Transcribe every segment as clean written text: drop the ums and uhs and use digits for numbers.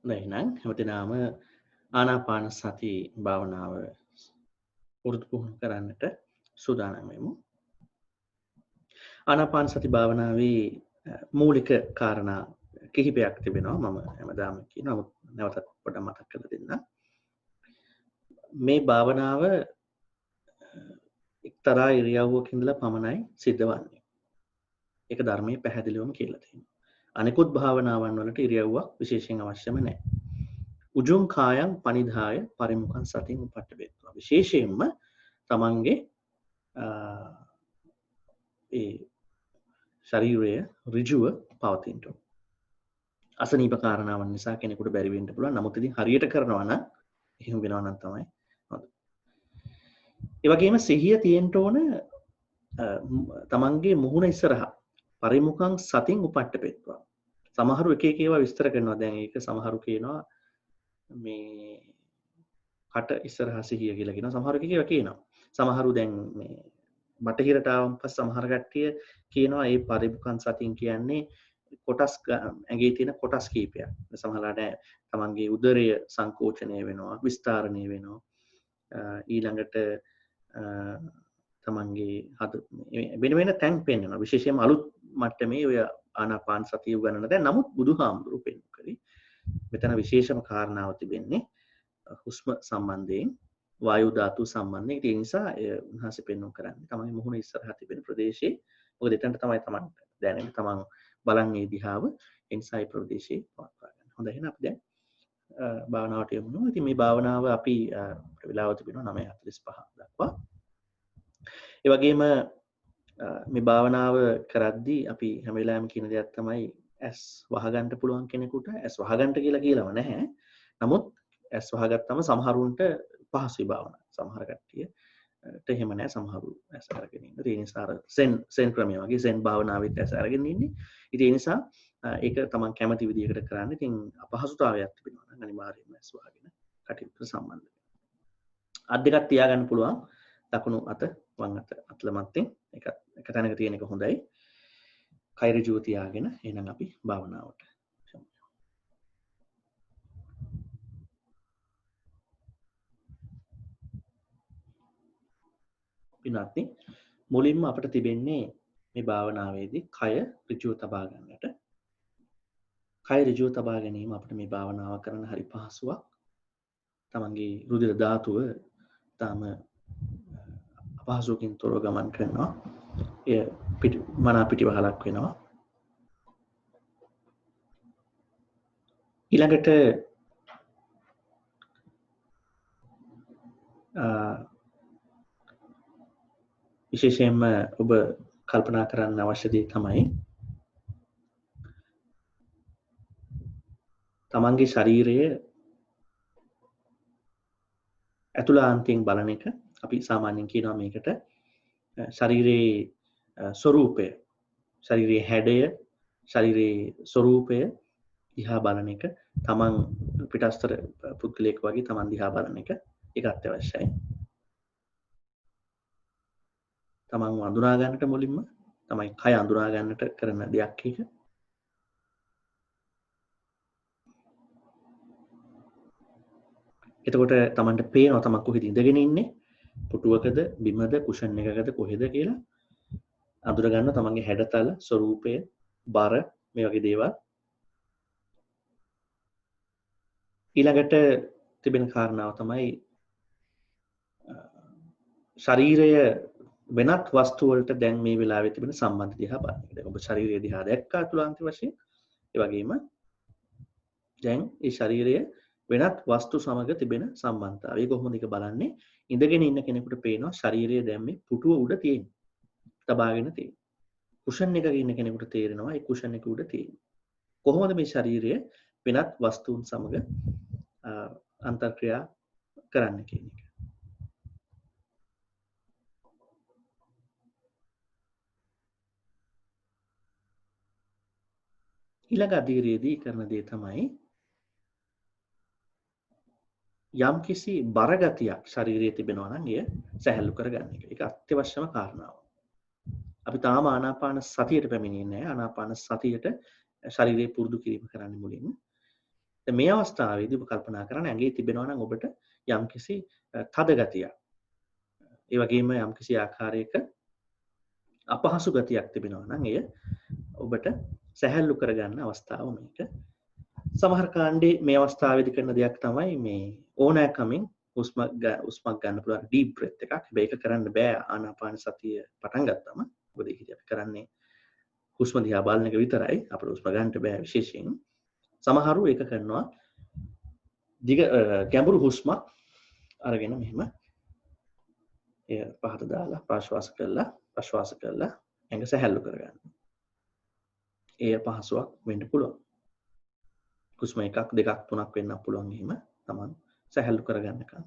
එහෙනම් හැමදෙනාම ආනාපාන සති භාවනාව පුරුදු පුහුණු කරන්නට සූදානම් වෙමු. ආනාපාන සති භාවනාවේ මූලික කාරණා කිහිපයක් තිබෙනවා. මම හැමදාම කියනවා. නමුත් නැවතත් පොඩ්ඩක් මතක් කරලා දෙන්නම්. මේ භාවනාව එක්තරා ඉරියව්වක ඉඳලා පමණයි සිද්ධ වන්නේ. ඒක ධර්මයේ පැහැදිලිවම කියලා තියෙනවා. අනිකුත් භාවනාවන් වලට ඉරියව්වක් විශේෂයෙන් අවශ්‍යම නැහැ. උජුං කායං පනිදාය පරිමුඛං සතින් උපට්ඨපෙත්වා. විශේෂයෙන්ම තමන්ගේ ඒ ශරීරය ඍජුව පවතින්න ඕන. අසනීප කාරණාවන් නිසා කෙනෙකුට බැරි වෙන්න පුළුවන්. නමුත් ඉතින් හරියට කරනවා නම් එහෙම වෙනවා නම් තමයි හොඳ. ඒ වගේම සිහිය තියෙන්න ඕන තමන්ගේ මුහුණ ඉස්සරහා පරිමුඛං සතින් උපට්ඨපෙත්වා. සමහරු එක එක ඒවා විස්තර කරනවා. දැන් ඒක සමහරු කියනවා මේ කට ඉස්සරහා සිහිය කියලා කියනවා. සමහරු එක එක කියනවා. සමහරු දැන් මේ බටහිරට ආවම පස්සේ සමහර කට්ටිය කියනවා මේ පරිමුඛං සතින් කියන්නේ කොටස් ඇඟේ තියෙන කොටස් කීපයක්. සමහරලාට තමන්ගේ උදරය සංකෝචනය වෙනවා, විස්තරණය වෙනවා. ඊළඟට තමන්ගේ හද වෙන වෙන තැන් පෙන්වනවා. විශේෂයෙන්ම අලුත් මට්ටමේ ඔය ආනාපාන සතිය උගන්වන දැන් නමුත් බුදුහාමුදුරු පෙන්වු කරේ මෙතන විශේෂම කාරණාව තිබෙන්නේ හුස්ම සම්බන්ධයෙන් වායු ධාතු සම්බන්ධයෙන්. ඒ නිසා උන්වහන්සේ පෙන්වු කරන්නේ තමයි මුහුණ ඉස්සරහා තිබෙන ප්‍රදේශයේ. මොකද එතනට තමයි තමන් දැනෙන්නේ තමන් බලන්නේ දිහාව. ඒ නිසා ඒ ප්‍රදේශයේ පවත්වා ගන්න. හොඳයි එහෙනම් අපි දැන් භාවනාවට යමු. ඉතින් මේ භාවනාව අපි වෙලාව තිබෙනවා 9:45 දක්වා. ඒ වගේම මේ භාවනාව කරද්දී අපි හැම වෙලාවෙම කියන දෙයක් තමයි ඇස් වහගන්න පුළුවන් කෙනෙකුට ඇස් වහගන්න කියලා නැහැ. නමුත් ඇස් වහගත්තම සමහරුන්ට පහසුයි භාවනාව. සමහර කට්ටියට එහෙම නැහැ. සමහරු ඇස් අරගෙන ඉන්නවා. ඒ නිසා අර සෙන් ක්‍රමය වගේ සෙන් භාවනාවෙත් ඇස් අරගෙන ඉන්නේ. ඉතින් ඒ නිසා ඒක තමන් කැමති විදිහකට කරන්න. ඉතින් අපහසුතාවයක් තිබෙනවා නම් අනිවාර්යයෙන්ම ඇස් වහගෙන කටයුතු සම්බන්ධ වෙනවා. අත් දෙකක් තියාගන්න පුළුවන්. දකුණු අත වම් අත අතල මැත්තේ එක තැනක තියෙන එක හොඳයි. කය ඍජුව තියාගෙන එහෙනම් අපි භාවනාවට යමු. පින්වත්නි මුලින්ම අපිට තිබෙන්නේ මේ භාවනාවේදී කය ඍජුව තබා ගන්නට. කය ඍජුව තබා ගැනීම අපිට මේ භාවනාව කරන්න හරි පහසුවක්. තමන්ගේ රුධිර ධාතුව තාම අපහසුකින් තොරව ගමන් කරනවා. එය මනා පිටිවහලක් වෙනවා. ඊළඟට විශේෂයෙන්ම ඔබ කල්පනා කරන්න අවශ්‍ය දේ තමයි තමන්ගේ ශරීරය ඇතුළාන්තයෙන් බලන එක. අපි සාමාන්‍යයෙන් කියනවා මේකට ශරීරයේ ස්වરૂපය, ශරීරයේ හැඩය, ශරීරයේ ස්වરૂපය දිහා බලන එක. තමන් පිටස්තර පුද්ගලයෙක් වගේ තමන් දිහා බලන එක ඒක අත්‍යවශ්‍යයි. තමන් අඳුනා ගන්නට මුලින්ම තමයි කය අඳුනා ගන්නට කරන දෙයක් එක. එතකොට තමන්ට පේනවා තමන් කොහෙද ඉඳගෙන ඉන්නේ, පුටුවකද, බිමද, කුෂන් එකකද කොහෙද කියලා අඳුර ගන්න තමන්ගේ හැඩතල, ස්වરૂපය, බර මේ වගේ දේවල්. ඊළඟට තිබෙන කාරණාව තමයි ශරීරය වෙනත් වස්තු වලට දැන් මේ වෙලාවේ තිබෙන සම්බන්ධය දිහා බලන එක. දැන් ඔබ ශරීරය දිහා දැක්කා අතුලාන්ත වශයෙන්. ඒ වගේම දැන් ඒ ශරීරය වෙනත් වස්තු සමග තිබෙන සම්බන්ධතාවය. ඒක කොහොමද ඒක බලන්නේ? ඉඳගෙන ඉන්න කෙනෙකුට පේනවා ශරීරය දැන් මේ පුටුව උඩ තියෙන්නේ. තබාගෙන තියෙන්නේ. කුෂන් එකක ඉන්න කෙනෙකුට තේරෙනවා ඒ කුෂන් එක උඩ තියෙන්නේ. කොහොමද මේ ශරීරය වෙනත් වස්තුන් සමග අන්තර්ක්‍රියා කරන්න කියන එක. ඊළඟ අධීරයේදී කරන දේ තමයි යම් කිසි බරගතියක් ශරීරයේ තිබෙනවා නම් එය සැහැල්ලු කරගන්න එක. ඒක අත්‍යවශ්‍යම කාරණාවක්. අපි තාම ආනාපාන සතියට පැමිණෙන්නේ නැහැ. ආනාපාන සතියට ශරීරයේ පුරුදු කිරීම කරන්න මුලින්ම. දැන් මේ අවස්ථාවේදී ඔබ කල්පනා කරන්න ඇඟේ තිබෙනවා නම් ඔබට යම්කිසි තද ගතියක්. ඒ වගේම යම්කිසි ආකාරයක අපහසු ගතියක් තිබෙනවා නම් එය ඔබට සැහැල්ලු කරගන්න අවස්ථාව මේක. සමහර කාණ්ඩේ මේ අවස්ථාවේදී කරන දෙයක් තමයි මේ ඕනෑකමින් හුස්මක් ගන්න පුළුවන් ඩීප් බ්‍රෙත් එකක්. හැබැයි ඒක කරන්න බෑ ආනාපාන සතිය පටන් ගත්තම. මොකද ඒකදී අපි කරන්නේ හුස්ම දිහා බලන එක විතරයි. අපිට හුස්ම ගන්න බෑ විශේෂයෙන්. සමහරු ඒක කරනවා ගැඹුරු හුස්මක් අරගෙන මෙහෙම එය පහත දාලා ප්‍රශ්වාස කරලා ඇඟ සැහැල්ලු කරගන්න. එය පහසුවක් වෙන්න පුළුවන්. හුස්ම එකක් දෙකක් තුනක් වෙන්නත් පුළුවන් එහෙම තමන් සැහැල්ලු කරගන්නකම්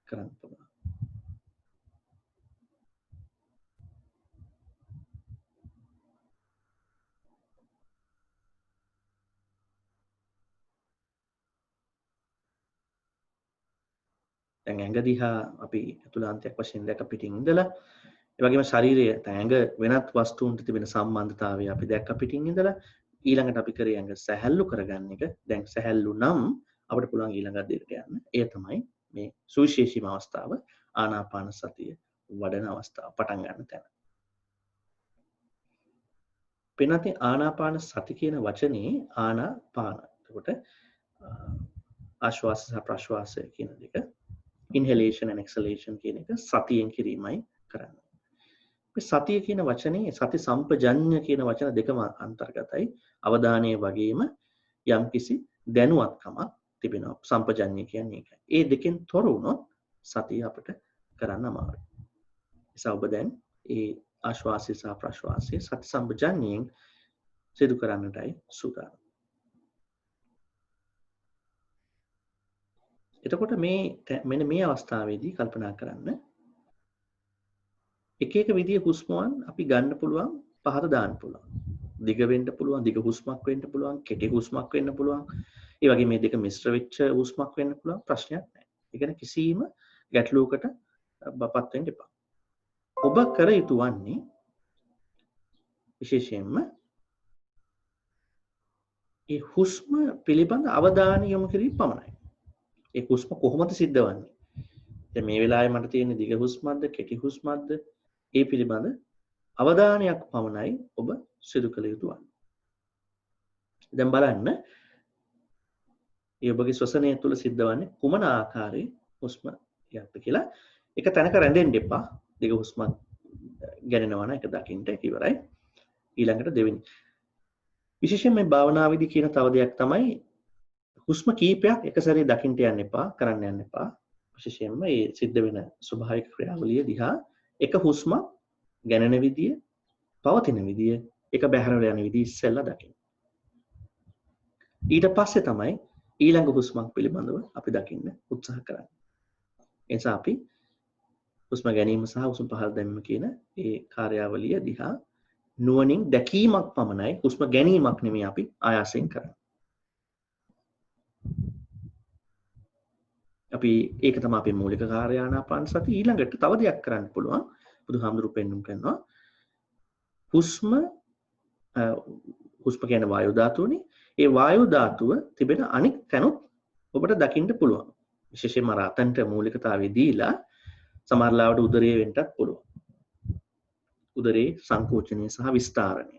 කරන්න පුළුවන්. දැන් ඇඟ දිහා අපි අතුලාන්තයක් වශයෙන් දැක පිටින් ඉඳලා ඒ වගේම ශරීරය ඇඟ වෙනත් වස්තුන්ට තිබෙන සම්බන්ධතාවය අපි දැක්ක පිටින් ඉඳලා ඊළඟට අපි කරේ ඇඟ සැහැල්ලු කරගන්න එක. දැන් සැහැල්ලු නම් අපිට පුළුවන් ඊළඟ අධ්‍යයනයට යන්න. ඒ තමයි මේ සුවිශේෂීම අවස්ථාව ආනාපාන සතිය වඩන අවස්ථාව පටන් ගන්න තැන. වෙනත් ආනාපාන සති කියන වචනේ ආනාපාන. එතකොට ආශ්වාස සහ ප්‍රශ්වාසය කියන දෙක inhalation and exhalation කියන එක සතියෙන් කිරීමයි කරන්නේ. මේ සතිය කියන වචනේ සති සම්පජඤ්ඤ කියන වචන දෙකම අන්තර්ගතයි. අවධානය වගේම යම්කිසි දැනුවත්කමක් තිබෙනවා. සම්පජඤ්ඤය කියන්නේ ඒකයි. ඒ දෙකෙන් තොර වුණොත් සතිය අපිට කරන්න අමාරුයි. නිසා ඔබ දැන් ඒ ආශ්වාසය සහ ප්‍රශ්වාසය සති සම්පජඤ්ඤයෙන් සිදු කරන්නටයි සූදානම්. එතකොට මෙන්න මේ අවස්ථාවේදී කල්පනා කරන්න එක එක විදිහේ හුස්මයන් අපි ගන්න පුළුවන් පහත දාන්න පුළුවන්. දිග වෙන්න පුළුවන්, දිග හුස්මක් වෙන්න පුළුවන්, කෙටි හුස්මක් වෙන්න පුළුවන්. ඒ වගේ මේ දෙක මිශ්‍ර වෙච්ච හුස්මක් වෙන්න පුළුවන් ප්‍රශ්නයක් නැහැ. ඒ කියන්නේ කිසිම ගැටලුවකට බපත් වෙන්න එපා. ඔබ කර යුතු වන්නේ විශේෂයෙන්ම ඒ හුස්ම පිළිබඳ අවධානය යොමු කිරීම පමණයි. ඒ හුස්ම කොහොමද සිද්ධ වෙන්නේ? දැන් මේ වෙලාවේ මට තියෙන දිග හුස්මක්ද, කෙටි හුස්මක්ද? ඒ පිළිබඳ අවධානයක් පමණයි ඔබ සිදු කළ යුතු වන්නේ. දැන් බලන්න ඒ ඔබගේ ශ්වසනය තුළ සිද්ධ වන්නේ කුමන ආකාරයේ හුස්ම යක්ද කියලා එක තැනක රැඳෙන්න එපා. දිග හුස්මක් ගැනෙනවා නම් ඒක දකින්න ඒක ඉවරයි. ඊළඟට දෙවෙනි විශේෂයෙන් මේ භාවනාවේදී කියන තව දෙයක් තමයි හුස්ම කීපයක් එක සැරේ දකින්න යන්න එපා, කරන්න යන්න එපා. විශේෂයෙන්ම මේ සිද්ධ වෙන ස්වභාවික ක්‍රියාවලිය දිහා එක හුස්මක් ගැනෙන විදිය, පවතින විදිය, එක බැහැරට යන විදිය ඉස්සෙල්ලා දකින්න. ඊට පස්සේ තමයි ඊළඟ හුස්මක් පිළිබඳව අපි දකින්න උත්සාහ කරන්නේ. ඒ නිසා අපි හුස්ම ගැනීම සහ හුස්ම පහළ දැමීම කියන ඒ කාර්යාවලිය දිහා නුවණින් දැකීමක් පමණයි, හුස්ම ගැනීමක් නෙමෙයි අපි ආයාසයෙන් කරන්නේ. අපි ඒක තමයි අපේ මූලික කාර්ය ආනාපාන සතිය. ඊළඟට තව දෙයක් කරන්න පුළුවන්. බුදුහාමුදුරු පෙන්වුම් කරනවා. හුස්ම කියන වායු ධාතුවනේ. ඒ වායු ධාතුව තිබෙන අනික් තැනුත් ඔබට දකින්න පුළුවන්. විශේෂයෙන්ම රාතන්ට මූලිකතාවය දීලා සමහරලාවට උදරයේ වෙන්නත් පුළුවන්. උදරයේ සංකෝචනය සහ විස්තරණය.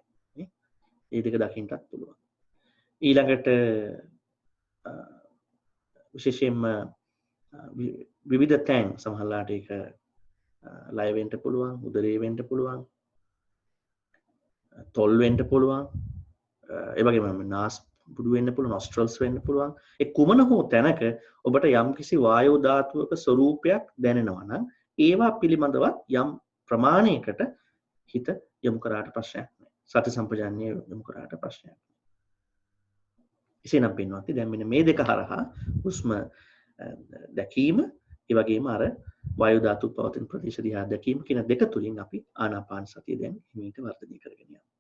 මේ දෙක දකින්නත් පුළුවන්. ඊළඟට විශේෂයෙන්ම විවිධ තැන් සමහරලාට ඒක ලය වෙන්න පුළුවන්, උදරයේ වෙන්න පුළුවන්, තොල් වෙන්න පුළුවන්, ඒ වගේම නාස් පුඩු වෙන්න පුළුවන්, nostrils වෙන්න පුළුවන්. ඒ කුමන හෝ තැනක ඔබට යම්කිසි වායු ධාතුවක ස්වરૂපයක් දැනෙනවා නම් ඒවා පිළිබඳවත් යම් ප්‍රමාණයකට හිත යොමු කරාට ප්‍රශ්නයක් නැහැ. සති සම්පජාඤ්ඤය යොමු කරාට ප්‍රශ්නයක් නැහැ. එසේනම් පින්වත්නි දැන් මෙන්න මේ දෙක හරහා හුස්ම දැකීම, ඒ වගේම අර වායු ධාතු පවතින ප්‍රදේශ දිහා දැකීම කියන දෙක තුලින් අපි ආනාපාන සතිය දැන් හිමීට වර්ධනය කරගෙන යනවා.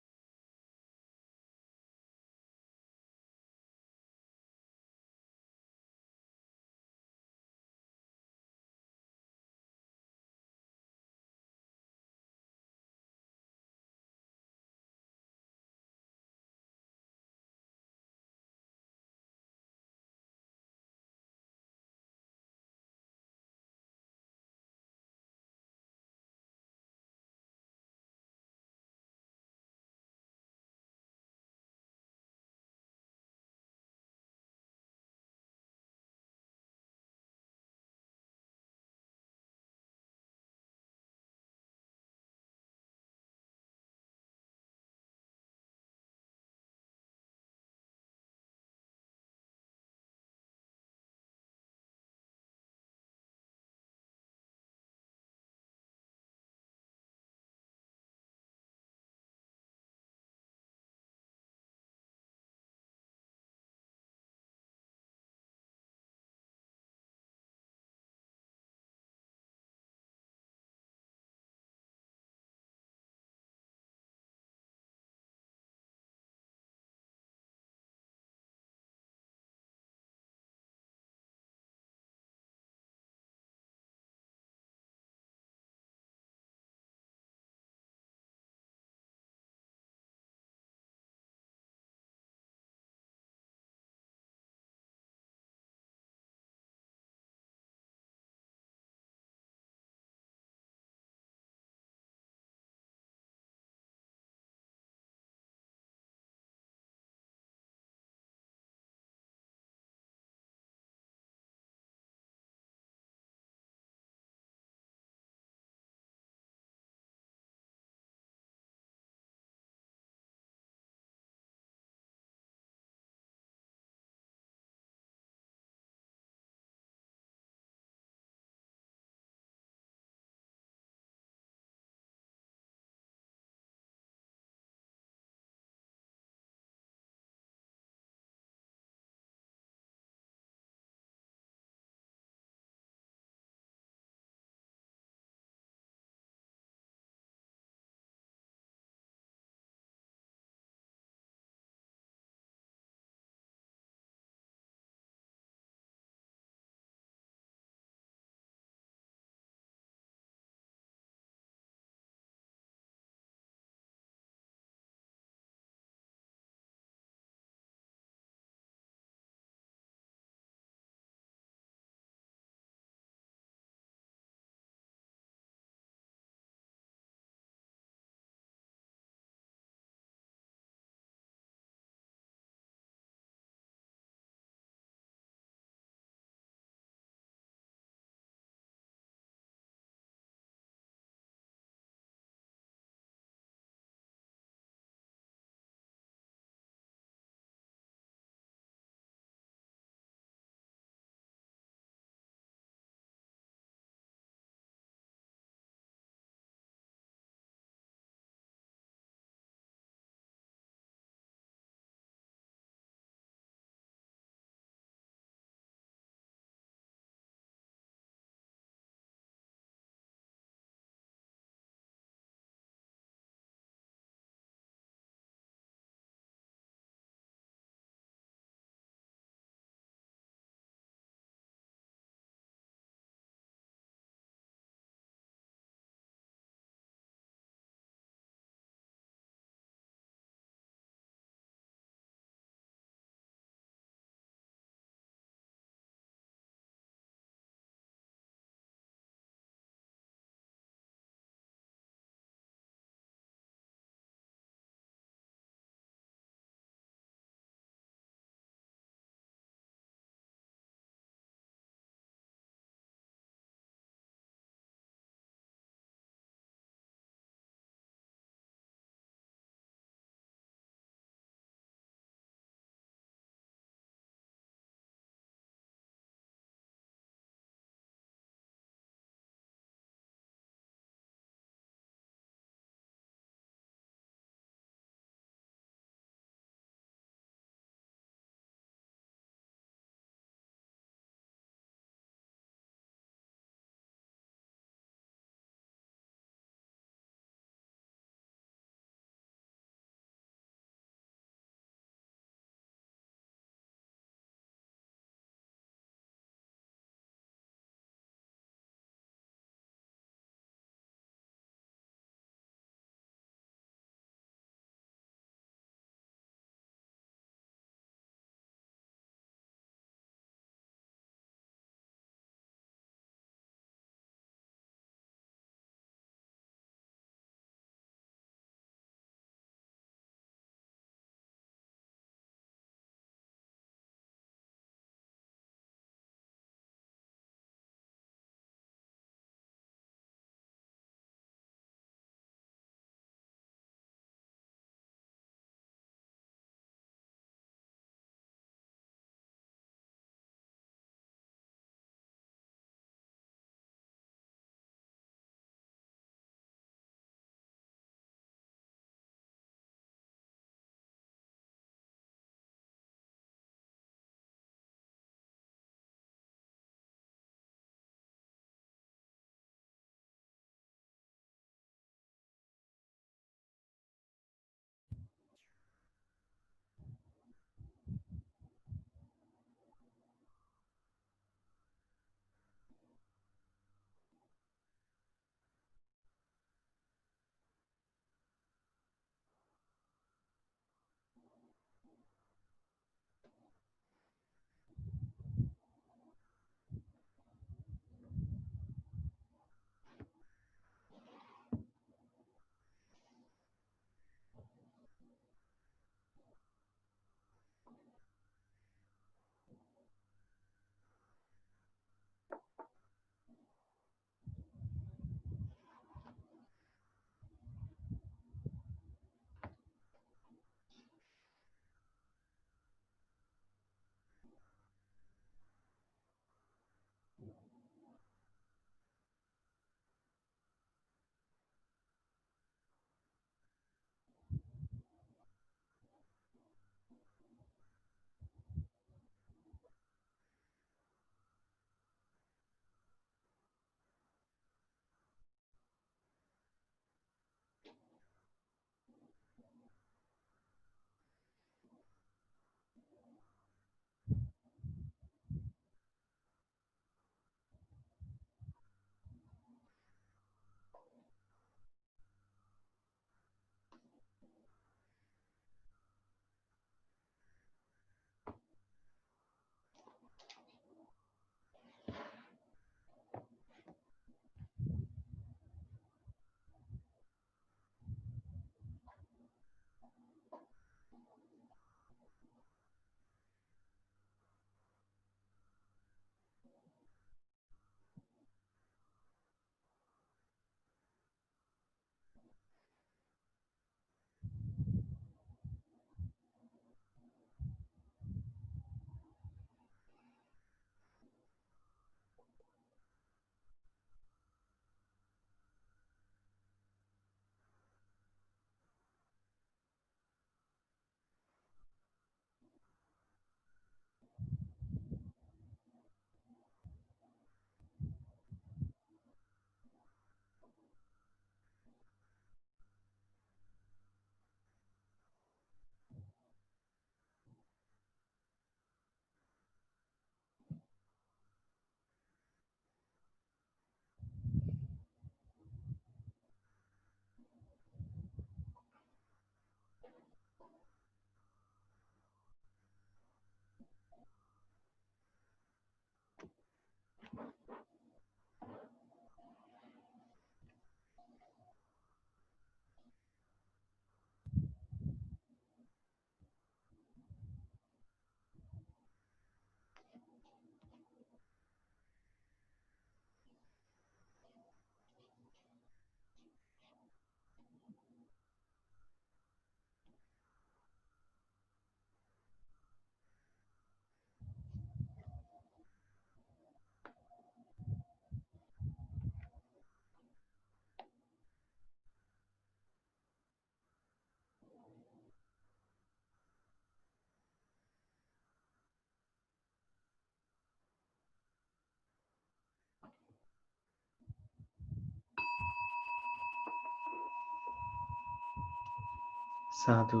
සාදු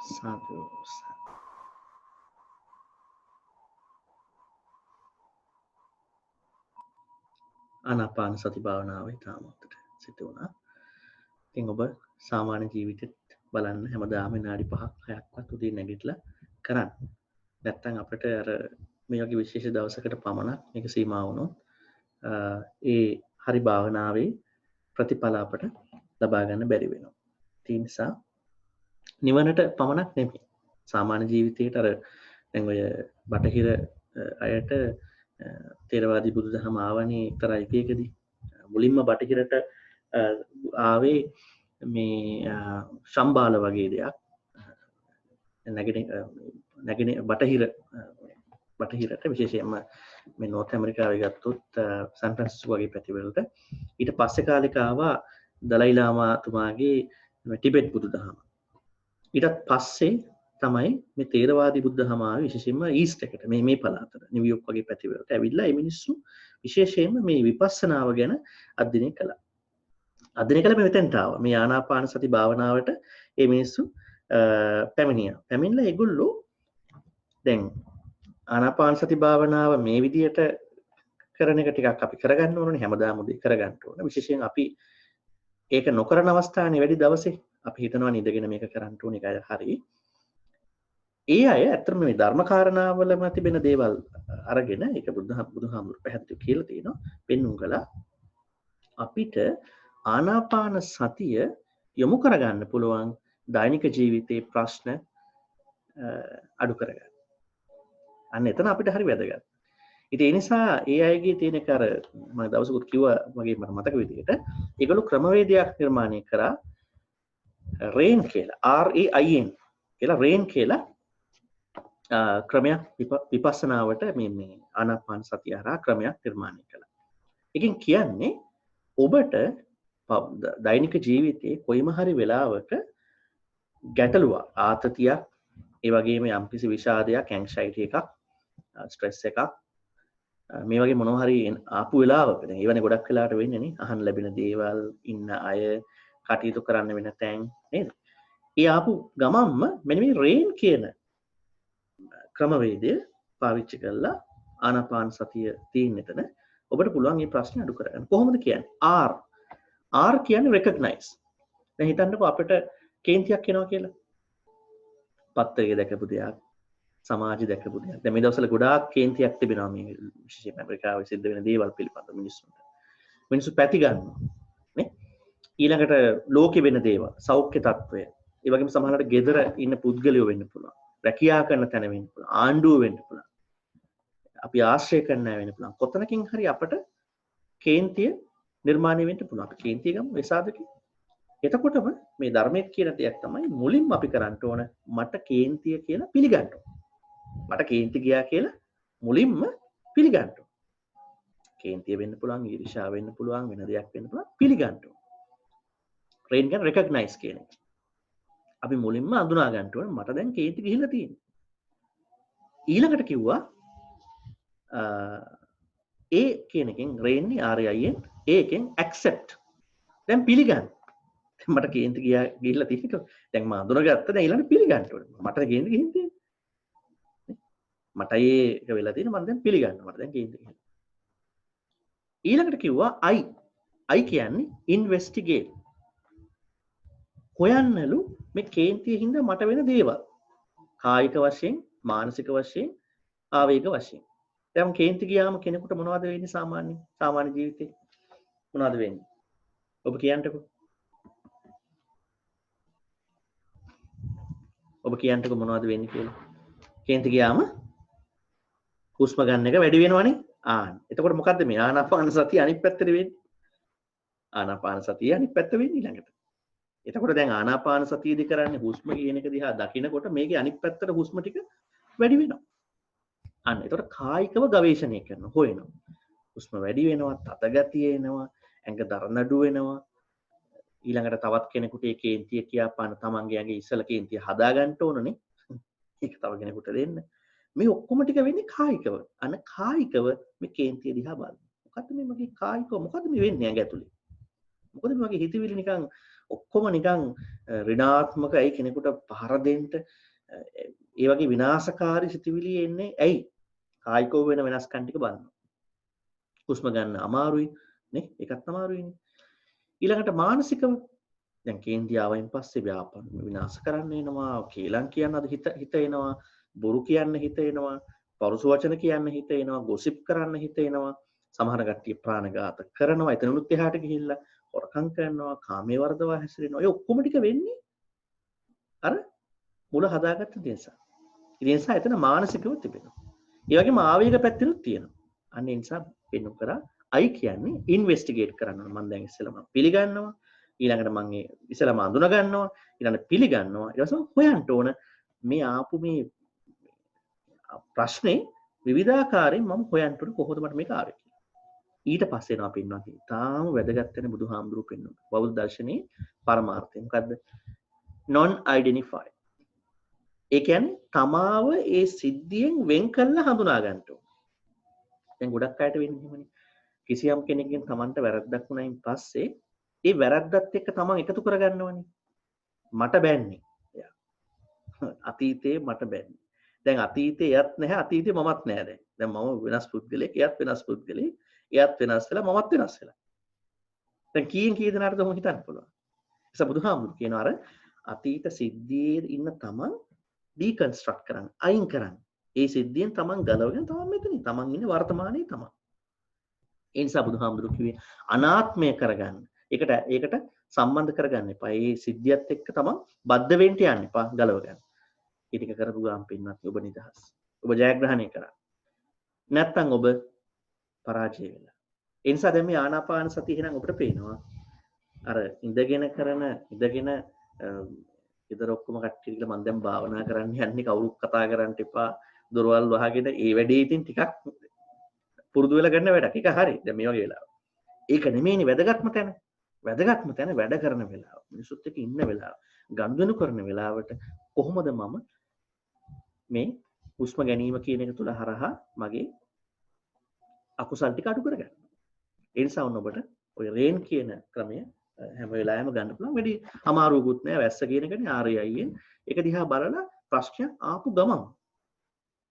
සාදු ආනාපාන සති භාවනාව ඉතාම හොඳට සිදු වුණා. ඉතින් ඔබ සාමාන්‍ය ජීවිතෙත් බලන්න හැමදාම විනාඩි 5ක් 6ක්වත් උදේ නැගිටලා කරන්න. නැත්තම් අපිට අර මේ වගේ විශේෂ දවසකට පමණක් මේක සීමා වුණොත් ඒ හරි භාවනාවේ ප්‍රතිඵල අපට ලබා ගන්න බැරි වෙනවා. ඒ නිසා නිවනට පමණක් නෙමෙයි. සාමාන්‍ය ජීවිතේට අර දැන් ඔය බටහිර අයට තේරවාදී බුදුදහම ආවනේ එක්තරා යුගයකදී. මුලින්ම බටහිරට ආවේ මේ සම්බාල වගේ දෙයක්. නැගෙන බටහිරට විශේෂයෙන්ම මේ නෝර්ත් ඇමරිකාවේ ගත්තොත් සෑන් ෆ්‍රැන්සිස්කෝ වගේ පැතිවලට ඊට පස්සේ කාලෙක ආවා දලයි ලාමාතුමාගේ ටිබෙට් බුදුදහම. ඊටත් පස්සේ තමයි මේ තේරවාදී බුදුදහම ආවේ විශේෂයෙන්ම ඊස්ට් එකට මේ පළාතට නිව්යෝර්ක් වගේ පැතිවලට ඇවිල්ලා මේ මිනිස්සු විශේෂයෙන්ම මේ විපස්සනාව ගැන අධ්‍යයනය කළා. අධ්‍යයනය කළ මෙතෙන්ට ආවා. මේ ආනාපාන සති භාවනාවට මේ මිනිස්සු පැමිණියා. පැමිණලා ඒගොල්ලෝ දැන් ආනාපාන සති භාවනාව මේ විදියට කරන එක ටිකක් අපි කරගන්න ඕනේ. හැමදාම උදේ කරගන්න ඕනේ. විශේෂයෙන් අපි ඒක නොකරන අවස්ථානේ වැඩි දවසේ අපි හිතනවා නිදගෙන මේක කරන්න ඕනේ ඒකයි හරි. ඒ අය ඇත්තටම මේ ධර්ම කාරණාවලම තිබෙන දේවල් අරගෙන ඒක බුදුහාමුදුරු පැහැදිලිව කියලා තියෙනවා. පෙන්눔 කළා අපිට ආනාපාන සතිය යොමු කරගන්න පුළුවන් දෛනික ජීවිතයේ ප්‍රශ්න අඩු කරගන්න. අන්න එතන අපිට හරි වැදගත්. ඉතින් ඒ නිසා ඒ අයගේ තියෙන කර මම දවසකුත් කිව්වා වගේ මට මතක විදිහට ඒගොල්ලෝ ක්‍රමවේදයක් නිර්මාණය කරා රේන් කියලා RAIN කියලා රේන් කියලා ක්‍රමයක් විපස්සනාවට මේ ආනාපාන සතිය හරහා ක්‍රමයක් නිර්මාණය කළා. ඒකෙන් කියන්නේ ඔබට දෛනික ජීවිතයේ කොයිම හරි වෙලාවක ගැටලුවක් ආතතියක් ඒ වගේම යම්කිසි විෂාදයක් ඇන්ක්සයිටි එකක් ස්ට්‍රෙස් එකක් මේ වගේ මොනවා හරි ආපු වෙලාවක දැන් ඒවනේ ගොඩක් වෙලාවට වෙන්නේ නේ අහන්න ලැබෙන දේවල් ඉන්න අය කටයුතු කරන්න වෙන තැන් නේද? ඒ ආපු ගමම්ම මෙන්න මේ රේන් කියන ක්‍රමවේදය පාවිච්චි කරලා ආනාපාන සතිය තියෙන එතන ඔබට පුළුවන් මේ ප්‍රශ්නේ අඩු කරගන්න. කොහොමද කියන්නේ? R කියන්නේ recognize. දැන් හිතන්නකෝ අපිට කේන්තියක් එනවා කියලා. පත්තරේ දැකපු දෙයක්, සමාජය දැකපු දෙයක්. දැන් මේ දවස්වල ගොඩාක් කේන්තියක් තිබෙනවා මේ විශේෂයෙන් ඇමරිකාවේ සිද්ධ වෙන දේවල් පිළිබඳව මිනිස්සුන්ට. මිනිස්සු පැති ගන්නවා. නේ? ඊළඟට ලෝකෙ වෙන දේවල්, සෞඛ්‍ය තත්ත්වය, ඒ වගේම සමහරවිට ගෙදර ඉන්න පුද්ගලයෝ වෙන්න පුළුවන්. රැකියා කරන තැන වෙන්න පුළුවන්. ආණ්ඩුව වෙන්න පුළුවන්. අපි ආශ්‍රය කරන අය වෙන්න පුළුවන්. කොතනකින් හරි අපට කේන්තිය නිර්මාණය වෙන්න පුළුවන්. අපි කේන්තිය ගමු වෙසාදකේ. එතකොටම මේ ධර්මයේ කියන දෙයක් තමයි මුලින්ම අපි කරන්න ඕන මට කේන්තිය කියලා පිළිගන්න ඕන. මට කේන්ති ගියා කියලා මුලින්ම පිළිගන්න ඕන. කේන්තිය වෙන්න පුළුවන්, ඊර්ෂ්‍යාව වෙන්න පුළුවන්, වෙන දෙයක් වෙන්න පුළුවන් පිළිගන්න ඕන. රේන් කියන recognize කියන එක. අපි මුලින්ම අඳුනා ගන්න ඕන මට දැන් කේන්ති ගිහිල්ලා තියෙනවා. ඊළඟට කිව්වා ඒ කියන එකෙන් රේන්නේ RAIN ඒකෙන් accept. දැන් පිළිගන්න. මට කේන්ති ගිහිල්ලා තියෙනවා. දැන් මම අඳුනගත්ත දැන් ඊළඟට පිළිගන්න ඕනේ. මට කේන්ති ගිහින් තියෙන්නේ. මට ඒක වෙලා තියෙනවා මම දැන් පිළිගන්නවා. මට දැන් කේන්ති ගිහින්. ඊළඟට කිව්වා I කියන්නේ investigate. හොයන්නලු මේ කේන්තිය හින්දා මට වෙන දේවල්. කායික වශයෙන්, මානසික වශයෙන්, ආවේග වශයෙන්. දැන් කේන්ති ගියාම කෙනෙකුට මොනවද වෙන්නේ සාමාන්‍ය ජීවිතේ? මොනවද වෙන්නේ? ඔබ කියන්නකෝ. ඔබ කියන්නකෝ මොනවද වෙන්නේ කියලා. කේන්ති ගියාම හුස්ම ගන්න එක වැඩි වෙනවනේ. එතකොට මොකද්ද මේ ආනාපාන සතිය අනිත් පැත්තට වෙන්නේ? ආනාපාන සතිය අනිත් පැත්ත වෙන්නේ ඊළඟට. එතකොට දැන් ආනාපාන සතියදී කරන්නේ හුස්ම කියන එක දිහා දකිනකොට මේකේ අනිත් පැත්තට හුස්ම ටික වැඩි වෙනවා. එතකොට කායිකව ගවේෂණය කරනවා, හොයනවා. හුස්ම වැඩි වෙනවා, තද ගතිය එනවා, ඇඟ දරනඩු වෙනවා. ඊළඟට තවත් කෙනෙකුට ඒ කේන්තිය කියාපාන තමන්ගේ ඇඟේ ඉස්සල කේන්තිය හදා ගන්න ඕනනේ. ඒක තව කෙනෙකුට දෙන්න. මේ ඔක්කොම ටික වෙන්නේ කායිකව. කායිකව මේ කේන්තිය දිහා බලන්න. මොකද්ද මේ මගේ කායිකව මොකද්ද මේ වෙන්නේ ඇඟ ඇතුලේ? මොකද මේ වගේ හිතවිලි නිකන් ඔක්කොම නිකන් ඍණාත්මකයි කෙනෙකුට පහර දෙන්න ඒ වගේ විනාශකාරී සිතුවිලි එන්නේ ඇයි? කායිකව වෙන වෙනස්කම් ටික බලන්න. හුස්ම ගන්න අමාරුයි නේ? ඒකත් අමාරුයිනේ. ඊළඟට මානසිකව දැන් කේන්ති ආවයින් පස්සේ ව්‍යාපන විනාශ කරන්න එනවා, කේලම් කියන්න අද හිත එනවා, බොරු කියන්න හිත එනවා, පරුස වචන කියන්න හිත එනවා, ගොසිප් කරන්න හිත එනවා. සමහර කට්ටිය ප්‍රාණඝාත කරනවා, එතනනුත් එහාට ගිහිල්ලා හොරකම් කරනවා, කාමයේ වර්ධව හැසිරෙනවා. ඒ ඔක්කොම ටික වෙන්නේ අර මුල හදාගත්ත දේ නිසා. ඒ නිසා එතන මානසිකව තිබෙනවා. ඒ වගේම ආවේග පැත්තෙනුත් තියෙනවා. අන්න ඒ නිසා වෙනු කරා අයි කියන්නේ ඉන්වෙස්ටිගේට් කරන්න ඕන. මම දැන් ඉස්සෙල්ලා පිළිගන්නවා. ඊළඟට මම ඉස්සෙල්ලාම අඳුන ගන්නවා. ඊළඟට පිළිගන්නවා. ඊට පස්සේ හොයන්න ඕන මේ ආපු මේ ප්‍රශ්නේ විවිධාකාරයෙන් මම හොයන්න ඕන කොහොමද මට මේක ආවේ කියලා. ඊට පස්සේ එනවා පින්වත්නි. තාම වැදගත් වෙන බුදුහාමුදුරුවෝ පෙන්වනවා. බෞද්ධ දර්ශනයේ පරමාර්ථය මොකද්ද? non identified. ඒ කියන්නේ තමාව ඒ සිද්ධියෙන් වෙන් කරලා හඳුනා ගන්න ඕන. දැන් ගොඩක් අයට වෙන්නේ එහෙමනේ. කිසියම් කෙනෙක්ගෙන් Tamanට වැරද්දක් වුණායින් පස්සේ ඒ වැරද්දත් එක්ක Taman එකතු කරගන්නවනේ. මට බෑන්නේ. අතීතේ මට බෑන්නේ. දැන් අතීතේ එයත් නැහැ අතීතේ මමත් නැහැ දැන්. දැන් මම වෙනස් පුද්ගලෙක්, එයත් වෙනස් පුද්ගලෙක්, එයත් වෙනස් වෙලා මමත් වෙනස් වෙලා. දැන් කීයෙන් කී දෙනාටද මොකද හිතන්න පුළුවන්. ඒස බුදුහාමුදුරු කියනවා අර අතීත සිද්ධියේ ඉන්න Taman ඩීකන්ස්ට්‍රක්ට් කරන්න, අයින් කරන්න. ඒ සිද්ධියෙන් Taman ගලවගෙන Taman මෙතනින් Taman ඉන්නේ වර්තමානයේ Taman. ඒ නිසා බුදුහාමුදුරු කිව්වේ අනාත්මය කරගන්න. ඒකට සම්බන්ධ කරගන්න එපා. මේ සිද්ධියත් එක්ක Taman බද්ධ වෙන්න යන්න එපා ගලව ගන්න. ඒ ටික කරපු ගාම් පින්නත් ඔබ නිදහස්. ඔබ ජයග්‍රහණය කරා. නැත්තම් ඔබ පරාජය වෙලා. ඒ නිසා දැන් මේ ආනාපාන සතිය එහෙනම් ඔබට පේනවා. අර ඉඳගෙන ඉදර ඔක්කොම කට්ටිය කියලා මම දැන් භාවනා කරන්න යන්නේ කවුරුත් කතා කරන්න එපා. දොරවල් වහගෙන ඒ වැඩේ ඉතින් ටිකක් පුරුදු වෙලා ගන්න වැඩක්. ඒක හරි. දැන් මේ වගේ වෙලාව. ඒක නෙමෙයිනේ වැදගත්ම තැන. වැදගත්ම තැන වැඩ කරන වෙලාව. මිනිසුත් එක්ක ඉන්න වෙලාව. ගනුදෙනු කරන වෙලාවට කොහොමද මම මේ හුස්ම ගැනීම කියන එක තුල හරහා මගේ අකුසල් ටික අඩු කරගන්න. ඒ නිසා ඔබට ඔය රේන් කියන ක්‍රමය හැම වෙලාවෙම ගන්න පුළුවන්. වැඩි අමාරුකුත් නෑ. වැස්ස කියන එකනේ RAIN. ඒක දිහා බලලා ප්‍රශ්නයක් ආපු ගමන්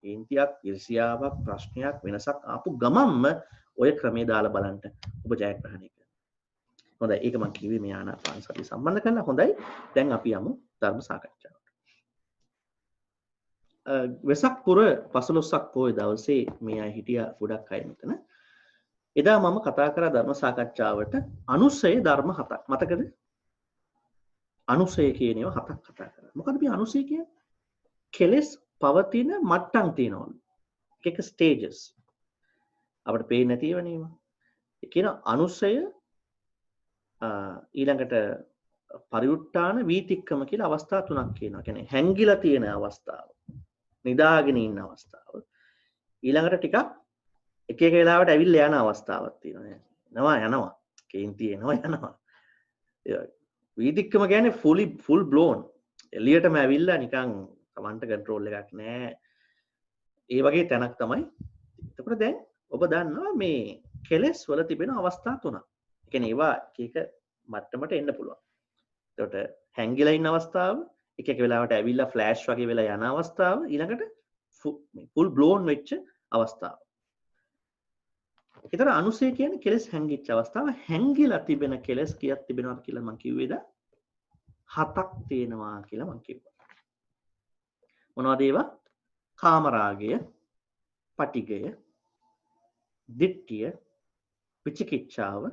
කේන්තියක්, ඉර්ෂියාවක්, ප්‍රශ්නයක් වෙනසක් ආපු ගමන්ම ඔය ක්‍රමේ දාලා බලන්න ඔබ ජයග්‍රහණය කරනවා. හොඳයි. ඒක මම කිව්වේ මේ ආනාපාන සතිය සම්බන්ධ කරලා. හොඳයි. දැන් අපි යමු ධර්ම සාකච්ඡාවට. වෙසක් පුර 15ක් පොය දවසේ මේ අය හිටියා ගොඩක් අය මෙතන. එදා මම කතා කරා ධර්ම සාකච්ඡාවට අනුසය ධර්ම 7ක්. මතකද? අනුසය කියන ඒවා 7ක් කතා කරා. මොකද මේ අනුසය කියන්නේ? කෙලස් පවතින මට්ටම් තියෙනවලු. එක ස්ටේජස්. අපිට පේන්නේ නැති ඒවා නේම. ඒ කියන අනුසය ඊළඟට පරිඋත්තාන වීතික්කම කියලා අවස්ථා තුනක් කියනවා. කියන්නේ හැංගිලා තියෙන අවස්ථාව. නිදාගෙන ඉන්න අවස්ථාව. ඊළඟට ටිකක් එක එක වෙලාවට ඇවිල්ලා යන අවස්ථාවක් තියෙනවා. යනවා. කේන්ති යනවා. වීතික්කම කියන්නේ full blown. එළියටම ඇවිල්ලා නිකන් Tamanට control එකක් නැහැ. ඒ වගේ තැනක් තමයි. එතකොට දැන් ඔබ දන්නවා මේ කෙලස් වල තිබෙන අවස්ථා තුනක්. ඒ කියන්නේ ඒවා එක මට්ටමට එන්න පුළුවන්. එතකොට හැංගිලා ඉන්න අවස්ථාව, එක එක වෙලාවට ඇවිල්ලා ෆ්ලෑෂ් වගේ වෙලා යන අවස්ථාව, ඊළඟට full blown වෙච්ච අවස්ථාව. ඒතර අනුසය කියන්නේ කෙලස් හැංගිච්ච අවස්ථාව. හැංගිලා තිබෙන කෙලස් කීයක් තිබෙනවද කියලා මම කිව්වේද? 7ක් තියෙනවා කියලා මම කිව්වා. මොනවද ඒවා? කාමරාගය, පටිගය, දිට්ඨිය, විචිකිච්ඡාව,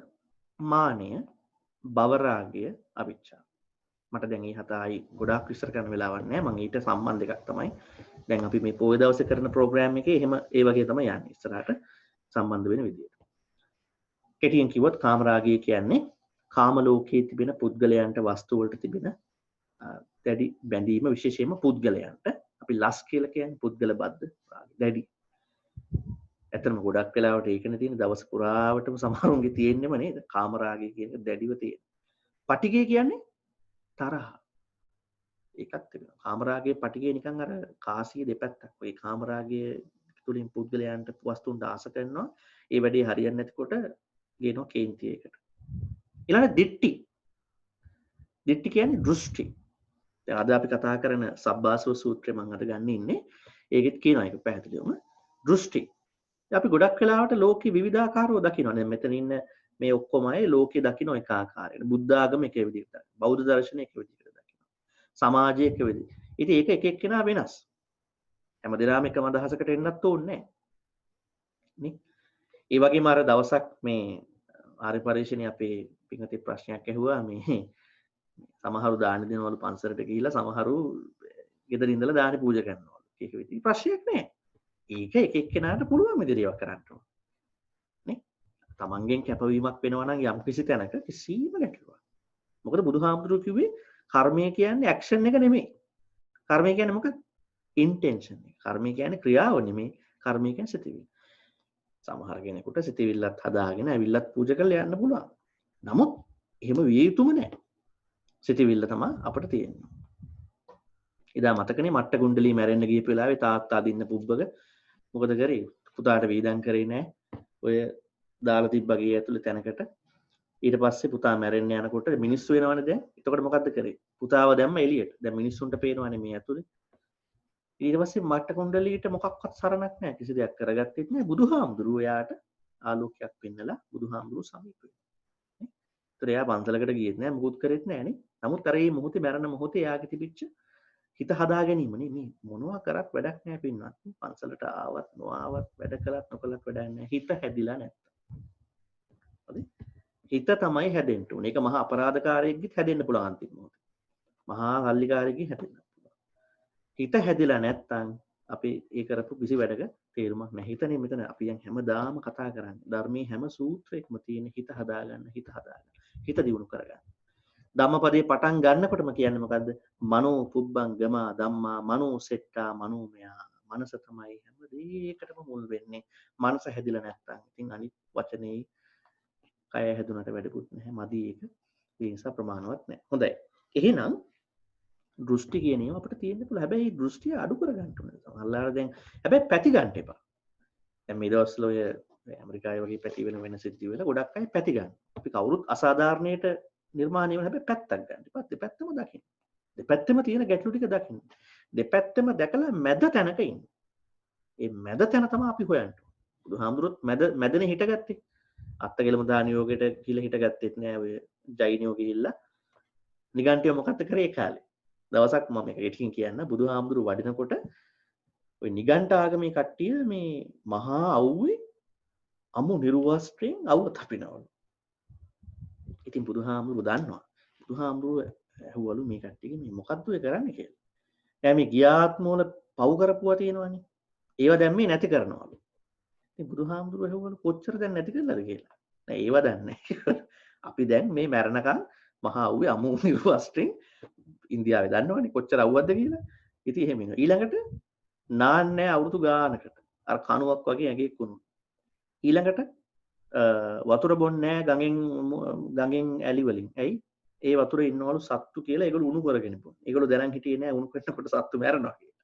මානය, භවරාගය, අවිච්ඡාව. මට දැන් මේ 7 ආයි ගොඩාක් විස්තර කරන්න වෙලාවක් නැහැ. මම ඊට සම්බන්ධ එකක් තමයි දැන් අපි මේ පොය දවසේ කරන ප්‍රෝග්‍රෑම් එකේ එහෙම ඒ වගේ තමයි යන්නේ. ඉස්සරහට සම්බන්ධ වෙන විදියට. කෙටියෙන් කිව්වොත් කාමරාගය කියන්නේ කාම ලෝකයේ තිබෙන පුද්ගලයන්ට වස්තු වලට තිබෙන දැඩි බැඳීම, විශේෂයෙන්ම පුද්ගලයන්ට. අපි ලස් කියලා කියන්නේ පුද්ගල බද්ධ රාගය. දැඩි. ඇත්තටම ගොඩක් වෙලාවට ඒකනේ තියෙන දවස් පුරාවටම සමහරුන්ගේ තියෙන්නේම නේද? කාමරාගය කියන එක දැඩිව තියෙන. පටිගය කියන්නේ තරහ. ඒකත් තිබෙනවා. කාමරාගයේ පටිගය නිකන් අර කාසිය දෙපැත්තක්. ඔය කාමරාගයේ තුලින් පුද්ගලයන්ට වස්තුන්ට ආස කරනවා. ඒ වැඩේ හරියන්නේ නැතිකොට ගේනවා කේන්තියකට. ඊළඟ දිට්ටි කියන්නේ දෘෂ්ටි. දැන් අද අපි කතා කරන සබ්බාසව සූත්‍රය මම අද ගන්න ඉන්නේ. ඒකෙත් කියනවා ඒක පැහැදිලිවම දෘෂ්ටි. අපි ගොඩක් වෙලාවට ලෝකෙ විවිධාකාරව දකිනවා. දැන් මෙතන ඉන්න මේ ඔක්කොම අය ලෝකෙ දකින්න එක ආකාරයකට. බුද්ධ ආගම එක විදිහකට. බෞද්ධ දර්ශනය එක විදිහකට දකිනවා. සමාජය එක විදිහකට. ඉතින් ඒක එක එක්කෙනා වෙනස්. හැමදෙනාම එකම අදහසකට එන්නත් ඕනේ නැහැ. ඒ වගේම අර දවසක් මේ ආර්ය පරිශ්‍රණයේ අපේ පින්වත්නි ප්‍රශ්නයක් ඇහුවා මේ සමහරු දාන දෙනවලු පන්සලට ගිහිල්ලා සමහරු ගෙදර ඉඳලා දාන පූජා කරනවලු. ඒක විදිහට ප්‍රශ්නයක් නෑ. ඒක එක එක්කෙනාට පුළුවන් විදිහට ඒවා කරන්න ඕන. නේ? තමන්ගෙන් කැපවීමක් වෙනවා නම් යම් කිසි තැනක කිසිම ගැටලුවක්. මොකද බුදුහාමුදුරුවෝ කිව්වේ කර්මය කියන්නේ ඇක්ෂන් එක නෙමෙයි. කර්මය කියන්නේ මොකක්ද? ඉන්ටෙන්ෂන් එක. කර්මය කියන්නේ ක්‍රියාව නෙමෙයි. කර්මය කියන්නේ සිතිවිලි. සමහර කෙනෙකුට සිතිවිල්ලත් හදාගෙන ඇවිල්ලත් පූජා කරලා යන්න පුළුවන්. නමුත් එහෙම විය යුතුම නෑ. සිතිවිල්ල තමයි අපිට තියෙන්නේ. එදා මතකනේ මට්ට කුණ්ඩලී මැරෙන්න ගියපු වෙලාවේ තාත්තා දින්න පුබ්බක මොකද කරේ? පුතාට වීදම් කරේ නෑ. ඔය දාලා තිබ්බගේ ඇතුලේ තැනකට. ඊට පස්සේ පුතා මැරෙන්න යනකොට මිනිස්සු වෙනවනේ දැන්. එතකොට මොකද්ද කරේ? පුතාව දැම්ම එළියට. දැන් මිනිස්සුන්ට පේනවනේ මේ ඇතුලේ. ඊට පස්සේ මට්ට කුණ්ඩලීට මොකක්වත් සරණක් නෑ. කිසි දෙයක් කරගත්තෙත් නෑ. බුදුහාමුදුරුවෝ යාට ආලෝකයක් පෙන්නලා බුදුහාමුදුරුවෝ සමීප වෙනවා. ඒතර එයා පන්සලකට ගියෙත් නෑ. මුකුත් කරෙත් නෑනේ. නමුත් අර මේ මොහොතේ මැරෙන මොහොතේ එයාගේ තිබිච්ච හිත හදා ගැනීමනේ මේ මොනවා කරත් වැඩක් නෑ පින්නත්. පන්සලට ආවත් නොආවත් වැඩ කළත් නොකළත් වැඩක් නෑ. හිත හැදිලා නැත්තම්. හරි? හිත තමයි හැදෙන්න ඕනේ. ඒක මහා අපරාධකාරයෙක්ගෙත් හැදෙන්න පුළුවන් අන්තිම මොහොතේ. මහා කල්ලිකාරයෙක්ගෙත් හැදෙන්න පුළුවන්. හිත හැදිලා නැත්තම් අපි ඒ කරපු කිසි වැඩක තේරුමක් නැහැ. හිතනේ මෙතන අපි දැන් හැමදාම කතා කරන්නේ. ධර්මයේ හැම සූත්‍රයකම තියෙන හිත හදාගන්න, හිත හදාගන්න. හිත දියුණු කරගන්න. ධම්මපදයේ පටන් ගන්නකොටම කියන්නේ මොකද්ද? මනෝ පුබ්බංගම ධම්මා මනෝ සෙට්ටා මනෝමයා. මනස තමයි හැම දෙයකටම මුල් වෙන්නේ. මනස හැදිලා නැත්තම් ඉතින් අනිත් වචනේ කය හැදුනට වැඩකුත් නැහැ. මදි ඒක. ඒ නිසා ප්‍රමාණවත් නැහැ. හොඳයි. එහෙනම් දෘෂ්ටි කියන ඒවා අපිට තියෙන්න පුළුවන්. හැබැයි දෘෂ්ටිය අඩු කරගන්න ඕනේ. සමහරවල් දැන් හැබැයි පැති ගන්න එපා. දැන් මේ දවස්වල ඔය ඇමරිකාවේ වගේ පැති වෙන සිද්ධි වල ගොඩක් අය පැති ගන්න. අපි කවුරුත් අසාධාරණයට නිර්මාණය වෙන හැබැයි පැත්තක් ගන්න. දෙපැත්තම දකින්න. දෙපැත්තම තියෙන ගැටලු ටික දකින්න. දෙපැත්තම දැකලා මැද තැනක ඉන්න. මේ මැද තැන තමයි අපි හොයන්න ඕනේ. බුදුහාමුදුරුවොත් මැදනේ හිටගත්තේ. අත්තගෙලම දාන යෝගයට කියලා හිටගත්තෙත් නෑ ඔය ජෛනියෝ ගිහිල්ලා. නිගණ්ඨයෝ මොකක්ද කරේ ඒ කාලේ? දවසක් මම ඒකකින් කියන්න බුදුහාමුදුරුවෝ වඩිනකොට ඔය නිගණ්ඨ ආගමේ කට්ටිය මේ මහා අවුවේ අමු නිර්වස්ත්‍රයෙන් අවුව තපිනවලු. ඉතින් බුදුහාමුදුරුවෝ දන්නවා. බුදුහාමුදුරුවෝ ඇහුවලු මේ කට්ටියගේ මේ මොකද්ද ඔය කරන්නේ කියලා. එයා මේ ගියාත්මවල පව් කරපුවා තියෙනවනේ. ඒවා දැන් මේ නැති කරනවලු. ඉතින් බුදුහාමුදුරුවෝ ඇහුවලු කොච්චර දැන් නැති කරලාද කියලා. නෑ ඒවා දන්නේ නැහැ. අපි දැන් මේ මැරණකම් මහා අවුවේ අමු නිර්වස්ත්‍රයෙන් ඉන්දියාවේ දන්නවනේ කොච්චර අවුවක්ද කියලා. ඉතින් එහෙම ඉන්නවා. ඊළඟට නාන්නේ අවුරුදු ගානකට. අර කණුවක් වගේ ඇඟේ කුණු. ඊළඟට වතුර බොන්නේ ගඟෙන් ඇලි වලින්. ඇයි? ඒ වතුරේ ඉන්නවලු සත්තු කියලා ඒගොල්ලෝ උණු කරගෙන පොන්. ඒගොල්ලෝ දැනන් හිටියේ නෑ උණු කරනකොට සත්තු මැරෙනවා කියලා.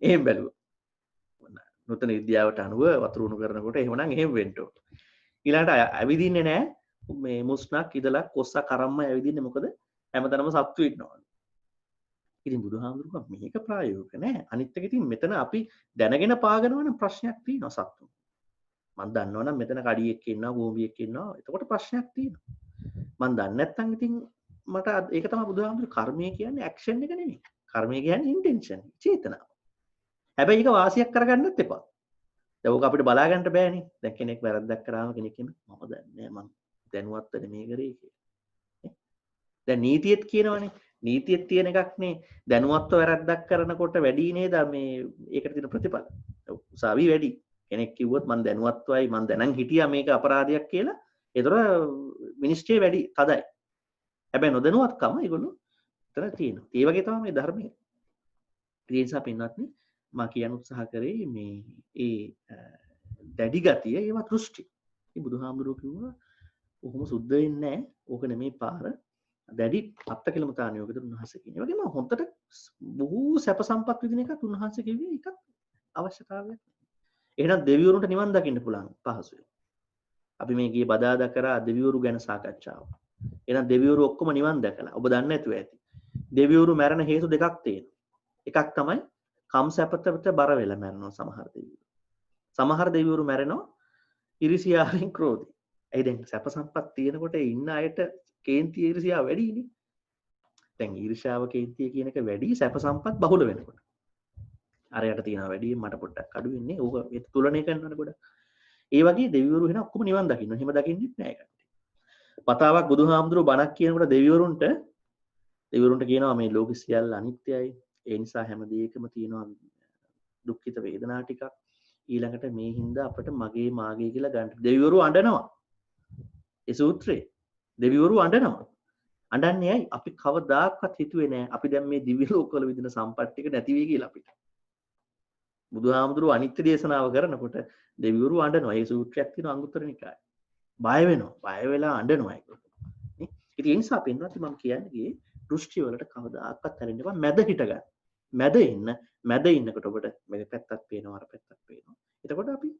එහෙම බැලුවා. නූතන විද්‍යාවට අනුව වතුර උණු කරනකොට එහෙමනම් එහෙම වෙන්න ඕන. ඊළඟට ඇවිදින්නේ නෑ මේ මුස්නක් ඉදලා කොස්ස කරම්ම ඇවිදින්නේ මොකද? හැමතැනම සත්තු ඉන්නවලු. ඉතින් බුදුහාමුදුරුවෝ මේක ප්‍රායෝගික නෑ. අනිත් එක ඉතින් මෙතන අපි දැනගෙන පාගනවනම් ප්‍රශ්නයක් තියෙනවා සත්තු. මම දන්නවනම් මෙතන කඩියෙක් ඉන්නවා, ගෝඹියෙක් ඉන්නවා. එතකොට ප්‍රශ්නයක් තියෙනවා. මම දන්නේ නැත්නම් ඉතින් මට ඒක තමයි බුදුහාමුදුරුවෝ කර්මය කියන්නේ ඇක්ෂන් එක නෙමෙයි. කර්මය කියන්නේ ඉන්ටෙන්ෂන්, චේතනාව. හැබැයි ඒක වාසියක් කරගන්නත් එපා. දැන් ඕක අපිට බලා ගන්න බෑනේ. දැන් කෙනෙක් වැරද්දක් කරාම කෙනෙක් මම දන්නේ නැහැ මම දැනුවත්ව නෙමෙයි කරේ කියලා. දැන් නීතියෙත් කියනවනේ. නීතියෙත් තියෙන එකක් නේ. දැනුවත්ව වැරද්දක් කරනකොට වැඩි නේද මේ ඒකට තියෙන ප්‍රතිඵල. උසාවි වැඩි. කෙනෙක් කිව්වොත් මම දැනුවත්වයි මම දැනන් හිටියා මේක අපරාධයක් කියලා. ඒතර මිනිස්ට්‍රිය වැඩි තදයි. හැබැයි නොදැනුවත්කම ඒගොල්ලෝ විතර තියෙනවා. ඒ වගේ තමයි මේ ධර්මයේ. ඒ නිසා පින්වත්නි මම කියන්න උත්සාහ කරේ මේ ඒ දැඩි ගතිය ඒවා දෘෂ්ටි. මේ බුදුහාමුදුරුවෝ කිව්වා ඔහොම සුද්ධ වෙන්නේ නැහැ. ඕක නෙමෙයි පාර. දැඩි අත්තකිලමතානියෝගද උන්වහන්සේ කියන්නේ. ඒ වගේම හොන්දට බොහෝ සැප සම්පත් විදින එකත් උන්වහන්සේ කිව්වේ එකක් අවශ්‍යතාවයක්. එහෙනම් දෙවිවරුන්ට නිවන් දකින්න පුළුවන් පහසුවෙන්. අපි මේ ගියේ බදාදා කරා දෙවිවරු ගැන සාකච්ඡාව. එහෙනම් දෙවිවරු ඔක්කොම නිවන් දැකලා. ඔබ දන්නේ නැතුව ඇති. දෙවිවරු මැරෙන හේතු දෙකක් තියෙනවා. එකක් තමයි කම්සැපතට බර වෙලා මැරෙනවා සමහර දෙවිවරු. සමහර දෙවිවරු මැරෙනවා ඉරිසියාවෙන් ක්‍රෝධයෙන්. ඒ දැන් සැප සම්පත් තියෙනකොට ඉන්න අයට කේන්ති ඊර්ෂ්‍යාව වැඩිනේ. දැන් ඊර්ෂ්‍යාව කේන්තිය කියන එක වැඩි සැප සම්පත් බහුල වෙනකොට. අරයට තියෙනවා වැඩි මට පොඩ්ඩක් අඩු වෙන්නේ. ඕක ඒ තුලණය කරනකොට ගොඩක්. ඒ වගේ දෙවිවරු වෙන ඔක්කොම නිවන් දකින්න. එහෙම දකින්නෙත් නෑ ඒකට. පතාවක් බුදුහාමුදුරුවෝ බණක් කියනකොට දෙවිවරුන්ට කියනවා මේ ලෝක සියල්ල අනිත්‍යයි. ඒ නිසා හැම දෙයකම තියෙනවා දුක්ඛිත වේදනා ටිකක්. ඊළඟට මේ හින්දා අපිට මගේ මාගේ කියලා ගන්න. දෙවිවරු අඬනවා. ඒ සූත්‍රයේ දෙවිවරු අඬනවා. අඬන්නේ ඇයි? අපි කවදාකවත් හිතුවේ නෑ අපි දැන් මේ දිව්‍ය ලෝකවල විඳින සම්පත් ටික නැති වෙයි කියලා අපිට. බුදුහාමුදුරුවෝ අනිත්‍ය දේශනාව කරනකොට දෙවිවරු අඬනවා. ඒ සූත්‍රයක් තියෙනවා අංගුත්තර නිකායේ. බය වෙනවා. බය වෙලා අඬනවා ඒක. නේ? ඉතින් ඒ නිසා පින්වත් මම කියන්නේ ගියේ දෘෂ්ටි වලට කවදාකවත් හැරෙන්න එපා. මැද හිට ගන්න. මැද ඉන්නකොට ඔබට මේ පැත්තක් පේනවා අර පැත්තක් පේනවා. එතකොට අපි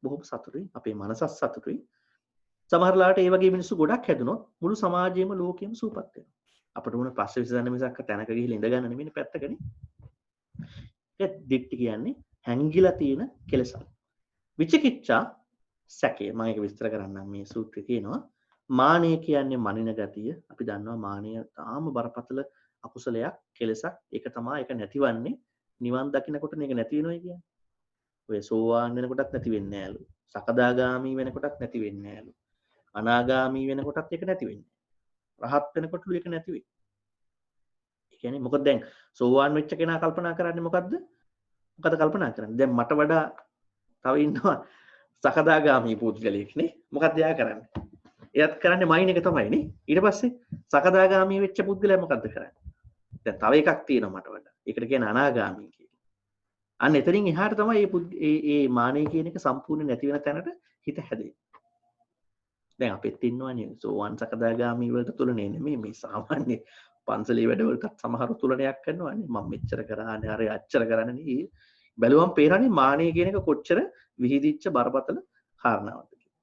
බොහොම සතුටුයි. අපේ මනසත් සතුටුයි. සමහරලාට ඒ වගේ මිනිස්සු ගොඩක් හැදුනොත් මුළු සමාජයේම ලෝකෙම සූපත් වෙනවා. අපිට උන ප්‍රශ්න විසඳන්න මිසක් තැනක ගිහිල්ලා ඉඳ ගන්න නෙමෙයි පැත්තකනේ. ඒ දික්ටි කියන්නේ හැංගිලා තියෙන කෙලසක්. විචිකිච්ඡා සැකය මම ඒක විස්තර කරන්නම් මේ සූත්‍රය කියනවා. මානය කියන්නේ මනින ගතිය. අපි දන්නවා මානය තාම බරපතල අකුසලයක් කෙලසක්. ඒක තමයි ඒක නැතිවන්නේ නිවන් දකින්නකොට මේක නැති වෙනවා කියන්නේ. ඔය සෝවාන් වෙනකොටත් නැති වෙන්නේ නෑලු. සකදාගාමි වෙනකොටත් නැති වෙන්නේ නෑලු. අනාගාමි වෙනකොටත් ඒක නැති වෙන්නේ. රහත් වෙනකොටලු ඒක නැති වෙයි. ඒ කියන්නේ මොකද දැන් සෝවාන් වෙච්ච කෙනා කල්පනා කරන්නේ මොකද්ද? මොකද කල්පනා කරන්නේ? දැන් මට වඩා තව ඉන්නවා සකදාගාමි පුද්ගලයෙක් නේ. මොකක්ද එයා කරන්නේ? එයාත් කරන්නේ මයින් එක තමයි නේ. ඊට පස්සේ සකදාගාමි වෙච්ච පුද්ගලයා මොකද්ද කරන්නේ? දැන් තව එකක් තියෙනවා මට වඩා. ඒකට කියන්නේ අනාගාමි කියලා. අන්න එතනින් එහාට තමයි මේ මානෙ කියන එක සම්පූර්ණ නැති වෙන තැනට හිත හැදෙන්නේ. දැන් අපිත් ඉන්නවනේ සෝවාන් සකදාගාමි වලට තුලනේ නෙමෙයි මේ සාමාන්‍ය පන්සලේ වැඩවලටත් සමහර තුලනයක් කරනවානේ. මම මෙච්චර කරානේ අර අච්චර කරන්නේ නේ. බැලුවම් පේරන්නේ මානෙ කියන එක කොච්චර විහිදිච්ච බරපතල කාරණාවක්ද කියලා.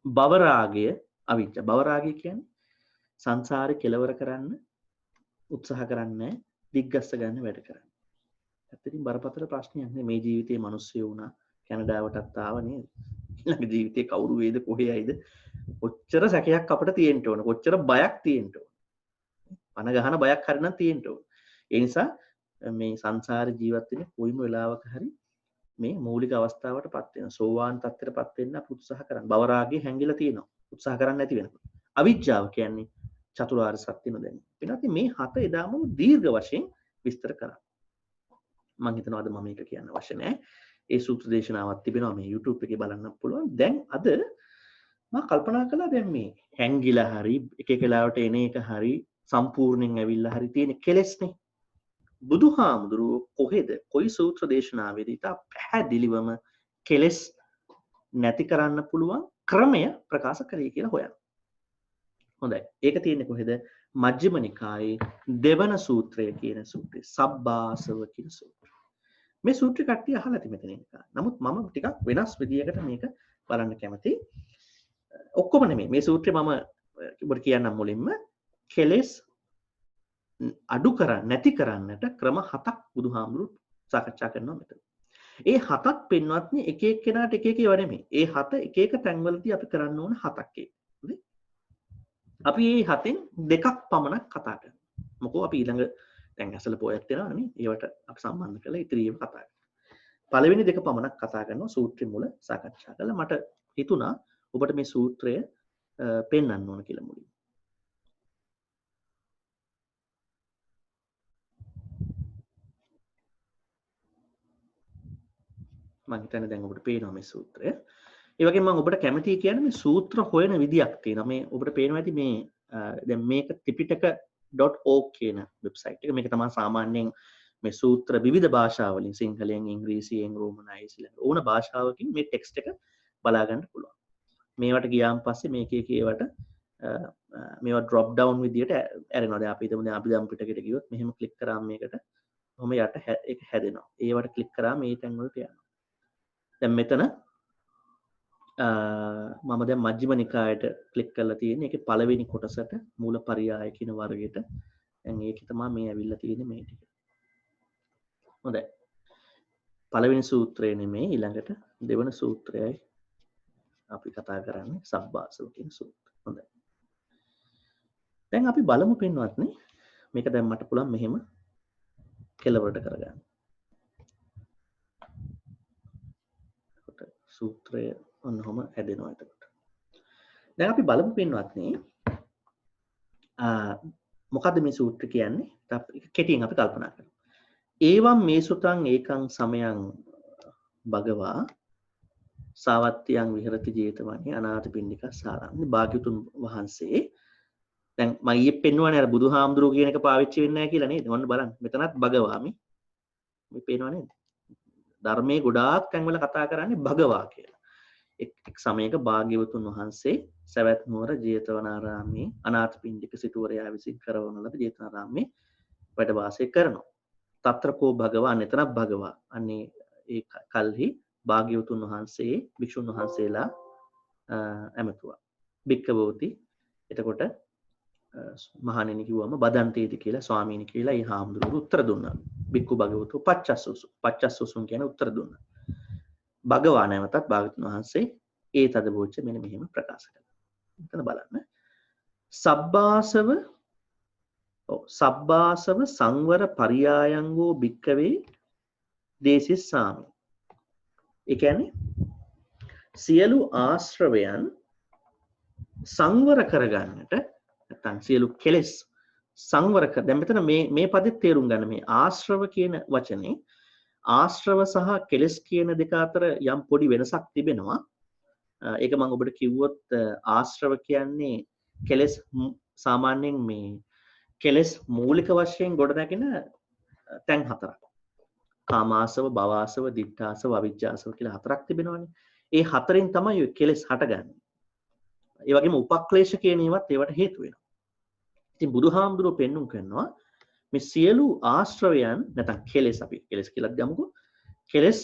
භව රාගය අවිජ්ජා. භව රාගය කියන්නේ සංසාරේ කෙලවර කරන්න උත්සාහ කරන්නේ දිග්ගස්ස ගන්න වැඩ කරන්නේ. ඇත්තටින් බරපතල ප්‍රශ්නයක් නේ මේ ජීවිතේ මිනිස්සු වුණා කැනඩාවටත් ආව නේද? ඊළඟ ජීවිතේ කවුරු වේද කොහේ යයිද? කොච්චර සැකයක් අපිට තියෙන්න ඕන. කොච්චර බයක් තියෙන්න ඕන. පන ගහන බයක් හරිනම් තියෙන්න ඕන. ඒ නිසා මේ සංසාර ජීවත් වෙන්නේ කොයිම වෙලාවක හරි මේ මූලික අවස්ථාවටපත් වෙන සෝවාන් තත්ත්වයටපත් වෙන්න අපි උත්සාහ කරන්න. භව රාගයේ හැංගිලා තියෙනවා. උත්සාහ කරන්නේ නැති වෙනකොට. අවිජ්ජාව කියන්නේ චතුරාර්ය සත්‍ය නොදැනීම. එනවාදී මේ හත එදාම දීර්ඝ වශයෙන් විස්තර කරා. මම හිතනවා අද මම මේක කියන්න අවශ්‍ය නැහැ. ඒ සූත්‍ර දේශනාවක් තිබෙනවා මේ YouTube එකේ බලන්න පුළුවන්. දැන් අද මම කල්පනා කළා දැන් මේ හැංගිලා හරි එක එක වෙලාවට එන එක හරි සම්පූර්ණයෙන් ඇවිල්ලා හරි තියෙන කෙලෙස්නේ. බුදුහාමුදුරුවෝ කොහෙද කොයි සූත්‍ර දේශනාවේදී තා පැහැදිලිවම කෙලෙස් නැති කරන්න පුළුවන් ක්‍රමය ප්‍රකාශ කරේ කියලා හොයන්න. හොඳයි. ඒක තියෙන්නේ කොහෙද? මජ්ක්‍ධිම නිකායේ දෙවන සූත්‍රය කියන සූත්‍රය. සබ්බාසව කියන සූත්‍රය. මේ සූත්‍රය කට්ටිය අහලා ඇති මෙතන එක. නමුත් මම ටිකක් වෙනස් විදියකට මේක බලන්න කැමතියි. ඔක්කොම නෙමෙයි. මේ සූත්‍රය මම ඔබට කියන්නම් මුලින්ම කෙලෙස් අඩු කරන්න නැති කරන්නට ක්‍රම 7ක් බුදුහාමුදුරු සාකච්ඡා කරනවා මෙතන. ඒ 7ක් පින්වත්නි එක එක්කෙනාට එක එක ඒවා නෙමෙයි. ඒ 7 එක එක තැන්වලදී අපි කරන්න ඕන 7ක් ඒක. හරි? අපි මේ 7න් දෙකක් පමණක් කතා කරනවා. මොකෝ අපි ඊළඟ දැන් ඇසල පොයක් දෙනවනේ. ඒවට අපි සම්බන්ධ කරලා ඉතිරි ඒවා කතා කරනවා. පළවෙනි දෙක පමණක් කතා කරනවා සූත්‍රය මුල සාකච්ඡා කරලා මට හිතුණා ඔබට මේ සූත්‍රය පෙන්වන්න ඕන කියලා මුලින්. මම හිතන්නේ දැන් ඔබට පේනවා මේ සූත්‍රය. ඒ වගේම මම ඔබට කැමතියි කියන්නේ මේ සූත්‍ර හොයන විදියක් තියෙනවා. මේ ඔබට පේනවා ඇති මේ දැන් මේක tripitaka.org කියන වෙබ්සයිට් එක. මේක තමයි සාමාන්‍යයෙන් මේ සූත්‍ර විවිධ භාෂාවලින් සිංහලෙන් ඉංග්‍රීසියෙන් රෝමනයිසියෙන් ඕන භාෂාවකින් මේ ටෙක්ස්ට් එක බලා ගන්න පුළුවන්. මේවට ගියාන් පස්සේ මේකේ කියවට මේවා drop down විදියට ඇරෙනවා. දැන් අපි හිතමු දැන් අපි දම් පිටකට ගියොත් මෙහෙම ක්ලික් කරාම මේකට කොහොම යට ඒක හැදෙනවා. ඒවට ක්ලික් කරාම මේ තැන් වලට යනවා. දැන් මෙතන මම දැන් මජ්ක්‍ධිම නිකායට ක්ලික් කරලා තියෙන්නේ. ඒකේ පළවෙනි කොටසට මූල පරියාය කියන වර්ගයට. දැන් ඒකේ තමයි මේ ඇවිල්ලා තියෙන්නේ මේ ටික. හොඳයි. පළවෙනි සූත්‍රය නෙමෙයි ඊළඟට දෙවන සූත්‍රයයි අපි කතා කරන්නේ සබ්බාසව කියන සූත්‍රය. හොඳයි. දැන් අපි බලමු පින්වත්නි මේක දැන් මට පුළුවන් මෙහෙම කෙලවරට කරගන්න. සූත්‍රය ඔන්නෝම හැදෙනවා එතකොට. දැන් අපි බලමු පින්වත්නි මොකද්ද මේ සූත්‍රය කියන්නේ? කෙටියෙන් අපි කල්පනා කරමු. ඒවම් මේ සුතං ඒකං සමයං භගවා සාවත්තියං විහෙරති ජේතවනේ අනාථපිණ්ඩිකස්සාරාමේ භාග්‍යතුන් වහන්සේ දැන් මම ඊයේ පෙන්වන්නේ අර බුදුහාමුදුරුවෝ කියන එක පාවිච්චි වෙන්නේ නැහැ කියලා නේද? ඔන්න බලන්න මෙතනත් භගවාමි මේ පේනව නේද? ධර්මයේ ගොඩාක් තැන්වල කතා කරන්නේ භගවා කියලා. එක් සමයක භාග්‍යවතුන් වහන්සේ සවැත් නුවර ජේතවනාරාමේ අනාථපිණ්ඩික සිටුවරයා විසින් කරවන ලද ජේතවනාරාමේ වැඩ වාසය කරනවා. తත්‍රකෝ භගවා එතනක් භගවා. අන්නේ ඒ කල්හි භාග්‍යවතුන් වහන්සේ භික්ෂුන් වහන්සේලා ඇමතුවා. භික්ඛවෝති එතකොට මහණෙනි කිව්වම බදන්තේති කියලා ස්වාමීනි කියලා ඒ හාමුදුරුවෝ උත්තර දුන්නා. භික්ඛු භගවතු පච්චස්සුසුන් කියන උත්තර දුන්නා. භගවා නැවතත් භාග්‍යවතුන් වහන්සේ ඒ තදබෝච්ච මෙන්න මෙහෙම ප්‍රකාශ කළා. එතන බලන්න. සබ්බාසව සංවර පරියායංගෝ භික්ඛවේ දේසිස්සාමි. ඒ කියන්නේ සියලු ආශ්‍රවයන් සංවර කරගන්නට නැත්නම් සියලු කෙලෙස් සංවර කර දැන් මෙතන මේ පදේ තේරුම් ගන්න මේ ආශ්‍රව කියන වචනේ ආශ්‍රව සහ කෙලෙස් කියන දෙක අතර යම් පොඩි වෙනසක් තිබෙනවා. ඒක මම ඔබට කිව්වොත් ආශ්‍රව කියන්නේ කෙලෙස් සාමාන්‍යයෙන් මේ කෙලෙස් මූලික වශයෙන් ගොඩනැගෙන තැන් හතරක්. කාමාසව, භවආසව, දිඨාසව, අවිජ්ජාසව කියලා හතරක් තිබෙනවානේ. ඒ හතරෙන් තමයි ඔය කෙලෙස් හටගන්නේ. ඒ වගේම උපක්ලේශ කියන ඒවාත් ඒවට හේතු වෙනවා. ඉතින් බුදුහාමුදුරුවෝ පෙන්눔 කරනවා මේ සියලු ආශ්‍රවයන් නැත්නම් කෙලෙස් අපි කෙලෙස් කියලා ගමුකෝ. කෙලෙස්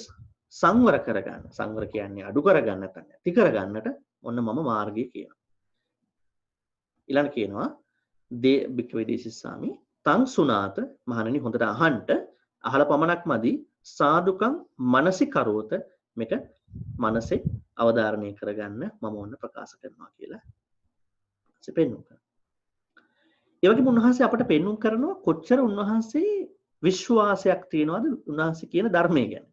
සංවර කරගන්න. සංවර කියන්නේ අඩු කරගන්න නැත්නම් ඇති කරගන්නට ඔන්න මම මාර්ගය කියනවා. ඊළඟ කියනවා භික්ඛවේ දේසිස්සාමි තං සුනාත මහණෙනි හොඳට අහන්න අහලා පමණක් මදි සාදුකම් මනසිකරෝත මේක මනසේ අවධාරණය කරගන්න මම ඔන්න ප්‍රකාශ කරනවා කියලා පෙන්වුම් කරනවා. ඒ වගේම උන්වහන්සේ අපට පෙන්වුම් කරනවා කොච්චර උන්වහන්සේ විශ්වාසයක් තියනවාද උන්වහන්සේ කියන ධර්මයේ ගැන.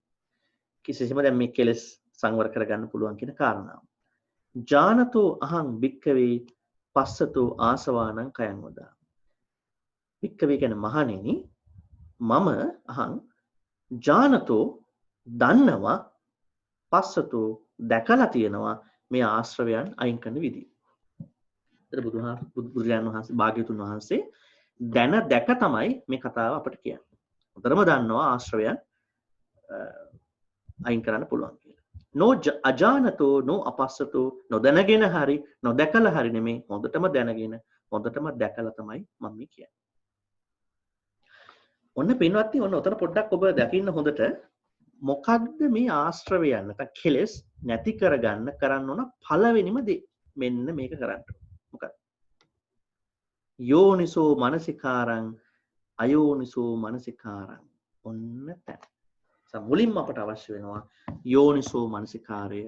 කිසිසේම දැන් මේ කෙලෙස් සංවර කරගන්න පුළුවන් කියන කාරණාව. ජානතෝ අහං භික්ඛවේ පස්සතෝ ආසවානං කයං වදා. භික්ඛවේ කියන්නේ මහණෙනි මම අහං ජානතෝ දන්නවා පස්සතෝ දැකලා තියෙනවා මේ ආශ්‍රවයන් අයින් කරන විදිය. ඒතර බුදුරජාණන් වහන්සේ භාග්‍යවතුන් වහන්සේ දැන දැක තමයි මේ කතාව අපට කියන්නේ. උතරම දන්නවා ආශ්‍රවයන් අයින් කරන්න පුළුවන් කියලා. නෝ අජානතෝ නෝ අපස්සතෝ නොදැනගෙන හරි නොදැකලා හරි නෙමෙයි හොඳටම දැනගෙන හොඳටම දැකලා තමයි මම මේ කියන්නේ. ඔන්න පින්වත්නි ඔන්න උතන පොඩ්ඩක් ඔබ දකින්න හොඳට මොකද්ද මේ ආශ්‍රවයන් නැත්නම් කෙලෙස් නැති කරගන්න කරන්න ඕන පළවෙනිම දේ මෙන්න මේක කරන්න. මොකක්ද? යෝනිසෝ මනසිකාරං අයෝනිසෝ මනසිකාරං ඔන්න තැන. මුලින්ම අපට අවශ්‍ය වෙනවා යෝනිසෝ මනසිකාරය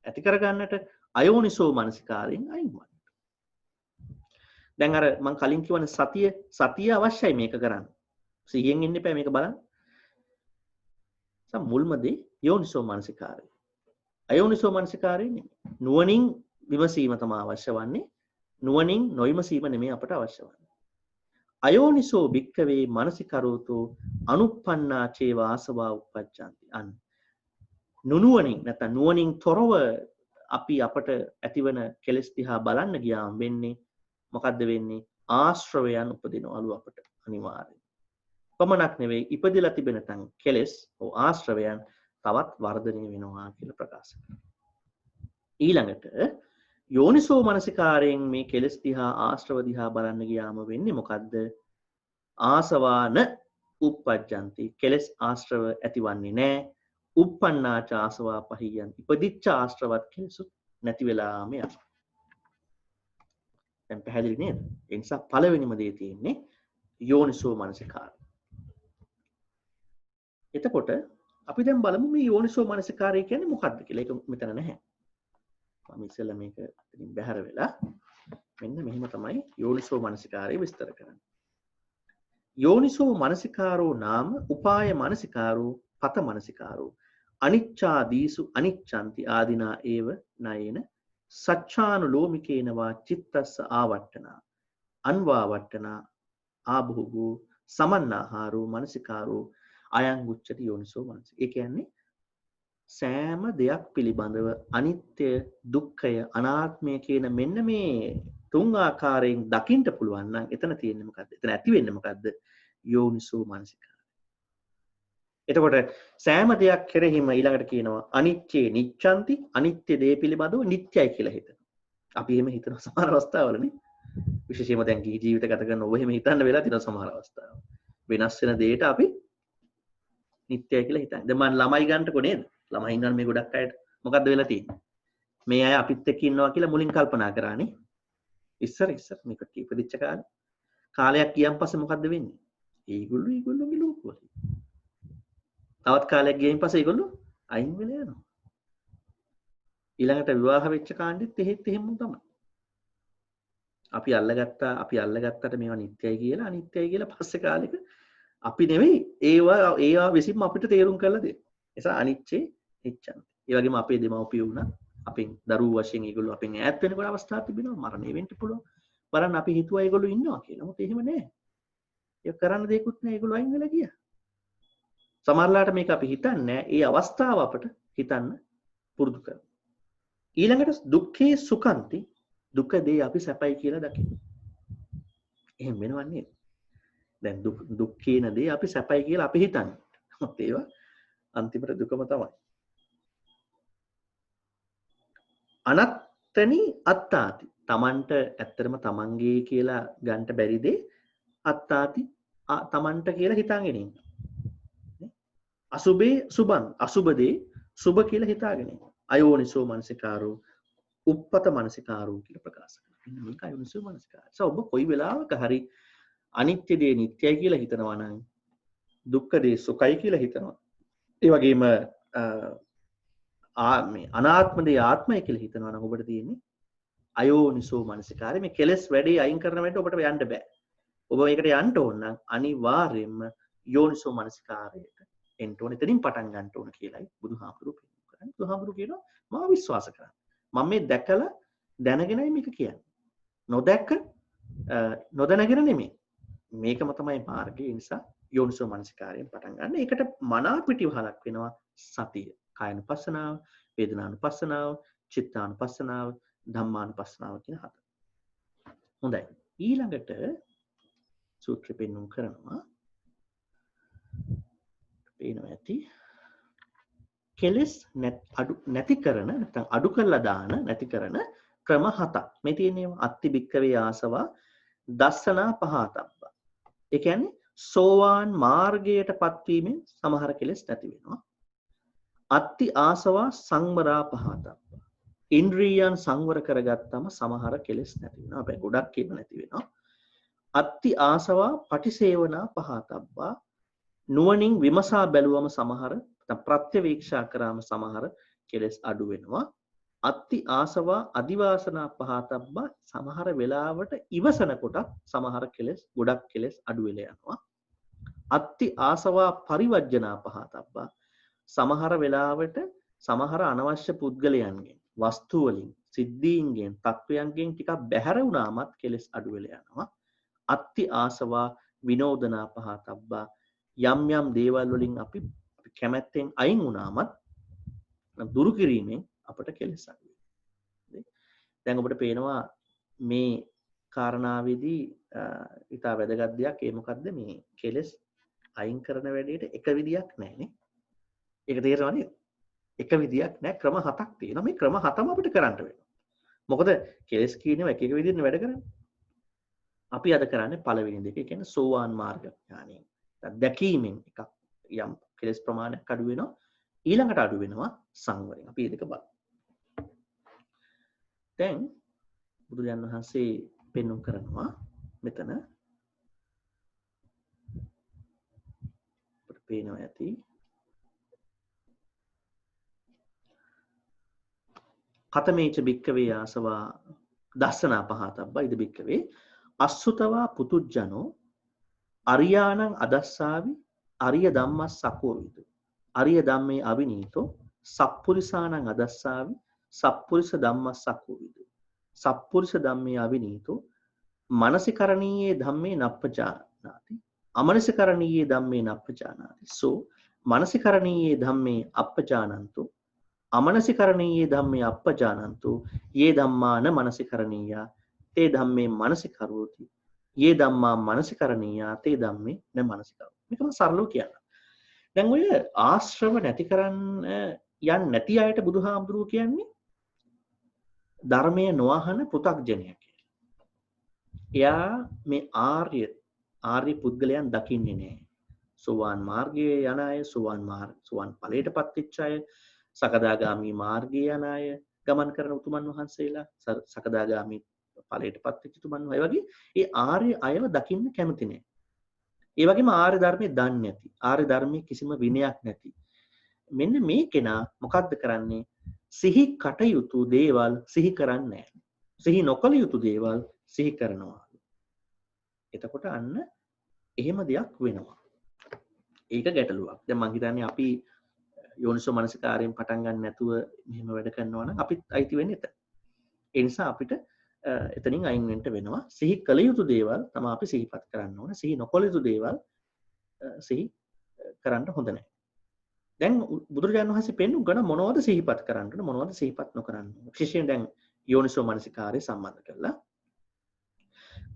ඇති කරගන්නට අයෝනිසෝ මනසිකාරයෙන් අයින් වෙන්න. දැන් අර මම කලින් කියවනේ සතිය අවශ්‍යයි මේක කරන්න. සිහියෙන් ඉන්න එපා මේක බලන්න. මුල්ම දේ යෝනිසෝ මනසිකාරය. අයෝනිසෝ මනසිකාරය නෙමෙයි. නුවණින් විමසීම තමයි අවශ්‍ය වන්නේ. නුවණින් නොවිමසීම නෙමෙයි අපට අවශ්‍ය වන්නේ. අයෝනිසෝ භික්ඛවේ මනසිකරෝතෝ අනුප්පන්නා චේව ආසවා උප්පජ්ජಂತಿ. අන්න නුනුවණින් නැත්නම් නුවණින් තොරව අපි අපට ඇතිවන කෙලෙස් දිහා බලන්න ගියාම වෙන්නේ මොකද්ද වෙන්නේ? ආශ්‍රවයන් උපදිනවලු අපට අනිවාර්යයෙන්. පමණක් නෙවෙයි ඉපදිලා තිබෙන තන් කෙලෙස් ඕ ආශ්‍රවයන් තවත් වර්ධනය වෙනවා කියලා ප්‍රකාශ කරනවා. ඊළඟට යෝනිසෝ මනසිකාරයෙන් මේ කෙලෙස් දිහා ආශ්‍රව දිහා බලන්න ගියාම වෙන්නේ මොකද්ද? ආසවාන උප්පජ්ජಂತಿ. කෙලෙස් ආශ්‍රව ඇතිවන්නේ නැහැ. උප්පන්නාච ආසවා පහියන්. ඉපදිච්ච ආශ්‍රවත් කෙලෙසුත් නැති වෙලාම යනවා. දැන් පැහැදිලි නේද? ඒ නිසා පළවෙනිම දේ තියෙන්නේ යෝනිසෝ මනසිකාරය. එතකොට අපි දැන් බලමු මේ යෝනිසෝ මනසිකාරය කියන්නේ මොකක්ද කියලා. ඒක මෙතන නැහැ. මම ඉස්සෙල්ලා මේක ඉතින් බැහැර වෙලා මෙන්න මෙහෙම තමයි යෝනිසෝ මනසිකාරය විස්තර කරන්නේ. යෝනිසෝ මනසිකාරෝ නාම උපාය මනසිකාරෝ පත මනසිකාරෝ අනිච්ඡාදීසු අනිච්ඡන්ති ආදිනා ඒව නයේන සච්ඡානුලෝමිකේනවා චිත්තස්ස ආවට්ටනා අන්වාවට්ටනා ආභෝගෝ සමන්නාහාරෝ මනසිකාරෝ අයං උච්චති යෝනිසෝ මනසික. ඒ කියන්නේ සෑම දෙයක් පිළිබඳව අනිත්‍ය දුක්ඛය අනාත්මය කියන මෙන්න මේ තුන් ආකාරයෙන් දකින්න පුළුවන් නම් එතන තියෙන්නේ මොකද්ද? එතන ඇති වෙන්නේ මොකද්ද? යෝනිසෝ මනසිකාරය. එතකොට සෑම දෙයක් කෙරෙහිම ඊළඟට කියනවා අනිත්‍යේ නිච්ඡන්ති අනිත්‍ය දේ පිළිබඳව නිට්ටයයි කියලා හිතනවා. අපි එහෙම හිතන සමහර අවස්ථාවලනේ විශේෂයෙන්ම දැන් ගිහි ජීවිත ගත කරන ඔබ එහෙම හිතන්න වෙලා තියෙන සමහර අවස්ථාවල. වෙනස් වෙන දෙයට අපි නිට්ටයයි කියලා හිතන්නේ. දැන් මම ළමයි ගන්නකො නේද? ළමයි ඉන්නවනේ මේ ගොඩක් අයට. මොකද්ද වෙලා තියෙන්නේ? මේ අය අපිත් එක්ක ඉන්නවා කියලා මුලින් කල්පනා කරානේ. ඉස්සර මේකට ඉපදිච්ච කාලයක් ගියන් පස්සේ මොකද්ද වෙන්නේ? ඒගොල්ලෝගේ ලෝකවල. තවත් කාලයක් ගියන් පස්සේ ඒගොල්ලෝ අයින් වෙලා යනවා. ඊළඟට විවාහ වෙච්ච කාණ්ඩෙත් එහෙම තමයි. අපි අල්ලගත්තට මේවා නිත්‍යයි කියලා අනිත්‍යයි කියලා පස්සේ කාලෙක අපි නෙවෙයි ඒවා විසින්ම අපිට තේරුම් කරලා දෙන්න. නිසා අනිච්චේ නිච්ඡන්ති. ඒ වගේම අපේ දෙමව්පියෝ වුණා අපෙන් දරුවෝ වශයෙන් ඒගොල්ලෝ අපෙන් ඈත් වෙනකොට අවස්ථාවක් තිබෙනවා මරණය වෙන්න පුළුවන්. බලන්න අපි හිතුවා ඒගොල්ලෝ ඉන්නවා කියලා. මොකද එහෙම නෑ. ඒක කරන්න දෙයක්වත් නෑ ඒගොල්ලෝ අයින් වෙලා ගියා. සමහරලාට මේක අපි හිතන්නේ නෑ. ඒ අවස්ථාව අපට හිතන්න පුරුදු කරනවා. ඊළඟට දුක්ඛේ සුඛන්ති දුක දේ අපි සැපයි කියලා දකිනවා. එහෙම වෙනවන්නේ. දැන් දුක් කියන දේ අපි සැපයි කියලා අපි හිතන්නේ. මොකද ඒවා අන්තිමට දුකම තමයි. අනත්තනි අත්තාති. Tamanට ඇත්තටම තමන්ගේ කියලා ගන්නට බැරි දේ අත්තාති තමන්ට කියලා හිතාගෙන ඉන්නවා. අසුබේ සුබං අසුබ දේ සුබ කියලා හිතාගෙන ඉන්නවා. අයෝනිසෝ මනසිකාරෝ උප්පත මනසිකාරෝ කියලා ප්‍රකාශ කරනවා. මේක අයෝනිසෝ මනසිකාරය. ඔබ කොයි වෙලාවක හරි අනිත්‍ය දේ නිට්ටයයි කියලා හිතනවා නම් දුක්ඛ දේ සුඛයි කියලා හිතනවා. ඒ වගේම මේ අනාත්ම දේ ආත්මයි කියලා හිතනවා නම් ඔබට තියෙන්නේ අයෝනිසෝ මනසිකාරය. මේ කෙලස් වැඩේ අයින් කරන වැඩ ඔබට යන්න බෑ. ඔබ මේකට යන්න ඕන නම් අනිවාර්යයෙන්ම යෝනිසෝ මනසිකාරයට එන්න ඕන. එතනින් පටන් ගන්න ඕන කියලායි බුදුහාමුදුරුවෝ කියන්නේ. බුදුහාමුදුරුවෝ කියනවා මම විශ්වාස කරනවා. මම මේ දැකලා දැනගෙනයි මේක කියන්නේ. නොදැක්ක නොදැනගෙන නෙමෙයි. මේකම තමයි මාර්ගය. ඒ නිසා යෝනිසෝ මනසිකාරයෙන් පටන් ගන්න. ඒකට මනා පිටිවහලක් වෙනවා සතිය. කායනුපස්සනාව, වේදනානුපස්සනාව, චිත්තානුපස්සනාව, ධම්මානුපස්සනාව කියන හතර. හොඳයි. ඊළඟට සූත්‍රෙ පෙන්වුම් කරනවා. පේනවා ඇති. කෙලස් නැති කරන නැත්නම් අඩු කරලා දාන නැති කරන ක්‍රම හතක්. මේ තියෙන්නේ අත්ති භික්කවේ ආසවා දස්සනා පහතබ්බා. ඒ කියන්නේ සෝවාන් මාර්ගයට පත්වීමෙන් සමහර කෙලස් නැති වෙනවා. අත්ති ආසවා සංවරා පහතබ්බා. ඉන්ද්‍රියයන් සංවර කරගත්තම සමහර කෙලස් නැති වෙනවා. හැබැයි ගොඩක් ඒවා නැති වෙනවා. අත්ති ආසවා පටිසේවනා පහතබ්බා. නුවණින් විමසා බැලුවම සමහර ප්‍රත්‍යවේක්ෂා කරාම සමහර කෙලස් අඩු වෙනවා. අත්ති ආසවා අදිවාසනා පහතබ්බා. සමහර වෙලාවට ඉවසන කොට සමහර කෙලස් ගොඩක් කෙලස් අඩු වෙලා යනවා. අත්ති ආසවා පරිවර්ජනා පහතබ්බා. සමහර වෙලාවට සමහර අනවශ්‍ය පුද්ගලයන්ගෙන් වස්තු වලින් සිද්ධීන්ගෙන් තත්වයන්ගෙන් ටිකක් බැහැර වුණාමත් කෙලස් අඩු වෙලා යනවා. අත්ති ආසවා විනෝදනා පහතබ්බා. යම් යම් දේවල් වලින් අපි කැමැත්තෙන් අයින් වුණාමත් දුරු කිරීමෙන් අපට කෙලෙස් අඩු වෙනවා. දැන් ඔබට පේනවා මේ කාරණාවේදී ඊට වැදගත් දෙයක් ඒ මොකද්ද මේ කෙලෙස් අයින් කරන වැඩේට එක විදියක් නැහැ නේ. ඒක තේරෙනව නේද? එක විදියක් නැහැ ක්‍රම හතක් තියෙනවා. මේ ක්‍රම හතම අපිට කරන්න වෙනවා. මොකද කෙලෙස් කියනවා එක එක විදිහට වැඩ කරන්නේ. අපි අද කරන්නේ පළවෙනි දෙක. ඒ කියන්නේ සෝවාන් මාර්ග ඥානෙ. දැකීමෙන් එකක් යම් කෙලෙස් ප්‍රමාණයක් අඩු වෙනවා. ඊළඟට අඩු වෙනවා සංවරයෙන්. අපි මේ දෙක බලමු. දැන් බුදුරජාණන් වහන්සේ පෙන්වුම් කරනවා මෙතන අපිට පේනවා ඇති කතමේච භික්කවේ ආසවා දස්සනා පහතබ්බා ඉද භික්කවේ අස්සුතවා පුතුජ්ජනෝ අරියානං අදස්සාවි අරිය ධම්මස් සකෝවිදු අරිය ධම්මේ අවිනීතෝ සප්පුරිසානං අදස්සාවි සප්පුරිස ධම්මස් සකෝවිදු සප්පුරිස ධම්මේ අවිනීතෝ මනසිකරණීයේ ධම්මේ නප්පජානාති අමනසිකරණීයේ ධම්මේ නප්පජානාති සෝ මනසිකරණීයේ ධම්මේ අප්පජානන්තෝ අමනසිකරණීයේ ධම්මේ අප්පජානන්තෝ යේ ධම්මාන මනසිකරණීයා තේ ධම්මේ මනසිකරෝති යේ ධම්මා මනසිකරණීයා තේ ධම්මේ න මනසිකරෝ මේකම සරලව කියන්න. දැන් ඔය ආශ්‍රව නැති කරන්න යන්නේ නැති අයට බුදුහාමුදුරුවෝ කියන්නේ ධර්මයේ නොඅහන පෘථග්ජනයා කියලා. එයා මේ ආර්ය පුද්ගලයන් දකින්නේ නැහැ. සෝවාන් මාර්ගයේ යන අය, සෝවාන් ඵලයටපත් වෙච්ච අය, සකදාගාමි මාර්ගයේ යන අය, ගමන් කරන උතුමන් වහන්සේලා, සකදාගාමි ඵලයටපත් වෙච්ච උතුමන් අය වගේ ඒ ආර්ය අයව දකින්න කැමති නැහැ. ඒ වගේම ආර්ය ධර්මයේ දන්නේ නැති, ආර්ය ධර්මයේ කිසිම විනයක් නැති. මෙන්න මේ කෙනා මොකද්ද කරන්නේ? සිහි කටයුතු දේවල් සිහි කරන්නේ නැහැ. සිහි නොකළ යුතු දේවල් සිහි කරනවා. එතකොට අන්න එහෙම දෙයක් වෙනවා. ඒක ගැටලුවක්. දැන් මං හිතන්නේ අපි යෝනිසෝ මනසිකාරයෙන් පටන් ගන්න නැතුව මෙහෙම වැඩ කරනවා නම් අපිත් අයිති වෙන්නේ එතන. ඒ නිසා අපිට එතනින් අයින් වෙන්න වෙනවා. සිහි කළ යුතු දේවල් තමයි අපි සිහිපත් කරන්න ඕන. සිහි නොකළ යුතු දේවල් සිහි කරන්න හොඳ නැහැ. දැන් බුදුරජාණන් වහන්සේ පෙන්වුම් මොනවද සිහිපත් කරන්න ඕන මොනවද සිහිපත් නොකරන්න ඕන. විශේෂයෙන් දැන් යෝනිසෝ මනසිකාරය සම්බන්ධ කරලා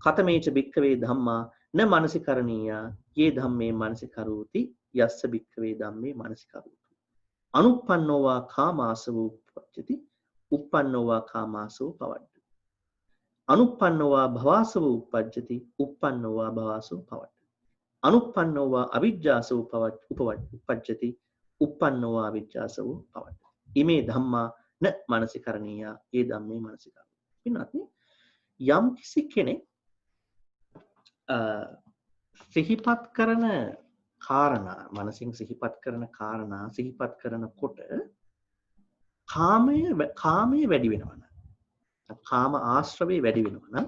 කතමේච භික්කවේ ධම්මා න මනසිකරණීයා යේ ධම්මේ මනසිකරෝති යස්ස භික්කවේ ධම්මේ මනසිකරෝති අනුප්පන්නෝවා කාමාසවෝ උප්පජ්ජති උප්පන්නෝවා කාමාසවෝ පවඩ්ඩති අනුප්පන්නෝවා භවාසවෝ උප්පජ්ජති උප්පන්නෝවා භවාසවෝ පවඩ්ඩති අනුප්පන්නෝවා අවිජ්ජාසවෝ උපපජ්ජති උප්පන්නෝවා අවිජ්ජාසවෝ පවඩ්ඩති ඉමේ ධම්මා න මනසිකරණීයා යේ ධම්මේ මනසිකරෝති. පින්වත්නි යම් කිසි කෙනෙක් සිහිපත් කරන කාරණා මනසින් සිහිපත් කරන කාරණා සිහිපත් කරනකොට කාමයේ වැඩි වෙනවා නම් කාම ආශ්‍රවේ වැඩි වෙනවා නම්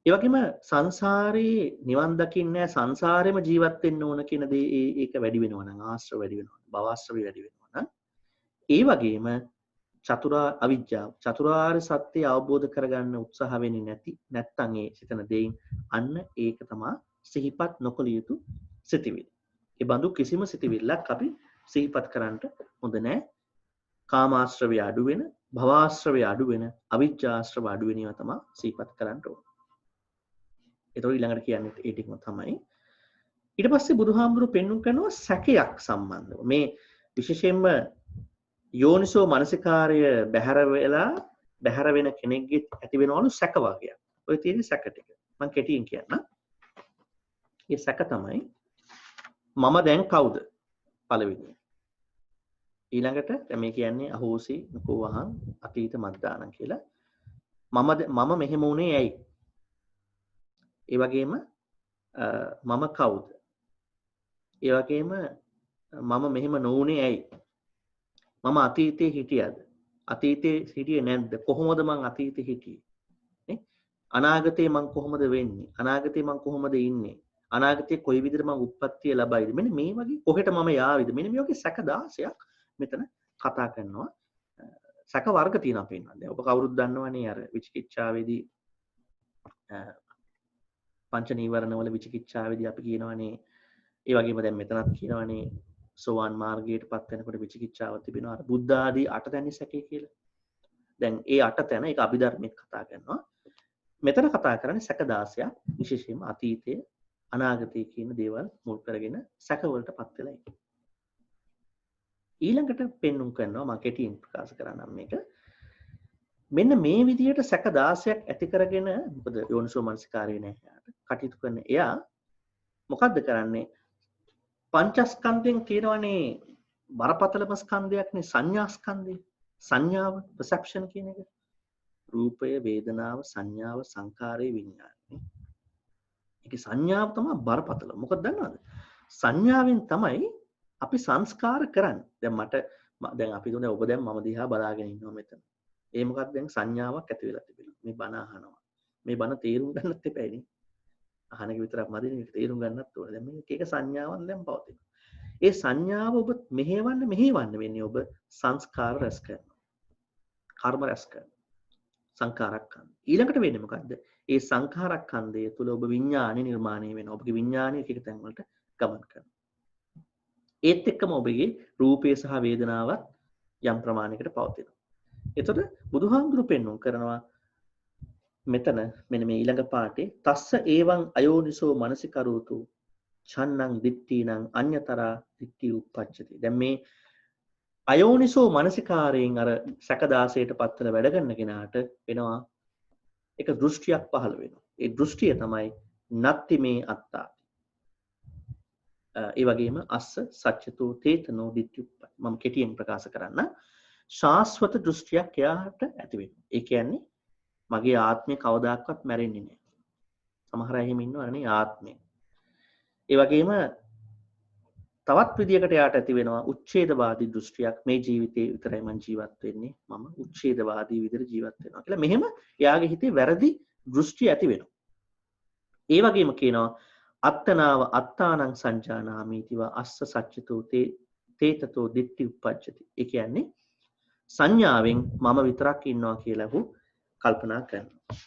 ඒ වගේම සංසාරේ නිවන් දකින්නේ සංසාරෙම ජීවත් වෙන්න ඕන කියන දේ ඒක වැඩි වෙනවා නම් ආශ්‍රව වැඩි වෙනවා භව ආශ්‍රවේ වැඩි වෙනවා නම් ඒ වගේම චතුරාර්ය සත්‍ය අවබෝධ කරගන්න උත්සාහ වෙන්නේ නැත්නම් ඒ සිතන දෙයින් අන්න ඒක තමයි සිහිපත් නොකළ යුතු සිතිවිලි. ඒ බඳු කිසිම සිතිවිල්ලක් අපි සිහිපත් කරන්නට හොඳ නැහැ. කාමාශ්‍රවය අඩු වෙන, භවආශ්‍රවය අඩු වෙන, අවිජ්ජාශ්‍රව අඩු වෙන ඒවා තමයි සිහිපත් කරන්න ඕන. ඒතකොට ඊළඟට කියන්නේ ඒ ටිකම තමයි. ඊට පස්සේ බුදුහාමුදුරුවෝ පෙන්වුම් කරනවා සැකයක් සම්බන්ධව. මේ විශේෂයෙන්ම යෝනිසෝ මනසිකාරය බැහැර වෙන කෙනෙක්ගේ ඇති වෙනවලු සැක වගේක්. ඔය තියෙන සැක ටික. මම කෙටියෙන් කියන්නම්. ඒ සැක තමයි මම දැන් කවුද? පළවෙනි. ඊළඟට මේ කියන්නේ අහෝසි නකෝවහං අතීත මද්දානං කියලා. මම මෙහෙම වුණේ ඇයි? ඒ වගේම මම කවුද? ඒ වගේම මම මෙහෙම නොවුනේ ඇයි? මම අතීතයේ හිටියද? අතීතයේ හිටියේ නැද්ද? කොහොමද මං අතීතයේ හිටියේ? නේ? අනාගතේ මං කොහොමද වෙන්නේ? අනාගතේ මං කොහොමද ඉන්නේ? අනාගතේ කොයි විදිහට මං උප්පත්තිය ලබයිද? මෙන්න මේ වගේ කොහෙට මම යාවිද? මෙන්න මේ වගේ සැක 16ක් මෙතන කතා කරනවා. සැක වර්ග තියෙනවා පේනවා. දැන් ඔබ කවුරුත් දන්නවනේ අර විචිකිච්ඡාවේදී පංච නීවරණවල විචිකිච්ඡාවේදී අපි කියනවනේ ඒ වගේම දැන් මෙතනත් කියනවනේ සෝවාන් මාර්ගයට පත් වෙනකොට විචිකිච්ඡාව තිබෙනවා අර බුද්ධ ආදී 8 තැනි සැකේ කියලා. දැන් ඒ 8 තැන ඒක අභිධර්මයේ කතා කරනවා. මෙතන කතා කරන්නේ සැක 16ක් විශේෂයෙන්ම අතීතයේ අනාගතයේ කියන දේවල් මුල් කරගෙන සැක වලට පත් වෙලා ඉන්නේ. ඊළඟට පෙන්눔 කරනවා මම කෙටියෙන් ප්‍රකාශ කරන්නම් මේක. මෙන්න මේ විදිහට සැක 16ක් ඇති කරගෙන මොකද යෝනිසෝ මනසිකාරය නැහැ. කටයුතු කරන එයා මොකද්ද කරන්නේ? පංචස්කන්ධයෙන් කියනවනේ බරපතලම ස්කන්ධයක්නේ සංඥා ස්කන්ධය. සංඥාව perception කියන එක. රූපය, වේදනාව, සංඥාව, සංකාරය, විඥානය. ඒකේ සංඥාව තමයි බරපතල. මොකද දන්නවද? සංඥාවෙන් තමයි අපි සංස්කාර කරන්නේ. දැන් අපි දුන්නේ ඔබ දැන් මම දිහා බලාගෙන ඉන්නවා මෙතන. ඒ මොකක්ද දැන් සංඥාවක් ඇති වෙලා තිබෙනවා. මේ බණ අහනවා. මේ බණ තේරුම් ගන්නත් එපායිනේ. අහන එක විතරක් මදිනේ මේක තේරුම් ගන්නත් ඕනේ. දැන් මේක එක සංඥාවක් දැන් පවතිනවා. ඒ සංඥාව ඔබ මෙහෙවන්න වෙන්නේ ඔබ සංස්කාර රැස් කරනවා. කර්ම රැස් කරනවා. සංඛාරක්ඛන්ධ. ඊළඟට වෙන්නේ මොකද්ද? ඒ සංඛාරක්ඛන්ධය තුළ ඔබ විඥානෙ නිර්මාණය වෙනවා. ඔබගේ විඥානය එක එක තැන් වලට ගමන් කරනවා. ඒත් එක්කම ඔබගේ රූපය සහ වේදනාවත් යම් ප්‍රමාණයකට පවතිනවා. එතකොට බුදුහාමුදුරු පෙන්වුම් කරනවා මෙතන මෙන්න මේ ඊළඟ පාඩේ තස්ස ඒවං අයෝනිසෝ මනසිකරෝතු ඡන්නං දිට්ඨීනං අඤ්‍යතරා දිට්ඨි උප්පච්චති. දැන් මේ අයෝනිසෝ මනසිකාරයෙන් අර සැකදාසයට පත්තර වැඩ කරන කෙනාට වෙනවා එක දෘෂ්ටියක් පහළ වෙනවා. ඒ දෘෂ්ටිය තමයි නත්ති මේ අත්තා. ඒ වගේම අස්ස සච්චතෝ තේතනෝ දිට්ඨි උප්පච්චති. මම කෙටියෙන් ප්‍රකාශ කරන්න. ශාස්වත දෘෂ්ටියක් එයාට ඇති වෙනවා. ඒ කියන්නේ මගේ ආත්මය කවදාකවත් මැරෙන්නේ නැහැ. සමහර අය එහෙම ඉන්නවනේ ආත්මය. ඒ වගේම තවත් විදියකට යාට ඇති වෙනවා උච්ඡේදවාදී දෘෂ්ටියක්. මේ ජීවිතේ විතරයි මම ජීවත් වෙන්නේ. මම උච්ඡේදවාදී විදිහට ජීවත් වෙනවා කියලා. මෙහෙම එයාගේ හිතේ වැරදි දෘෂ්ටි ඇති වෙනවා. ඒ වගේම කියනවා අත්තනාව අත්තානං සංජානාමීතිවා අස්ස සච්චතෝ තේතතෝ දිට්ඨි උප්පච්චති. ඒ කියන්නේ සංඥාවෙන් මම විතරක් ඉන්නවා කියලා ඔහු කල්පනා කරනවා.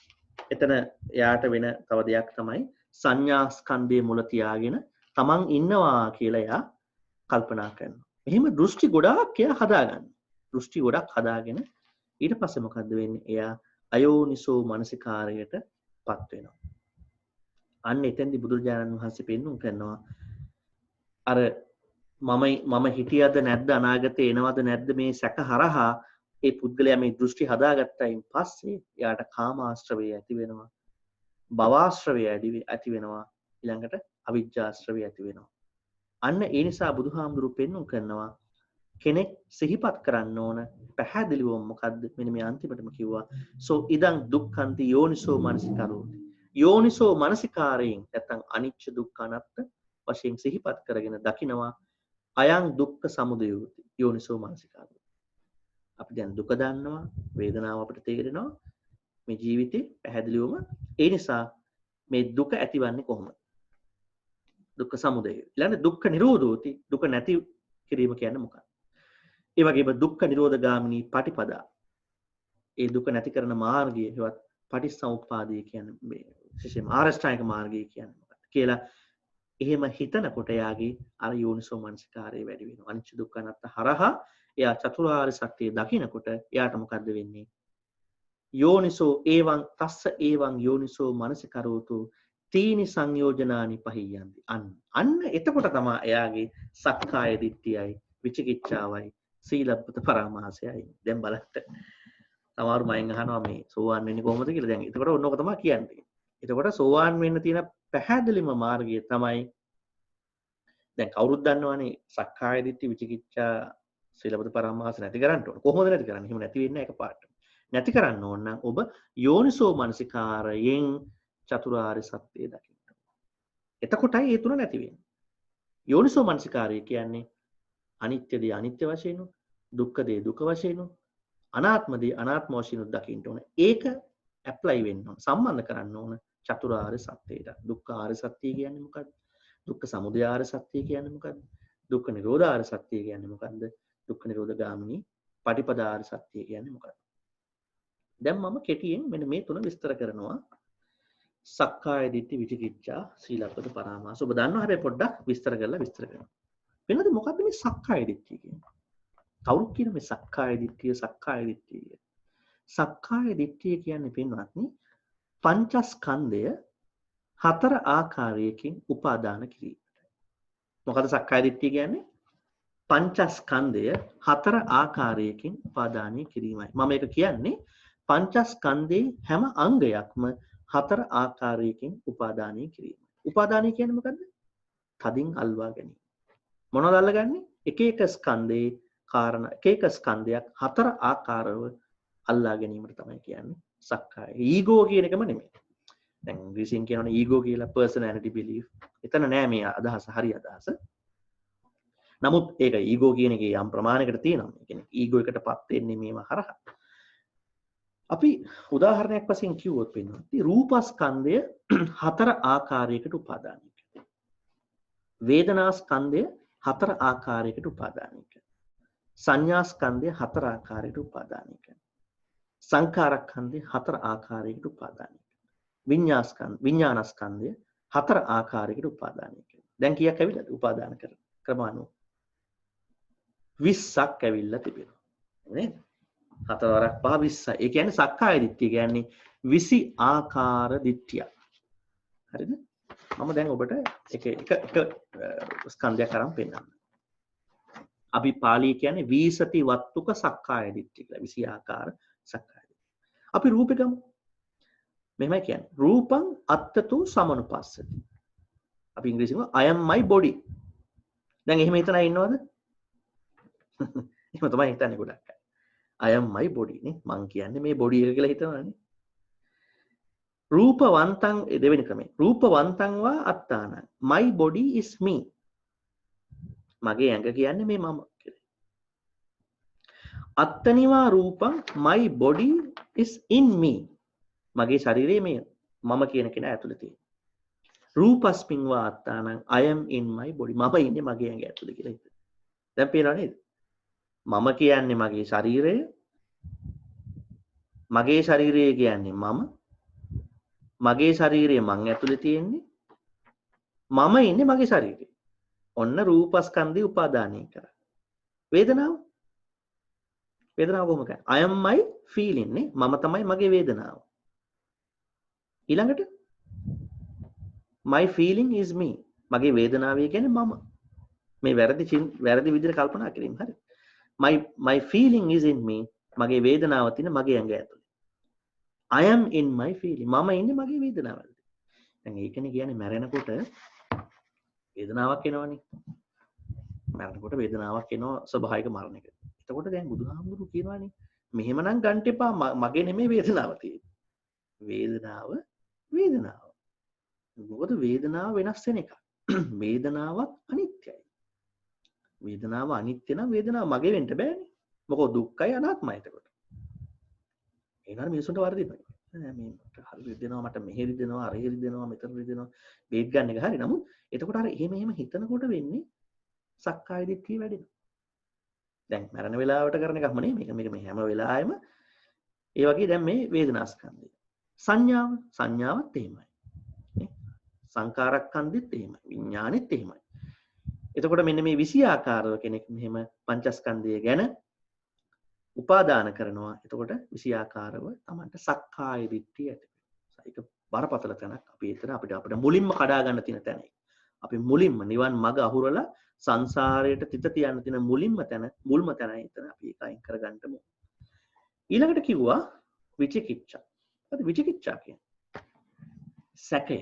එතන එයාට වෙන තව දෙයක් තමයි සංඥා ස්කන්ධයේ මුල තියාගෙන තමන් ඉන්නවා කියලා එයා කල්පනා කරනවා. මෙහෙම දෘෂ්ටි ගොඩාක් එයා හදාගන්නවා. දෘෂ්ටි ගොඩක් හදාගෙන ඊට පස්සේ මොකද්ද වෙන්නේ? එයා අයෝනිසෝ මනසිකාරයටපත් වෙනවා. අන්න එතෙන්දී බුදුරජාණන් වහන්සේ පෙන්වුම් කරනවා අර මම හිටියද නැද්ද අනාගතේ එනවද නැද්ද මේ සැක හරහා ඒ පුද්ගලයා මේ දෘෂ්ටි හදාගත්තයින් පස්සේ එයාට කාමාශ්‍රවය ඇති වෙනවා. භවආශ්‍රවය ඇති වෙනවා. ඊළඟට අවිජ්ජාශ්‍රවය ඇති වෙනවා. අන්න ඒ නිසා බුදුහාමුදුරුවෝ පෙන්වුම් කරනවා කෙනෙක් සිහිපත් කරන්න ඕන පැහැදිලිවම මොකද්ද? මෙන්න මේ අන්තිමටම කිව්වා සෝ ඉදං දුක්ඛන්ති යෝනිසෝ මනසිකරෝති. යෝනිසෝ මනසිකාරයෙන් නැත්නම් අනිච්ච දුක්ඛ අනාත්ම වශයෙන් සිහිපත් කරගෙන දකිනවා අයං දුක්ඛ සමුදයෝති යෝනිසෝ මනසිකාරය. අපි දැන් දුක දන්නවා, වේදනාව අපිට තේරෙනවා මේ ජීවිතේ පැහැදිලිවම. ඒ නිසා මේ දුක ඇතිවන්නේ කොහොමද? දුක්ඛ සමුදය. ඊළඟ දුක්ඛ නිරෝධෝති. දුක නැති කිරීම කියන්නේ මොකක්ද? ඒ වගේම දුක්ඛ නිරෝධගාමිනී පටිපදා. ඒ දුක නැති කරන මාර්ගය හෙවත් පටිච්චසමුප්පාදය කියන්නේ මේ විශේෂයෙන්ම ආරෂ්ඨායක මාර්ගය කියන්නේ මොකක්ද කියලා එහෙම හිතනකොට යාගේ අර යෝනිසෝ මනසිකාරය වැඩි වෙනවා. අනිච්ච දුක්ඛ අනාත්ම හරහා එයා චතුරාර්ය සත්‍ය දකිනකොට එයාට මොකද්ද වෙන්නේ? යෝනිසෝ ඒවං තස්ස ඒවං යෝනිසෝ මනසිකරෝතු තීනි සංයෝජනානි පහියන්ති. අන්න එතකොට තමයි එයාගේ සක්කාය දිට්ඨියයි විචිකිච්ඡාවයි සීලබ්බත පරාමාසයයි. දැන් බලන්න. සමහර මයෙන් අහනවා මේ සෝවාන් වෙන්නේ කොහොමද කියලා. දැන් එතකොට ඔන්නෝක තමයි කියන්නේ. එතකොට සෝවාන් වෙන්න තියෙන පැහැදිලිම මාර්ගය තමයි දැන් කවුරුත් දන්නවනේ සක්කාය දිට්ඨි විචිකිච්ඡා සීලබ්බත පරාමාස නැති කරන්න ඕන. කොහොමද නැති කරන්නේ? එහෙම නැති වෙන්නේ එකපාරට. නැති කරන්න ඕන නම් ඔබ යෝනිසෝ මනසිකාරයෙන් චතුරාර්ය සත්‍යය දකින්න. එතකොටයි ඒ තුන නැති වෙන්නේ. යෝනිසෝ මනසිකාරය කියන්නේ අනිත්‍ය දේ අනිත්‍ය වශයෙන්, දුක්ඛ දේ දුක වශයෙන්, අනාත්ම දේ අනාත්ම වශයෙන් දකින්න ඕන. ඒක ඇප්ලයි වෙන්න ඕන. සම්බන්ධ කරන්න ඕන චතුරාර්ය සත්‍යයට. දුක්ඛාර්ය සත්‍ය කියන්නේ මොකක්ද? දුක්ඛ සමුදයාර්ය සත්‍ය කියන්නේ මොකක්ද? දුක්ඛ නිරෝධාර්ය සත්‍ය කියන්නේ මොකක්ද? දුක්ඛ නිරෝධ ගාමිනී පටිපදාර්ය සත්‍ය කියන්නේ මොකක්ද? දැන් මම කෙටියෙන් මෙන්න මේ තුන විස්තර කරනවා. සක්කාය දිට්ඨි විචිකිච්ඡා සීලබ්බත පරාමාස. ඔබ දන්නවා හැබැයි පොඩ්ඩක් විස්තර කරනවා. වෙනද මොකද්ද මේ සක්කාය දිට්ඨිය කියන්නේ? කවුරු කියන මේ සක්කාය දිට්ඨිය කියන්නේ? සක්කාය දිට්ඨිය කියන්නේ පින්වත්නි පංචස්කන්ධය හතර ආකාරයකින් උපාදාන කිරීමට. මොකද සක්කාය දිට්ඨිය කියන්නේ? පංචස්කන්ධය හතර ආකාරයකින් උපාදානය කිරීමයි. මම මේක කියන්නේ පංචස්කන්ධයේ හැම අංගයක්ම හතර ආකාරයකින් උපාදානය කිරීම. උපාදානය කියන්නේ මොකද්ද? තදින් අල්වා ගැනීම. මොනවද අල්ලගන්නේ? එක එක ස්කන්ධේ කාරණා එක එක ස්කන්ධයක් හතර ආකාරව අල්ලා ගැනීමට තමයි කියන්නේ සක්කාය. ඊගෝ කියන එකම නෙමෙයි. දැන් ඉංග්‍රීසියෙන් කියනවනේ ඊගෝ කියලා personality belief. එතන නෑ මේ අදහස හරි අදහස. නමුත් ඒක ඊගෝ කියන එකේ යම් ප්‍රමාණයකට තියෙනවා. ඒ කියන්නේ ඊගෝ එකටපත් වෙන්නේ මේවා හරහා. අපි උදාහරණයක් වශයෙන් කිව්වොත් වෙනවා. රූපස්කන්ධය හතර ආකාරයකට උපාදානය කරනවා. වේදනාස්කන්ධය හතර ආකාරයකට උපාදානය කරනවා. සංඥාස්කන්ධය හතර ආකාරයකට උපාදානය කරනවා. සංඛාරස්කන්ධය හතර ආකාරයකට උපාදානය කරනවා. විඥානස්කන්ධය හතර ආකාරයකට උපාදානය කරනවා. දැන් කීයක් ඇවිල්ලාද උපාදාන කරන ක්‍රම අනුව? 20ක් ඇවිල්ලා තිබෙනවා. නේද? 4 වරක් 5 20. ඒ කියන්නේ සක්කාය දිට්ඨිය කියන්නේ 20 ආකාර දිට්ඨිය. හරිද? මම දැන් ඔබට එක ස්කන්ධයක් අරන් පෙන්නන්න. අපි පාලිය කියන්නේ වීසති වත්තුක සක්කාය දිට්ඨිය කියලා. 20 ආකාර සක්කාය දිට්ඨිය. අපි රූපේ ගමු. මෙහෙමයි කියන්නේ. රූපං අත්තතු සමනුපස්සති. අපි ඉංග්‍රීසියෙන් I am my body. දැන් එහෙම හිතන අය ඉන්නවද? එහෙම තමයි හිතන්නේ ගොඩක් අය. I am my body නේ. මං කියන්නේ මේ බොඩි එක කියලා හිතනවානේ. රූපවන්තං දෙවෙනි ක්‍රමය. රූපවන්තං වා අත්තානං. My body is me. මගේ ඇඟ කියන්නේ මේ මම කියලා. අත්තනිවා රූපං my body is in me. මගේ ශරීරයේ මේ මම කියන කෙනා ඇතුළේ තියෙන. රූපස්මින් වා අත්තානං I am in my body. මම ඉන්නේ මගේ ඇඟ ඇතුළේ කියලා හිතන. දැන් පේනව නේද? මම කියන්නේ මගේ ශරීරය. මගේ ශරීරය කියන්නේ මම. මගේ ශරීරය මං ඇතුලේ තියෙන්නේ. මම ඉන්නේ මගේ ශරීරේ. ඔන්න රූපස්කන්ධය උපාදානය කරා. වේදනාව කොහොමද? I am my feeling නේ. මම තමයි මගේ වේදනාව. ඊළඟට my feeling is me. මගේ වේදනාව කියන්නේ මම. මේ වැරදි විදිහට කල්පනා කිරීම හරි. my feeling is in me. මගේ වේදනාව තියෙන මගේ ඇඟ ඇතුලේ. I am in my feeling. මම ඉන්නේ මගේ වේදනාව ඇතුලේ. දැන් ඒකනේ කියන්නේ මැරෙනකොට වේදනාවක් එනවනේ. මැරෙනකොට වේදනාවක් එනවා ස්වභාවික මරණයක. එතකොට දැන් බුදුහාමුදුරු කියනවානේ මෙහෙමනම් ගන්න එපා මගේ නෙමෙයි වේදනාව තියෙන්නේ. වේදනාව. මොකද වේදනාව වෙනස් වෙන එකක්. වේදනාවක් අනිත්‍යයි. වේදනාව අනිත්‍ය නම් වේදනාව මගේ වෙන්න බෑනේ. මොකද දුක්ඛයි අනාත්මයි එතකොට. ඒනර මිනිසුන්ට වර්ධිනවා. මේ මට හරි රිදෙනවා මට මෙහෙ රිදෙනවා අර රිදෙනවා මෙතන රිදෙනවා බේත් ගන්න එක හරි. නමුත් එතකොට අර එහෙම හිතනකොට වෙන්නේ සක්කාය දිට්ඨිය වැඩෙනවා. දැන් මරණ වේලාවට කරන එකක්ම නෙමෙයි මේක හැම වෙලාවෙම ඒ වගේ දැන් මේ වේදනාස්කන්ධය. සංඥාවත් එහෙමයි. නේ? සංකාරස්කන්ධෙත් එහෙමයි. විඥානෙත් එහෙමයි. එතකොට මෙන්න මේ 20 ආකාරව කෙනෙක් මෙහෙම පංචස්කන්ධය ගැන උපාදාන කරනවා. එතකොට 20 ආකාරව Tamanට සක්කාය දිට්ඨිය ඇති වෙනවා. ඒක බරපතල තැනක්. අපි එතන අපිට මුලින්ම කඩා ගන්න තියෙන තැන. අපි මුලින්ම නිවන් මඟ අහුරලා සංසාරයට තිත තියන්න තියෙන මුල්ම තැන එතන අපි ඒක අයින් කරගන්න ඕනේ. ඊළඟට කිව්වා විචිකිච්ඡා. මොකද විචිකිච්ඡා කියන්නේ? සැකය.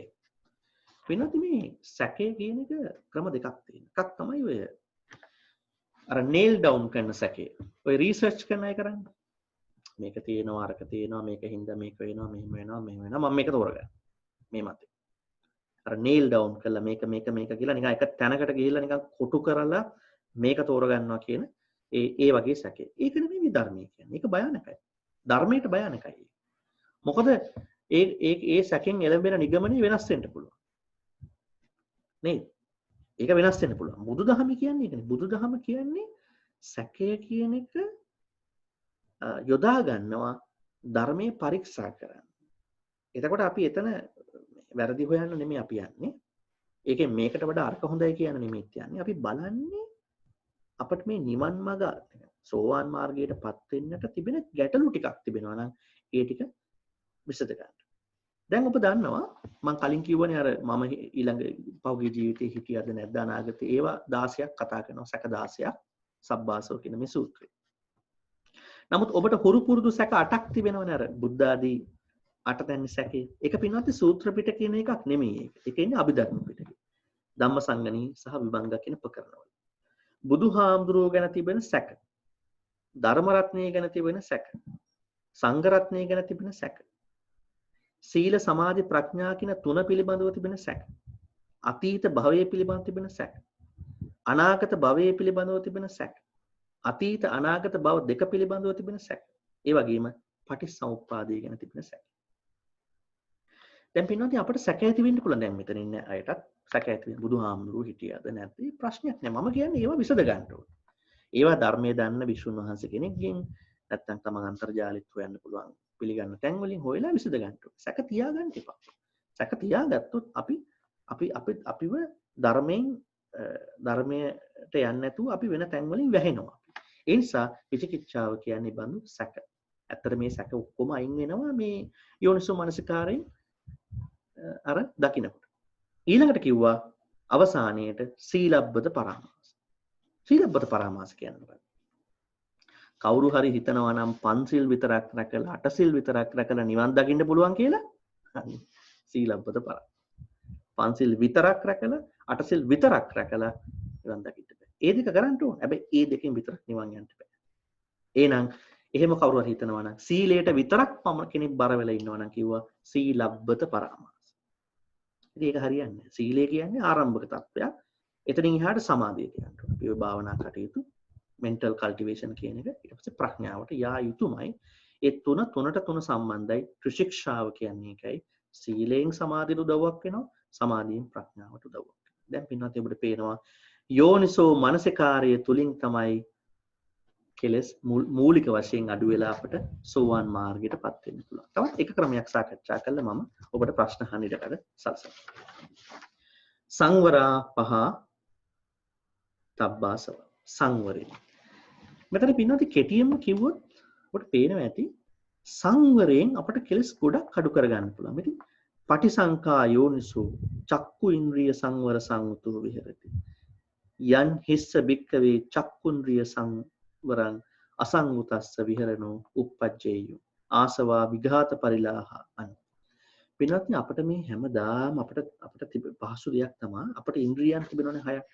වෙනත් මේ සැකය කියන එක ක්‍රම දෙකක් තියෙනවා. එකක් තමයි ඔය අර nail down කරන සැකය. ඔය රිසර්ච් කරන අය කරන්නේ. මේක තියෙනවා අරක තියෙනවා මේක හින්දා මේක වෙනවා මෙහෙම වෙනවා මම මේක තෝරගන්න. මේ මතේ. අර nail down කරලා මේක කියලා නිකන් එක තැනකට ගිහිල්ලා නිකන් කොටු කරලා මේක තෝරගන්නවා කියන ඒ වගේ සැකේ. ඒක නෙමෙයි ධර්මය කියන්නේ. ඒක භයානකයි. ධර්මයට භයානකයි. මොකද ඒ සැකෙන් එළඹෙන නිගමනය වෙනස් වෙන්න පුළුවන්. නේද? ඒක වෙනස් වෙන්න පුළුවන්. බුදුදහම කියන්නේ ඒකනේ. බුදුදහම කියන්නේ සැකය කියන එක යොදා ගන්නවා ධර්මයේ පරීක්ෂා කරන්න. එතකොට අපි එතන වැරදි හොයන්න නෙමෙයි අපි යන්නේ. ඒකෙන් මේකට වඩා අර්ථ හොඳයි කියන නෙමෙයි යන්නේ. අපි බලන්නේ අපිට මේ නිවන් මඟ සෝවාන් මාර්ගයටපත් වෙන්නට තිබෙන ගැටලු ටිකක් තිබෙනවා නම් ඒ ටික විසඳ ගන්න. දැන් ඔබ දන්නවා මම කලින් කිව්වනේ අර මම ඊළඟ පෞද්ගලික ජීවිතේ හිටියද නැද්ද අනාගතේ ඒවා 16ක් කතා කරනවා සැක 16ක් සබ්බාසව කියන මේ සූත්‍රය. නමුත් ඔබට හුරු පුරුදු සැක 8ක් තිබෙනවනේ අර බුද්ධ ආදී 8 තැන් සැකේ. ඒක පින්වත් සූත්‍ර පිටක කියන එකක් නෙමෙයි ඒක. ඒක ඉන්නේ අභිධර්ම පිටකේ. ධම්මසංගණී සහ විභංග කියන ප්‍රකරණවල. බුදුහාමුදුරුවෝ ගැන තිබෙන සැක. ධර්ම රත්නය ගැන තිබෙන සැක. සංඝ රත්නය ගැන තිබෙන සැක. සීල සමාධි ප්‍රඥා කියන තුන පිළිබඳව තිබෙන සැක. අතීත භවයේ පිළිබඳව තිබෙන සැක. අනාගත භවයේ පිළිබඳව තිබෙන සැක. අතීත අනාගත භව දෙක පිළිබඳව තිබෙන සැක. ඒ වගේම පටිච්චසමුප්පාදය ගැන තිබෙන සැක. දැන් පින්වත්නි අපිට සැක ඇති වෙන්න පුළුවන් දැන් මෙතන ඉන්න අයටත් සැක ඇති වෙන බුදුහාමුදුරුවෝ හිටියද නැද්ද ප්‍රශ්නයක් නෑ. මම කියන්නේ ඒවා විසඳ ගන්න ඕනේ. ඒවා ධර්මයේ දන්න විසුණු වහන්සේ කෙනෙක්ගෙන් නැත්නම් තමන් අන්තර්ජාලෙත් හොයන්න පුළුවන් පිළිගන්න තැන් වලින් හොයලා විසඳ ගන්න ඕනේ. සැක තියාගන්න එපා. සැක තියාගත්තොත් අපිව ධර්මයට යන්නේ නැතුව අපි වෙන තැන් වලින් වැහෙනවා. ඒ නිසා විචිකිච්ඡාව කියන්නේ බඳු සැක. ඇත්තට මේ සැක ඔක්කොම අයින් වෙනවා මේ යෝනිසෝ මනසිකාරයෙන් අර දකින්නකොට. ඊළඟට කිව්වා අවසානයේට සීලබ්බත පරාමාස. සීලබ්බත පරාමාස කියන්නේ මොකක්ද? කවුරු හරි හිතනවා නම් පන්සිල් විතරක් රැකලා අටසිල් විතරක් රැකලා නිවන් දකින්න පුළුවන් කියලා. සීලබ්බත පරාමාස. පන්සිල් විතරක් රැකලා අටසිල් විතරක් රැකලා නිවන් දකින්න බෑ. ඒ දෙක කරන්න ඕන. හැබැයි ඒ දෙකෙන් විතරක් නිවන් යන්න බෑ. එහෙනම් එහෙම කවුරු හරි හිතනවා නම් සීලයට විතරක් කෙනෙක් බර වෙලා ඉන්නවා නම් කිව්වා සීලබ්බත පරාමාස. ඉතින් ඒක හරියන්නේ නැහැ. සීලය කියන්නේ ආරම්භක තත්වයක්. එතනින් එහාට සමාධියට යන්න ඕන. අපි ඔය භාවනා කටයුතු mental cultivation කියන එක ඊට පස්සේ ප්‍රඥාවට යා යුතුමයි. ඒ තුනට තුන සම්බන්ධයි. ත්‍රිශික්ෂාව කියන්නේ ඒකයි. සීලයෙන් සමාධියට උදව්වක් වෙනවා. සමාධියෙන් ප්‍රඥාවට උදව්වක් වෙනවා. දැන් පින්වත් ඔබට පේනවා යෝනිසෝ මනසිකාරය තුලින් තමයි කෙලස් මූලික වශයෙන් අඩු වෙලා අපට සෝවාන් මාර්ගයටපත් වෙන්න පුළුවන්. තවත් එක ක්‍රමයක් සාකච්ඡා කළා මම ඔබට ප්‍රශ්න අහන්න ඉඩකඩ සලසනවා. සංවරා පහ තබ්බාසව සංවරය. මෙතන පින්නොත් කෙටියෙන්ම කිව්වොත් ඔබට පේනවා ඇති සංවරයෙන් අපට කෙලස් ගොඩක් අඩු කරගන්න පුළුවන්. ඉතින් පටිසංකා යෝනිසෝ චක්කු ඉන්ද්‍රිය සංවර සංවතෝ විහෙරති. යන් හිස්ස බික්කවේ චක්කුන්ද්‍රිය සංවරං අසංවුතස්ස විහෙරණෝ uppajjeyu ආසවා විඝාත පරිලාහ අන්. පින්වත්නි අපිට මේ හැමදාම අපිට පහසු දෙයක් තමයි අපිට ඉන්ද්‍රියයන් තිබෙනවනේ හයක්.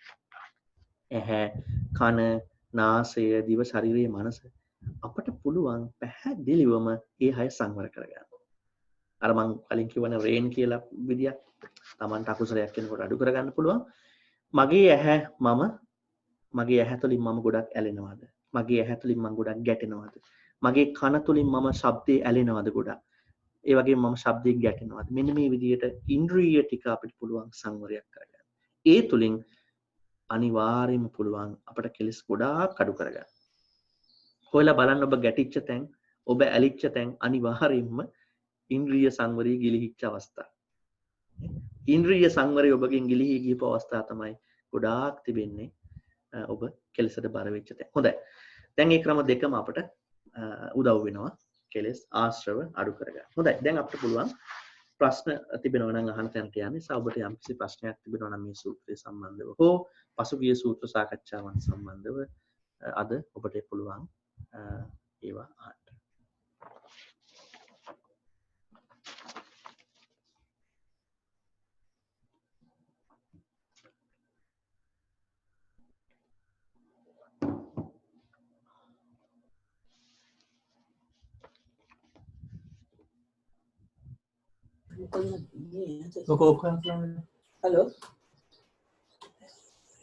ඇහැ, කන, නාසය, දිව, ශරීරය, මනස. අපිට පුළුවන් පැහැදිලිවම ඒ හය සංවර කරගන්න. අර මං කලින් කිව්වනේ රේන් කියලා විදියක් Tamanට අකුසලයක් වෙනකොට අඩු කරගන්න පුළුවන්. මගේ ඇහැ තුලින් මම ගොඩක් ඇලෙනවද? මගේ ඇහැ තුලින් මම ගොඩක් ගැටෙනවද? මගේ කන තුලින් මම ශබ්දේ ඇලෙනවද ගොඩක්? ඒ වගේම මම ශබ්දයෙන් ගැටෙනවද? මෙන්න මේ විදිහට ඉන්ද්‍රිය ටික අපිට පුළුවන් සංවරයක් කරගන්න. ඒ තුලින් අනිවාර්යයෙන්ම පුළුවන් අපට කෙලස් ගොඩාක් අඩු කරගන්න. හොයලා බලන්න ඔබ ගැටිච්ච තැන්, ඔබ ඇලිච්ච තැන් අනිවාර්යයෙන්ම ඉන්ද්‍රිය සංවරය ගිලිහිච්ච අවස්ථා. ඉන්ද්‍රිය සංවරය ඔබගෙන් ගිලිහි ගියපු අවස්ථා තමයි ගොඩාක් තිබෙන්නේ ඔබ කෙලසට බර වෙච්ච තැන්. හොඳයි. දැන් මේ ක්‍රම දෙකම අපට උදව් වෙනවා කෙලස් ආශ්‍රව අඩු කරගන්න. හොඳයි. දැන් අපිට පුළුවන් ප්‍රශ්න තිබෙනවා නම් අහන්න තැනට යන්න. නිසා ඔබට යම්කිසි ප්‍රශ්නයක් තිබෙනවා නම් මේ සූත්‍රය සම්බන්ධව හෝ පසුගිය සූත්‍ර සාකච්ඡාවන් සම්බන්ධව අද ඔබට පුළුවන් ඒවා අහන්න. Halo.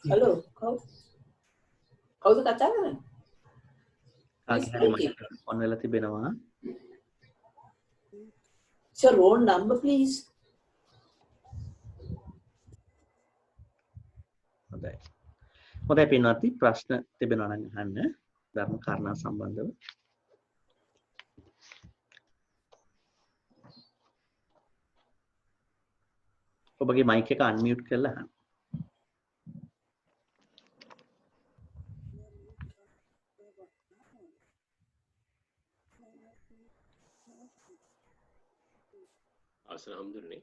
Halo, kau kata kan? On වෙලා තිබෙනවා. Sir, roll number please. හොඳයි. හොඳයි පින්වත්නි ප්‍රශ්න තිබෙනවා නම් අහන්න ධර්ම කාරණා සම්බන්ධව. ඔබගේ මයික් එක අන්මියුට් කරලා අහන්න. අවසර හම්දුනේ.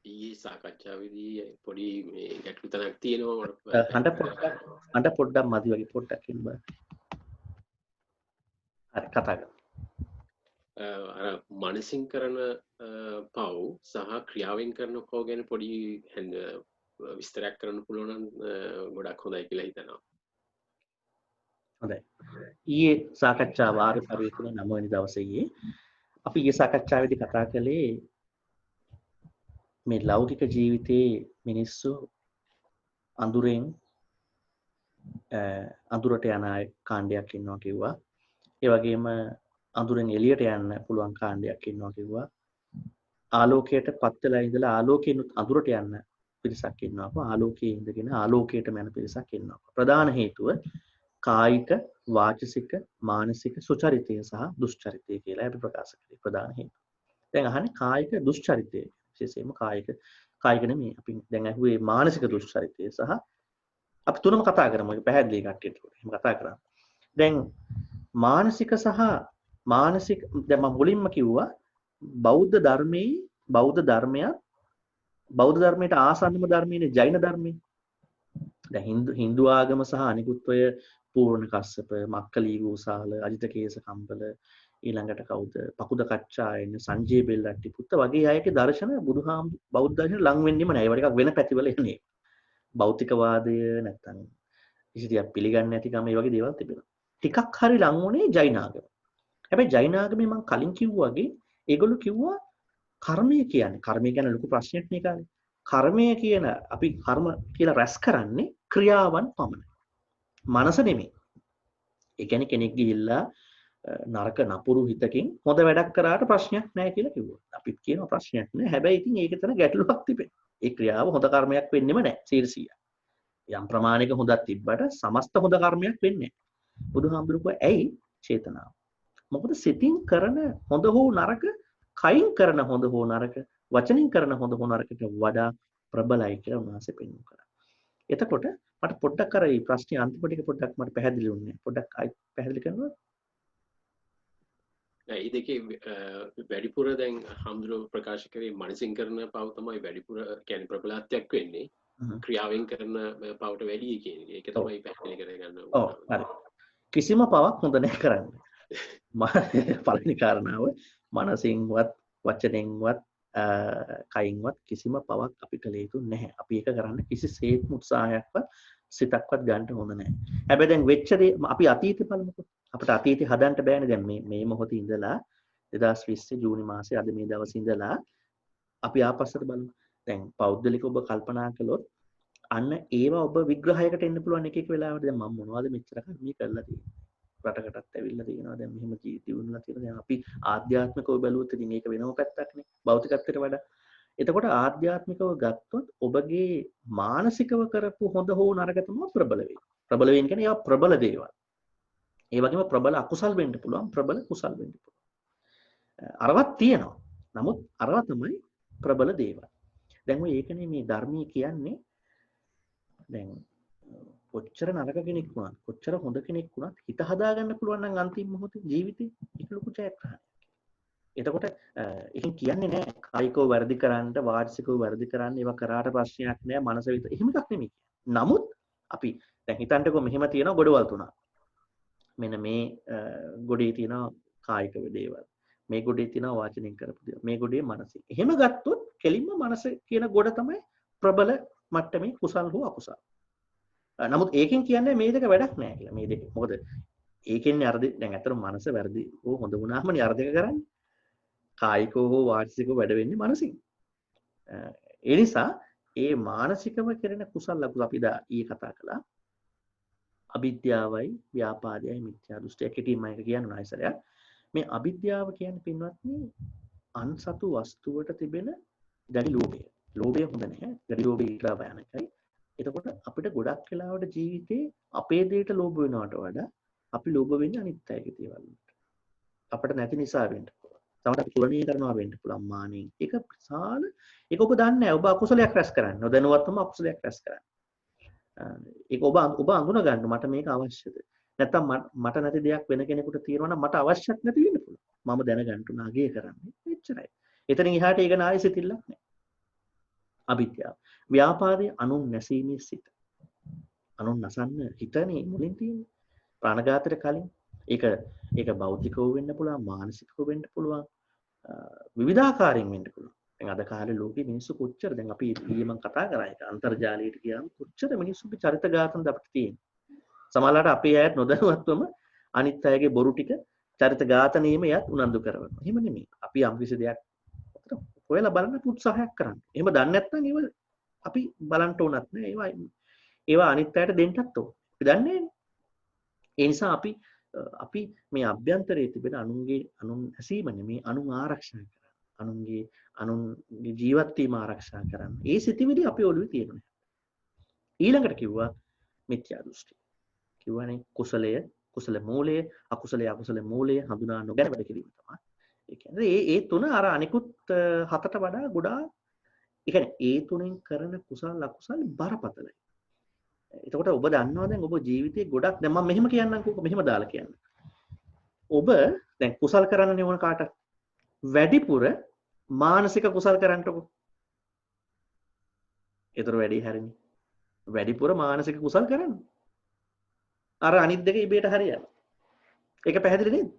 ඊයේ සාකච්ඡාවේදී පොඩි මේ ගැටලු තැනක් තියෙනවා. අඬ පොඩ්ඩක් මදි වගේ පොඩ්ඩක් ඉන්න බෑ. හරි කතා කරමු. අර මනසින් කරන පව් සහ ක්‍රියාවෙන් කරන පව් ගැන පොඩි විස්තරයක් කරන්න පුළුවන් නම් ගොඩක් හොඳයි කියලා හිතනවා. හොඳයි. ඊයේ සාකච්ඡා වාර පරිවර්තන 9 වෙනි දවසේ ඊයේ අපි ඊයේ සාකච්ඡාවේදී කතා කළේ මේ ලෞකික ජීවිතයේ මිනිස්සු අඳුරෙන් අඳුරට යන අය කාණ්ඩයක් ඉන්නවා කිව්වා. ඒ වගේම අඳුරෙන් එළියට යන්න පුළුවන් කාණ්ඩයක් ඉන්නවා කිව්වා. ආලෝකයට පත් වෙලා ඉඳලා ආලෝකයෙන් අඳුරට යන්න පිරිසක් ඉන්නවා. ආලෝකයේ ඉඳගෙන ආලෝකයටම යන පිරිසක් ඉන්නවා. ප්‍රධාන හේතුව කායික, වාචසික, මානසික සුචරිතය සහ දුෂ්චරිතය කියලා අපි ප්‍රකාශ කරේ ප්‍රධාන හේතු. දැන් අහන්නේ කායික දුෂ්චරිතය. විශේෂයෙන්ම කායික නෙමෙයි අපි දැන් අහුවේ මානසික දුෂ්චරිතය සහ අපි තුනම කතා කරමු. ඒක පැහැදිලි කට්ටියට. එහෙම කතා කරා. දැන් මානසික දැන් මම මුලින්ම කිව්වා බෞද්ධ ධර්මයට ආසන්නම ධර්මයනේ ජෛන ධර්මය. දැන් Hindu ආගම සහ අනිකුත් ඔය පූර්ණ කස්සප, මක්කලීගෝසාල, අජිතකේස කම්බල ඊළඟට කවුද? පකුද කච්චායන, සංජේ බෙල්ලට්ටි පුත්ත වගේ අයගේ දර්ශන බෞද්ධ දර්ශන ලං වෙන්නෙම නෑ. ඒවා ටිකක් වෙන පැතිවල එන්නේ. භෞතිකවාදය නැත්තම් ඉතින් පිළිගන්නේ නැතිකම මේ වගේ දේවල් තිබෙනවා. ටිකක් හරි ලං වුණේ ජෛන ආගම. හැබැයි ජෛන ආගමේ මම කලින් කිව්වා වගේ ඒගොල්ලෝ කිව්වා කර්මය ගැන ලොකු ප්‍රශ්නයක් නේ කාලේ. කර්මය කියන අපි කර්ම කියලා රැස් කරන්නේ ක්‍රියාවන් පමණයි. මනස නෙමෙයි. ඒ කියන්නේ කෙනෙක් ගිහිල්ලා නරක නපුරු හිතකින් හොඳ වැඩක් කරාට ප්‍රශ්නයක් නැහැ කියලා කිව්වා. අපිත් කියනවා ප්‍රශ්නයක් නැහැ. හැබැයි ඉතින් ඒක තන ගැටලුවක් තිබෙනවා. ඒ ක්‍රියාව හොඳ කර්මයක් වෙන්නෙම නැහැ 100%. යම් ප්‍රමාණයක හොඳක් තිබ්බට සමස්ත හොඳ කර්මයක් වෙන්නේ නැහැ. බුදුහාමුදුරුවෝ ඇයි චේතනාව? මොකද සිතින් කරන හොඳ හෝ නරක, කයින් කරන හොඳ හෝ නරක, වචනින් කරන හොඳ හෝ නරකට වඩා ප්‍රබලයි කියලා උන්වහන්සේ පෙන්වු කරා. එතකොට මට පොඩ්ඩක් අර මේ ප්‍රශ්නේ අන්තිම ටික පොඩ්ඩක් මට පැහැදිලි වුණේ. පොඩ්ඩක් පැහැදිලි කරනවා. ඒ දෙකේ වැඩිපුර දැන් හම්දුර ප්‍රකාශ කරේ මනසින් කරන පව තමයි වැඩිපුර කියන්නේ ප්‍රබලත්වයක් වෙන්නේ. ක්‍රියාවෙන් කරන පවට වැඩි කියන එක. ඒක තමයි පැහැදිලි කරගන්න ඕනේ. ඔව් හරි. කිසිම පවක් හොඳ නැහැ කරන්න. පළවෙනි කාරණාව මනසින්වත් වචනෙන්වත් කයින්වත් කිසිම පවක් අපි කළ යුතු නැහැ. අපි ඒක කරන්න කිසිසේත්ම උත්සාහයක්වත් සිතක්වත් ගන්න හොඳ නැහැ. හැබැයි දැන් වෙච්ච දේ අපි අතීතේ බලමුකෝ. අපිට අතීතේ හදන්න බෑනේ. දැන් මේ මොහොතේ ඉඳලා 2020 ජූනි මාසේ අද මේ දවසේ ඉඳලා අපි ආපස්සට බලමු. දැන් පෞද්ගලික ඔබ කල්පනා කළොත් අන්න ඒවා ඔබ විග්‍රහයකට එන්න පුළුවන් එක එක වෙලාවට. දැන් මම මොනවද මෙච්චර කර්මී කරලා තියෙන්නේ? රටකටත් ඇවිල්ලා තියෙනවා. දැන් මෙහෙම ජීවිතය වුණා තියෙනවා. දැන් අපි ආධ්‍යාත්මිකව බැලුවොත් ඉතින් ඒක වෙනම පැත්තක්නේ. භෞතිකත්වයට වඩා. එතකොට ආධ්‍යාත්මිකව ගත්තොත් ඔබගේ මානසිකව කරපු හොඳ හෝ නරක තමයි ප්‍රබල වෙන්නේ. ප්‍රබල වෙන කියන්නේ ඒවා ප්‍රබල දේවල්. ඒ වගේම ප්‍රබල අකුසල් වෙන්න පුළුවන්, ප්‍රබල කුසල් වෙන්න පුළුවන්. අරවත් තියෙනවා. නමුත් අරවා තමයි ප්‍රබල දේවල්. දැන් ඔය ඒකනේ මේ ධර්මයේ කියන්නේ. දැන් කොච්චර නරක කෙනෙක් වුණත්, කොච්චර හොඳ කෙනෙක් වුණත් හිත හදාගන්න පුළුවන් නම් අන්තිම මොහොතේ ජීවිතේ ඒක ලොකු ජයග්‍රහණයක්. එතකොට එහෙන් කියන්නේ නෑ කායිකව වැරදි කරන්න, වාචිකව වැරදි කරන්න ඒවා කරාට ප්‍රශ්නයක් නෑ මනස විතර. එහෙම එකක් නෙමෙයි. නමුත් අපි දැන් හිතන්නකෝ මෙහෙම තියෙනවා ගොඩවල් තුනක්. මෙන්න මේ ගොඩේ තියෙනවා කායික දේවල්. මේ ගොඩේ තියෙනවා වාචනින් කරපු දේවල්. මේ ගොඩේ මනසින්. එහෙම ගත්තොත් කෙලින්ම මනස කියන ගොඩ තමයි ප්‍රබල මට්ටමේ කුසල් හෝ අකුසල්. නමුත් ඒකෙන් කියන්නේ මේ දෙක වැඩක් නෑ කියලා. මේ දෙක. මොකද ඒකෙන්නේ අර දැන් අතර මනස වැරදි හෝ හොඳ වුණාම නේ අර දෙක කරන්නේ. කායිකව හෝ වාචිකව වැඩ වෙන්නේ මනසින්. ඒ නිසා ඒ මානසිකව කරන කුසල අකුසල අපි දා ඊයේ කතා කළා. අවිද්‍යාවයි ව්‍යාපාදයයි මිත්‍යා දෘෂ්ටිය කෙටිම එක කියනවා ඉස්සරහ. මේ අවිද්‍යාව කියන්නේ පින්වත්නි අන්සතු වස්තුවට තිබෙන දැඩි ලෝභය. ලෝභය හොඳ නැහැ. දැඩි ලෝභය ඊටා භයානකයි. එතකොට අපිට ගොඩක් වෙලාවට ජීවිතේ අපේ දෙයට ලෝභ වෙනවට වඩා අපි ලෝභ වෙන්නේ අනිත් අයගේ දේවල් වලට. අපිට නැති නිසා වෙන්න පුළුවන්. තවත් අපි තුලණීය කරනවා වෙන්න පුළුවන් මානෙන්. ඒක ප්‍රසාල ඒක ඔබ දන්නේ නැහැ. ඔබ අකුසලයක් රැස් කරන්නේ. නොදැනුවත්වම අකුසලයක් රැස් කරන්නේ. ඒක ඔබ අඳුන ගන්න මට මේක අවශ්‍යද? නැත්තම් මට නැති දෙයක් වෙන කෙනෙකුට තියෙනවා නම් මට අවශ්‍යත් නැති වෙන්න පුළුවන්. මම දැනගන්න උනා අගය කරන්නේ. එච්චරයි. එතනින් එහාට ඒක නායි සිතිල්ලක් නැහැ. අවිද්‍යාව. ව්‍යාපාදයේ අනුන් නැසීමේ සිත. අනුන් නසන්න හිතනේ මුලින් තියෙන්නේ. ප්‍රාණඝාතයට කලින් ඒක භෞතිකව වෙන්න පුළුවන්, මානසිකව වෙන්න පුළුවන්, විවිධාකාරයෙන් වෙන්න පුළුවන්. දැන් අද කාලේ ලෝකේ මිනිස්සු කොච්චර දැන් අපි ඊයේ මම කතා කරා ඒක අන්තර්ජාලයට ගියාම කොච්චර මිනිස්සුගේ චරිත ඝාතනද අපිට තියෙන්නේ. සමහරවිට අපේ අයත් නොදැනුවත්වම අනිත් අයගේ බොරු ටික චරිත ඝාතනයේම යත් උනන්දු කරනවා. එහෙම නෙමෙයි. අපි යම් කිසි දෙයක් හොයලා බලන්න උත්සාහයක් කරන්න. එහෙම දන්නේ නැත්නම් ඒව අපි බලන්න උනත් නෑ. ඒවා අනිත් අයට දෙන්නත් ඕන. අපි දන්නේ නෑනේ. ඒ නිසා අපි මේ අභ්‍යන්තරයේ තිබෙන අනුන් ඇසීම නෙමේ අනුන් ආරක්ෂා කරන්න. අනුන්ගේ ජීවත් වීම ආරක්ෂා කරන්න. ඒ සිතිවිලි අපේ ඔළුවේ තියෙනවා. ඊළඟට කිව්වා මිත්‍යා දෘෂ්ටි. කිව්වනේ කුසල මූලය, අකුසල මූලය හඳුනා නොගෙන වැඩ කිරීම තමයි. ඒ කියන්නේ ඒ තුන අර අනිකුත් හතට වඩා ගොඩාක් ඒ කියන්නේ ඒ තුනෙන් කරන කුසල අකුසල බරපතලයි. එතකොට ඔබ දන්නවා දැන් ඔබ ජීවිතේ ගොඩක් දැන් මම මෙහෙම කියන්නම්කෝ මෙහෙම දාලා කියන්න. ඔබ දැන් කුසල් කරන්නනේ ඕන කාටත්. වැඩිපුර මානසික කුසල් කරන්නටකෝ. ඒතර වැඩි හරිනේ. වැඩිපුර මානසික කුසල් කරන්න. අර අනිත් දෙක ඉබේට හරියනවා. ඒක පැහැදිලි නේද?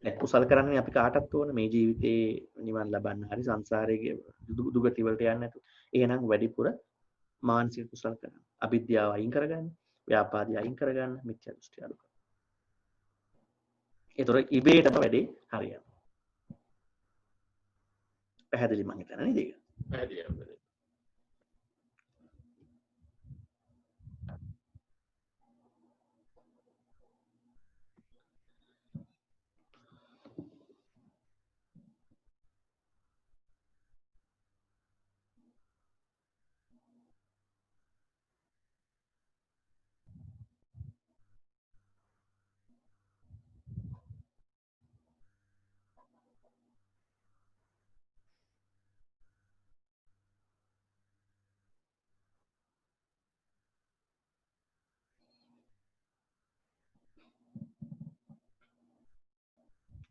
දැන් කුසල් කරන්නේ අපි කාටත් ඕන මේ ජීවිතේ නිවන් ලබන්න හරි සංසාරයේ දුගති වලට යන්න නැතු. එහෙනම් වැඩිපුර මානසික කුසල් කරන්න. අවිද්‍යාව අයින් කරගන්න, ව්‍යාපාදේ අයින් කරගන්න, මිත්‍යා දෘෂ්ටි අඩු කරගන්න. ඒතර ඉබේටම වැඩේ හරියනවා. පැහැදිලි මං හිතන්නේ නේද ඒක? පැහැදිලි.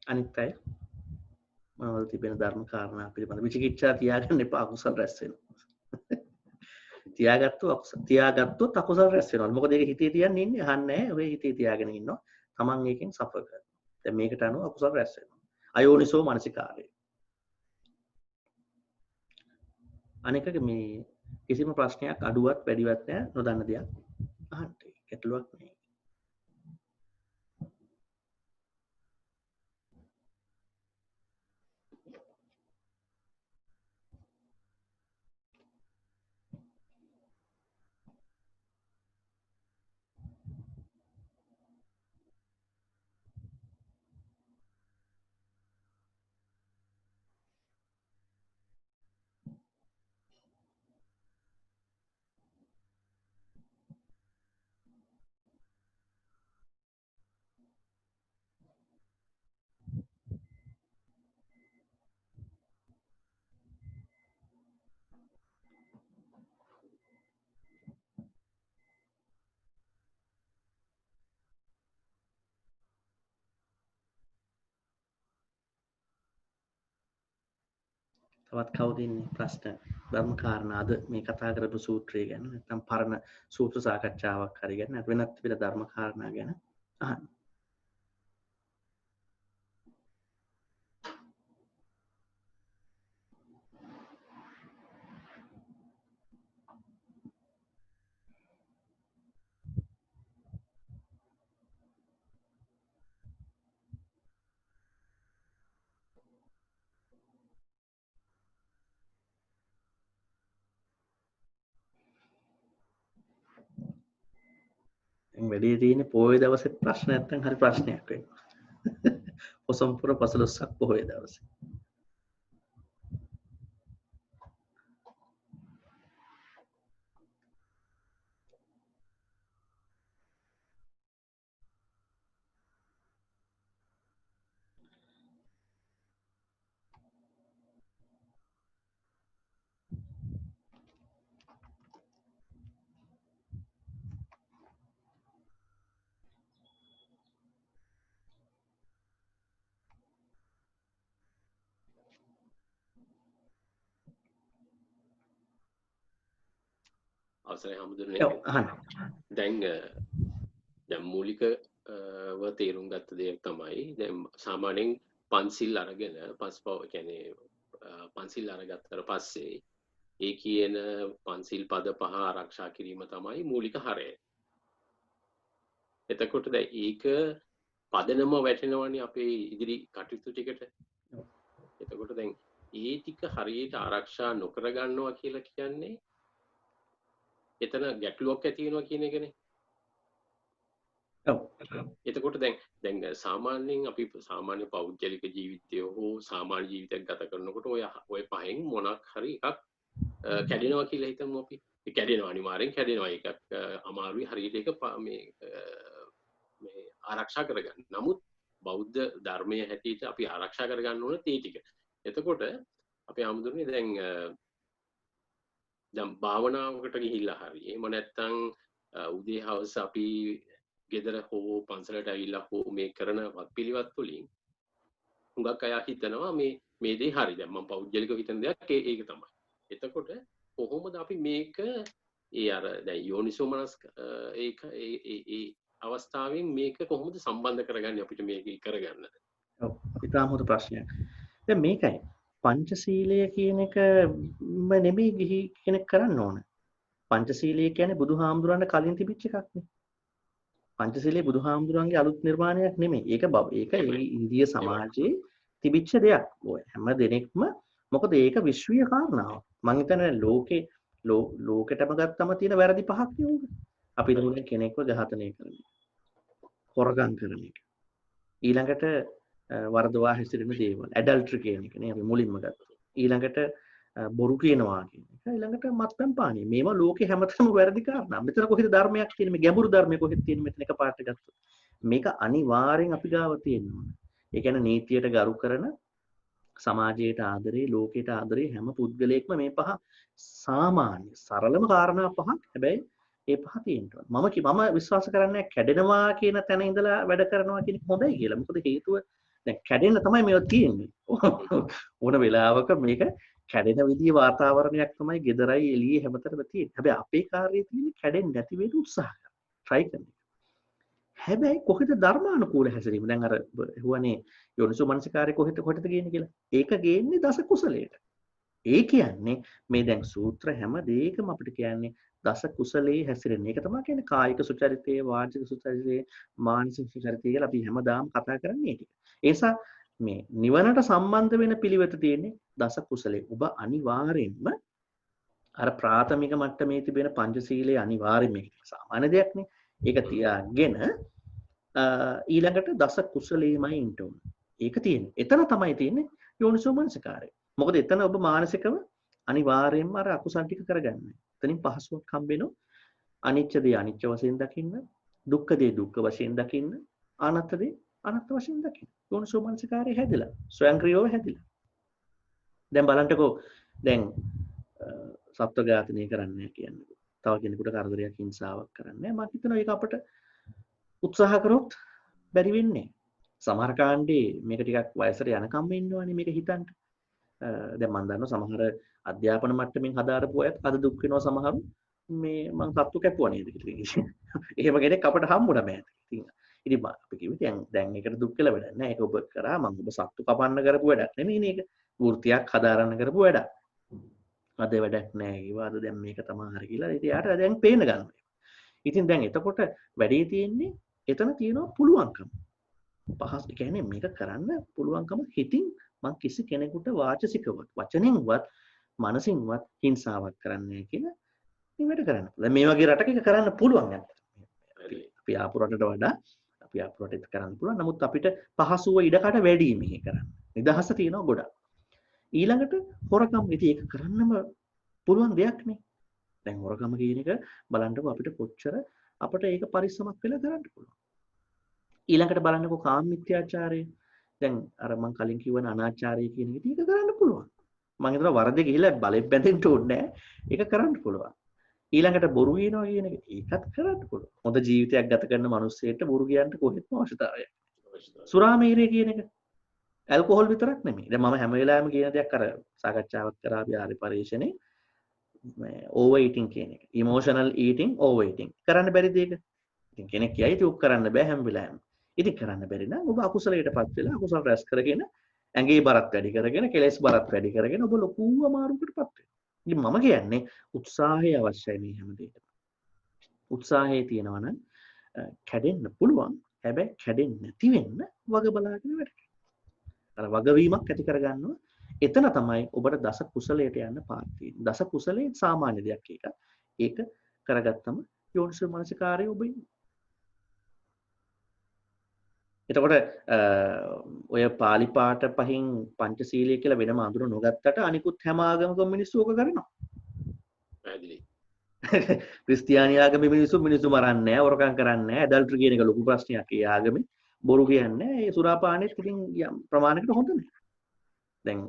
අනිත් අය මොනවද තිබෙන ධර්ම කාරණා පිළිබඳ විචිකිච්ඡා තියාගන්න එපා අකුසල රැස් වෙනවා. තියාගත්තොත් අකුසල රැස් වෙනවා. මොකද ඒක හිතේ තියන්න ඉන්නේ අහන්නේ නැහැ. ඔය හිතේ තියාගෙන ඉන්නවා. Taman එකෙන් සෆර් කරනවා. දැන් මේකට අනුව අකුසල රැස් වෙනවා. අයෝනිසෝ මනසිකාරය. අනික මේ කිසිම ප්‍රශ්නයක් අඩුවත් වැඩිවත් නැහැ නොදන්න දෙයක් අහන්න. ගැටලුවක් නෑ. තවත් කවුද ඉන්නේ ප්‍රශ්න ධර්ම කාරණා අද මේ කතා කරපු සූත්‍රය ගැන නැත්නම් පරණ සූත්‍ර සාකච්ඡාවක් හරි ගැන වෙනත් විවිධ ධර්ම කාරණා ගැන අහන්න. වැඩි තියෙන පොයේ දවසේ ප්‍රශ්න නැත්නම් හරි ප්‍රශ්නයක් වෙනවා. පොසොන්පුර 15ක් පොයේ දවසේ. අවසරයි හමුදුරනේ. දැන් මූලිකව තේරුම් ගත්ත දෙයක් තමයි දැන් සාමාන්‍යයෙන් පන්සිල් අරගෙන පස්පව කියන්නේ පන්සිල් අරගත්තට පස්සේ ඒ කියන පන්සිල් පද පහ ආරක්ෂා කිරීම තමයි මූලික හරය. එතකොට දැන් ඒක පදනම වැටෙනවනේ අපේ ඉදිරි කටයුතු ටිකට. එතකොට දැන් ඒ ටික හරියට ආරක්ෂා නොකර ගන්නවා කියලා කියන්නේ එතන ගැටලුවක් ඇති වෙනවා කියන එකනේ. ඔව්. එතකොට දැන් සාමාන්‍යයෙන් අපි සාමාන්‍ය පෞද්ගලික ජීවිතය හෝ සාමාන්‍ය ජීවිතයක් ගත කරනකොට ඔය පහෙන් මොනක් හරි එකක් කැඩෙනවා කියලා හිතමු අපි. ඒ කැඩෙනවා අනිවාර්යෙන් කැඩෙනවා. ඒකක් අමාරුයි හරියට ඒක මේ ආරක්ෂා කරගන්න. නමුත් බෞද්ධ ධර්මයේ හැටියට අපි ආරක්ෂා කරගන්න ඕන තේ ටික. එතකොට අපි ආමුදුනේ දැන් භාවනාවකට ගිහිල්ලා හරි එහෙම නැත්නම් උදේ හවස අපි ගෙදර හෝ පන්සලට ඇවිල්ලා හෝ මේ කරන වත්පිළිවෙත් වලින් හුඟක් අය හිතනවා මේ දේ හරි. දැන් මම පෞද්ගලිකව හිතන දෙයක් ඒක තමයි. එතකොට කොහොමද අපි මේක අර දැන් යෝනිසෝමනස් ඒ අවස්ථාවෙන් මේක කොහොමද සම්බන්ධ කරගන්නේ අපිට මේක කරගන්න? ඔව්. ඉතාම හොඳ ප්‍රශ්නයක්. දැන් මේකයි පංචශීලය කියන එක නෙමෙයි ගිහි කෙනෙක් කරන්න ඕන. පංචශීලය කියන්නේ බුදුහාමුදුරන්ට කලින් තිබිච්ච එකක් නේ. පංචශීලයේ බුදුහාමුදුරන්ගේ අලුත් නිර්මාණයක් නෙමෙයි. ඒක ඒ ඉන්දිය සමාජයේ තිබිච්ච දෙයක්. ඔය හැම දෙනෙක්ම මොකද ඒක විශ්වීය කාරණාවක්. මම හිතන්නේ ලෝකෙටම ගත්තම තියෙන වැරදි පහක් නේ. අපි හිතමු කෙනෙක්ව ඝාතනය කරන එක. හොරගම් කරන එක. ඊළඟට වරදවා හැසිරෙන දේවල්. ඇඩල්ටරි කියන එක නේ අපි මුලින්ම ගත්තා. ඊළඟට බොරු කියනවා කියන එක. ඊළඟට මත්පැන් පානය. මේවා ලෝකේ හැමතැනම වැරදි කාරණා. මෙතන කොහෙද ධර්මයක් තියෙන්නේ? මේ ගැඹුරු ධර්මයක් කොහෙද තියෙන්නේ? මෙතන එකපාරට ගත්තොත්. මේක අනිවාර්යෙන් අපි ගාව තියෙනවා. ඒ කියන්නේ නීතියට ගරු කරන සමාජයට ආදරේ, ලෝකයට ආදරේ හැම පුද්ගලයෙක්ම මේ පහ සාමාන්‍ය සරලම කාරණා පහක්. හැබැයි ඒ පහ තියෙනවා. මම විශ්වාස කරන්නේ කැඩෙනවා කියන තැන ඉඳලා වැඩ කරනවා කියන එක හොඳයි කියලා. මොකද හේතුව දැන් කැඩෙන්න තමයි මේවා තියෙන්නේ. ඕන වෙලාවක මේක කැඩෙන විදිහේ වාතාවරණයක් තමයි ගෙදරයි එළියේ හැමතැනම තියෙන්නේ. හැබැයි අපේ කාර්යය තියෙන්නේ කැඩෙන්නේ නැති වෙන්න උත්සාහ කරන. try කරන. හැබැයි කොහෙද ධර්මානුකූල හැසිරීම? දැන් අර හුවනේ යෝනිසෝ මනසිකාරය කොහෙද ගේන්නේ කියලා. ඒක ගේන්නේ දස කුසලයට. ඒ කියන්නේ මේ දැන් සූත්‍ර හැම දෙයකම අපිට කියන්නේ දස කුසලයේ හැසිරෙන. ඒක තමයි කියන්නේ කායික සුචරිතය, වාචික සුචරිතය, මානසික සුචරිතය කියලා අපි හැමදාම කතා කරන්නේ ඒක. ඒ නිසා මේ නිවනට සම්බන්ධ වෙන පිළිවෙත තියෙන්නේ දස කුසලයේ. ඔබ අනිවාර්යෙන්ම අර ප්‍රාථමික මට්ටමේ තිබෙන පංචශීලයේ අනිවාර්යයෙන්ම මේක සාමාන්‍ය දෙයක් නේ. ඒක තියාගෙන ඊළඟට දස කුසලයේමයි ඉන්න ඕන. ඒක තියෙන්නේ. එතන තමයි තියෙන්නේ යෝනිසෝ මනසිකාරය. මොකද එතන ඔබ මානසිකව අනිවාර්යයෙන්ම අර අකුසල් ටික කරගන්න. එතනින් පහසුවක් හම්බෙනවා. අනිච්ච දේ අනිච්ච වශයෙන් දකින්න, දුක්ඛ දේ දුක්ඛ වශයෙන් දකින්න, අනාත්ම දේ අනාත්ම වශයෙන් දකින්න. යෝනිසෝ මනසිකාරය හැදිලා, ස්වයංක්‍රීයව හැදිලා. දැන් බලන්නකෝ දැන් සත්ව ඝාතනය කරන්නේ කියන්නේ. තව කෙනෙකුට කරදරයක් හිංසාවක් කරන්නේ. මම හිතනවා ඒක අපිට උත්සාහ කරොත් බැරි වෙන්නේ. සමහර කාණ්ඩේ මේක ටිකක් වයසට යනකම් ඉන්නවනේ මේක හිතන්න. දැන් මම දන්නවා සමහර අධ්‍යාපන මට්ටමින් හදාරපු අයත් අද දුක් වෙනවා සමහරු මේ මං සත්තු කැපුවා නේද කියලා. එහෙම කෙනෙක් අපට හම්බුණා මෑත. ඉතින් අපි කිව්වේ දැන් ඒකට දුක් කියලා වැඩක් නැහැ. ඒක ඔබ කරා මං ඔබ සත්තු කපන්න කරපු වැඩක් නෙමෙයි මේක. වෘත්තියක් හදාරන්න කරපු වැඩක්. අද වැඩක් නැහැ කිව්වා. අද දැන් මේක තමයි හරි කියලා. ඉතින් යාට දැන් පේන්න ගන්නවා. ඉතින් දැන් එතකොට වැඩේ තියෙන්නේ එතන තියෙනවා පුළුවන්කම. පහස් කියන්නේ මේක කරන්න පුළුවන්කම හිතින් මං කිසි කෙනෙකුට වාචසිකවත් වචනෙන්වත් මනසින්වත් හිංසාවක් කරන්නේ කියලා මේ වැඩ කරන්න. දැන් මේ වගේ රටක එක කරන්න පුළුවන් නැත්නම්. අපි ආපු රටට වඩා අපි ආපු රටෙත් කරන්න පුළුවන්. නමුත් අපිට පහසුව ඉඩකඩ වැඩි මේක කරන්න. නිදහස තියෙනවා ගොඩක්. ඊළඟට හොරකම් ඉතින් ඒක කරන්නම පුළුවන් දෙයක් නේ. දැන් හොරකම කියන එක බලන්නකො අපිට කොච්චර අපිට ඒක පරිස්සමක් වෙලා කරන්න පුළුවන්. ඊළඟට බලන්නකො කාම මිත්‍යාචාරය. දැන් අර මම කලින් කිව්වන අනාචාරය කියන එක ටික කරන්න පුළුවන්. මම හිතනවා වරද ගිහිල්ලා බලෙන් බැඳෙන්න ඕනේ නැහැ. ඒක කරන්න පුළුවන්. ඊළඟට බොරු කියනවා කියන එක ඒකත් කරන්න පුළුවන්. හොඳ ජීවිතයක් ගත කරන මිනිස්සෙට බොරු කියන්න කොහෙත්ම අවශ්‍යතාවයක්. සුරාමේරය කියන එක ඇල්කොහොල් විතරක් නෙමෙයි. දැන් මම හැම වෙලාවෙම කියන දෙයක් අර සාකච්ඡාවක් කරා අපි ආරි පරිශ්‍රණේ මේ ඕවර් ඊටින් කියන එක. Emotional eating overeating. කරන්න බැරි දෙයක. ඉතින් කෙනෙක් කියයි ඒක කරන්න බෑ හැම වෙලාවෙම. ඉතින් කරන්න බැරි නම් ඔබ අකුසලයටපත් වෙලා අකුසල රැස් කරගෙන ඇඟේ බරත් වැඩි කරගෙන කෙලෙස් බරත් වැඩි කරගෙන ඔබ ලොකු අමාරුවකටපත් වෙනවා. ඉතින් මම කියන්නේ උත්සාහය අවශ්‍යයි මේ හැම දෙයකටම. උත්සාහය තියෙනවා නම් කැඩෙන්න පුළුවන්. හැබැයි කැඩෙන්නේ නැති වෙන්න වග බලාගෙන වැඩ කරන්න. අර වගවීමක් ඇති කරගන්නවා. එතන තමයි ඔබට දස කුසලයට යන්න පාර තියෙන්නේ. දස කුසලයේ සාමාන්‍ය දෙයක් ඒක. ඒක කරගත්තම යෝනිසෝ මනසිකාරය ඔබ ඉන්නේ. එතකොට ඔය පාලි පාඨ පහින් පංචශීලයේ කියලා වෙනම අඳුර නොගත්තට අනිකුත් හැම ආගමකම මිනිස්සු ඕක කරනවා. පැහැදිලි. ක්‍රිස්තියානි ආගමේ මිනිස්සු මරන්නේ නැහැ, වරකම් කරන්නේ නැහැ, ඇඩල්ටරි කියන එක ලොකු ප්‍රශ්නයක් ඒ ආගමේ. බොරු කියන්නේ ඒ සුරාපානෙත් ඉතින් යම් ප්‍රමාණයකට හොඳ නැහැ. දැන්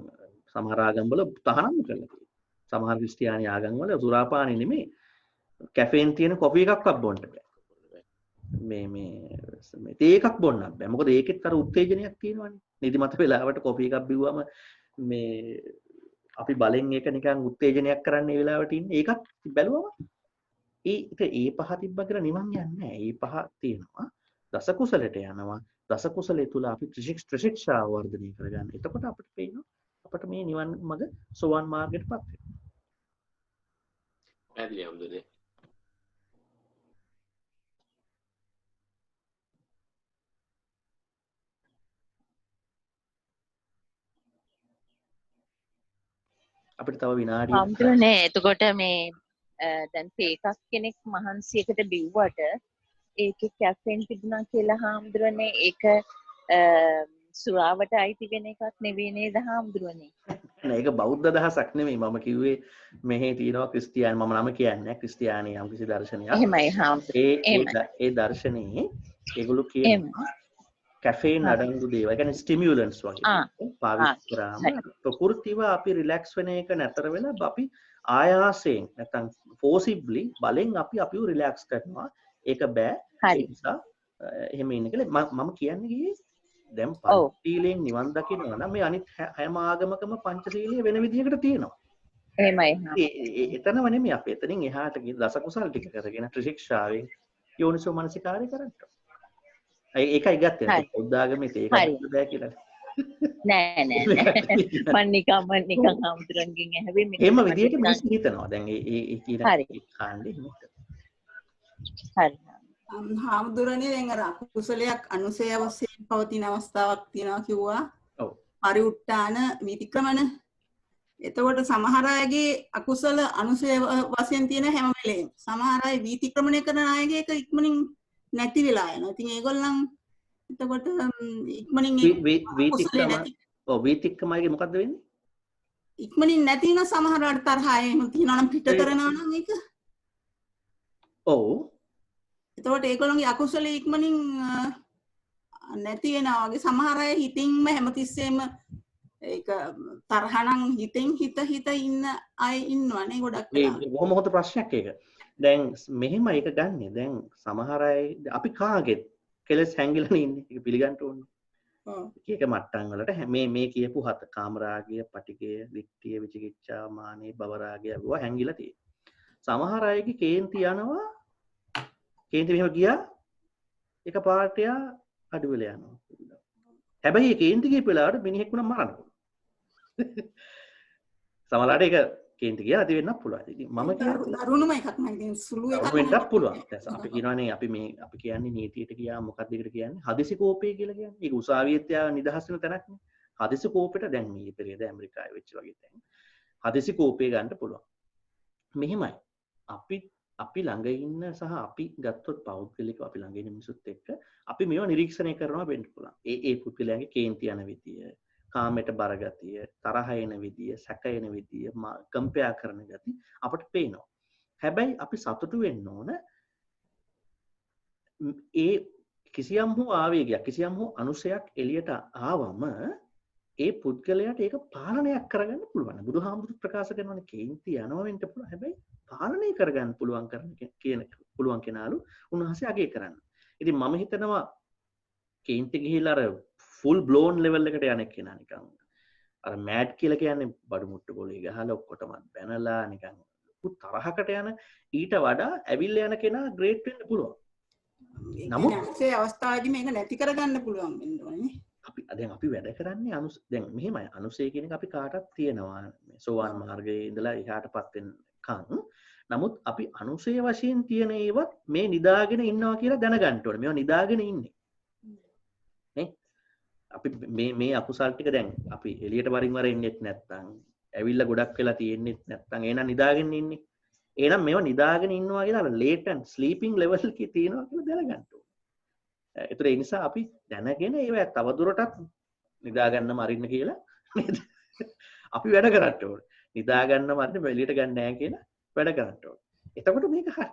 සමහර ආගම් වල තහනම් කරලා තියෙනවා. සමහර ක්‍රිස්තියානි ආගම් වල සුරාපානෙ නෙමෙයි කැෆේන් තියෙන කොෆි එකක්වත් බොන්න බෑ. මේ තේ එකක් බොන්නත් බෑ. මොකද ඒකෙත් අර උත්තේජනයක් තියෙනවානේ. නිදිමත වෙලාවට කොෆි එකක් බිව්වම මේ අපි බලෙන් ඒක නිකන් උත්තේජනයක් කරන්න ඒ වෙලාවට ඉන්නේ. ඒකත් බැලුවම ඒ පහ තිබ්බ කියලා නිවන් යන්නේ නැහැ. ඒ පහ තියෙනවා. දස කුසලයට යනවා. දස කුසලයේ තුල අපි ත්‍රිශික්ෂාව වර්ධනය කරගන්න. එතකොට අපිට පේනවා අපිට මේ නිවන් මඟ සෝවාන් මාර්ගයටපත් වෙනවා. පැහැදිලි අම්දුනේ. අපිට තව විනාඩියක් හාමුදුරනේ එතකොට මේ දැන් තේ එකක් කෙනෙක් මහන්සියකට බිව්වට ඒකේ කැෆෙන් තිබුණා කියලා හාමුදුරනේ ඒක සුරාවට අයිති වෙන එකක් නෙවෙයි නේද හාමුදුරනේ? නෑ ඒක බෞද්ධ දහසක් නෙමෙයි. මම කිව්වේ මෙහි තියෙනවා ක්‍රිස්තියානි මම නම කියන්නේ ක්‍රිස්තියානි යම් කිසි දර්ශනයක්. එහෙමයි හාමුදුරනේ. ඒ දර්ශනයේ ඒගොල්ලෝ කියනවා කැෆේන් අඩංගු දේවල්. ඒ කියන්නේ ස්ටිමියුලන්ට්ස් වගේ පාවිච්චි කරාම ප්‍රකෘතිව අපි රිලැක්ස් වෙන එක නැතර වෙලා අපි ආයාසයෙන් නැත්නම් ෆෝසිබ්ලි බලෙන් අපි අපිව රිලැක්ස් කරනවා. ඒක බෑ. ඒ නිසා එහෙම ඉන්න කියලා මම කියන්නේ ගියේ දැන් පංචශීලයෙන් නිවන් දකිනවා නම් මේ අනිත් හැම ආගමකම පංචශීලයේ වෙන විදිහකට තියෙනවා. එහෙමයි. එතනම නෙමෙයි අපි එතනින් එහාට ගිහින් දස කුසල් ටික කරගෙන ත්‍රිශික්ෂාවෙන් යෝනිසෝ මනසිකාරය කරන්න. ඒකයි ගත්තේ. බෞද්ධ ආගමේ ඒක බෑ කියලා. නෑ මම නිකන් හාමුදුරන්ගෙන් ඇහුවේ මේක. එහෙම විදිහට මිනිස්සු හිතනවා. දැන් ඒ කියන කාණ්ඩේ එහෙම. හරි. හාමුදුරනේ දැන් අර අකුසලයක් අනුසය වශයෙන් පවතින අවස්ථාවක් තියෙනවා කිව්වා. ඔව්. පරිඋත්ථාන විතික්‍රමන. එතකොට සමහර අයගේ අකුසල අනුසය වශයෙන් තියෙන හැම වෙලේම සමහර අය විතික්‍රමණය කරන අයගේ ඒක ඉක්මනින් නැති වෙලා යනවා. ඉතින් ඒගොල්ලන් එතකොට ඉක්මනින් විතික්‍රමයේ මොකද්ද වෙන්නේ? ඉක්මනින් නැති වෙන සමහරවට තරහ එහෙම තියනවා නම් පිට කරනවා නම් ඒක. ඔව්. එතකොට ඒගොල්ලන්ගේ අකුසල ඉක්මනින් නැති වෙනවා වගේ සමහර අය හිතින්ම හැමතිස්සෙම ඒක තරහනම් හිතෙන් හිත ඉන්න අය ඉන්නවනේ ගොඩක් වෙලා. ඒ බොහොම හොඳ ප්‍රශ්නයක් ඒක. දැන් මෙහෙම ඒක ගන්නෙ. දැන් සමහර අය අපි කාගෙත් කෙලස් හැංගිලා ඉන්නේ. ඒක පිළිගන්න ඕනේ. ඔව්. එක මට්ටම් වලට මේ කියපු හත කාමරාගය, පටිගය, දික්තිය, විචිකිච්ඡා, මානෙ, භවරාගය වුණා හැංගිලා තියෙනවා. සමහර අයගේ කේන්ති යනවා. කේන්ති මෙහෙම ගියා එක පාට යා අඩු වෙලා යනවා. හැබැයි ඒ කේන්ති ගිය වෙලාවට මිනිහෙක් වුණා මරනවා. සමහරවිට ඒක කේන්ති ගියා නැති වෙන්නත් පුළුවන්. ඉතින් මම කියන්නේ දරුණුම එකක් නෑ. ඉතින් සුළු එකක් වෙන්නත් පුළුවන්. දැන් අපි කියනවානේ අපි කියන්නේ නීතියට ගියා මොකක්ද ඒකට කියන්නේ? හදිසි කෝපය කියලා කියන්නේ. ඒක උසාවියේත් යා නිදහස් වෙන තැනක් නේ. හදිසි කෝපෙට දැන් මේ පෙරේද ඇමරිකාවේ වෙච්ච වගේ තැන්. හදිසි කෝපය ගන්න පුළුවන්. මෙහෙමයි. අපි ළඟ ඉන්න සහ අපි ගත්තොත් පෞද්ගලිකව අපි ළඟ ඉන්න මිනිස්සුත් එක්ක අපි මේවා නිරීක්ෂණය කරනවා වෙන්න පුළුවන්. ඒ පුද්ගලයන්ගේ කේන්ති යන විදිය, කාමයට බර ගතිය, තරහ එන විදිය, සැක එන විදිය, කම්පයා කරන ගතිය අපට පේනවා. හැබැයි අපි සතුටු වෙන්න ඕන ඒ කිසියම් හෝ ආවේගයක්, කිසියම් හෝ අනුසයක් එළියට ආවම ඒ පුද්ගලයාට ඒක පාලනයක් කරගන්න පුළුවන්. බුදුහාමුදුරු ප්‍රකාශ කරනවානේ කේන්ති යනවා වෙන්න පුළුවන්. හැබැයි පාලනය කරගන්න පුළුවන් පුළුවන් කෙනාලු උන්වහන්සේ අගය කරන්න. ඉතින් මම හිතනවා කේන්ති ගිහිල්ලා අර ෆුල් බ්ලෝන් ලෙවල් එකට යන කෙනා නිකන් අර මෑඩ් කියලා කියන්නේ බඩු මුට්ටු ගොලේ ගහලා ඔක්කොටම බැනලා නිකන් ලොකු තරහකට යන ඊට වඩා ඇවිල්ලා යන කෙනා ග්‍රේට් වෙන්න පුළුවන්. නමුත් ඒ අවස්ථාවේදී මේක නැති කරගන්න පුළුවන් වෙන්න ඕනේ. අපි වැඩ කරන්නේ දැන් මෙහෙමයි අනුසය කියන එක අපි කාටත් තියෙනවා. මේ සෝවාන් මාර්ගයේ ඉඳලා එහාටපත් වෙනකන් නමුත් අපි අනුසය වශයෙන් තියෙන ඒවත් මේ නිදාගෙන ඉන්නවා කියලා දැනගන්න ඕනේ. මේවා නිදාගෙන ඉන්නේ. නේ? අපි මේ අකුසල් ටික දැන් අපි එළියට වරින් වර එන්නෙත් නැත්නම් ඇවිල්ලා ගොඩක් වෙලා තියෙන්නෙත් නැත්නම් එහෙනම් නිදාගෙන ඉන්නේ. එහෙනම් මේවා නිදාගෙන ඉන්නවා කියලා latent sleeping level එකේ තියෙනවා කියලා දැනගන්න ඕනේ. ඒතර ඒ නිසා අපි දැනගෙන ඒවා තවදුරටත් නිදා ගන්නම අරින්න කියලා නේද? අපි වැඩ කරන්න ඕනේ. නිදා ගන්නම අරින්න එළියට ගන්න නැහැ කියලා වැඩ කරන්න ඕනේ. එතකොට මේක හරි.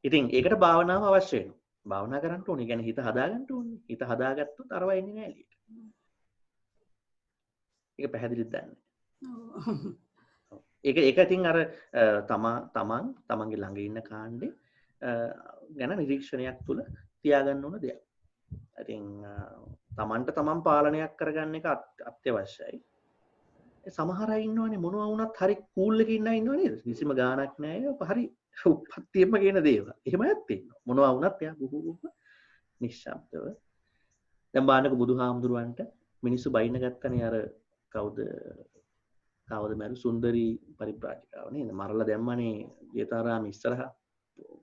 ඉතින් ඒකට භාවනාව අවශ්‍ය වෙනවා. භාවනා කරන්න ඕනේ. ඒ කියන්නේ හිත හදාගන්න ඕනේ. හිත හදාගත්තොත් අරව එන්නේ නැහැ එළියට. ඒක පැහැදිලිද දන්නේ? ඒක ඉතින් අර තමන්ගේ ළඟ ඉන්න කාණ්ඩේ ගැන නිරීක්ෂණයක් තුළ තියාගන්න ඕන දෙයක්. ඉතින් තමන්ට තමන් පාලනයක් කරගන්න එක අත්‍යවශ්‍යයි. සමහර අය ඉන්නවනේ මොනවා වුණත් හරි කූල් එකේ ඉන්න අය ඉන්නව නේද? කිසිම ගාණක් නැහැ. හරි උප්පත්තියම කියන දේවල්. එහෙම ඇත්ත ඉන්නවා. මොනවා වුණත් එයා බොහෝම නිශ්ශබ්දව. දැන් බාන්නක බුදුහාමුදුරුවන්ට මිනිස්සු බයින්න ගත්තනේ අර කවුද මරු සුන්දරී පරිබ්‍රාජිකාව නේද? මරලා දැම්මනේ ජේතාරාම ඉස්සරහා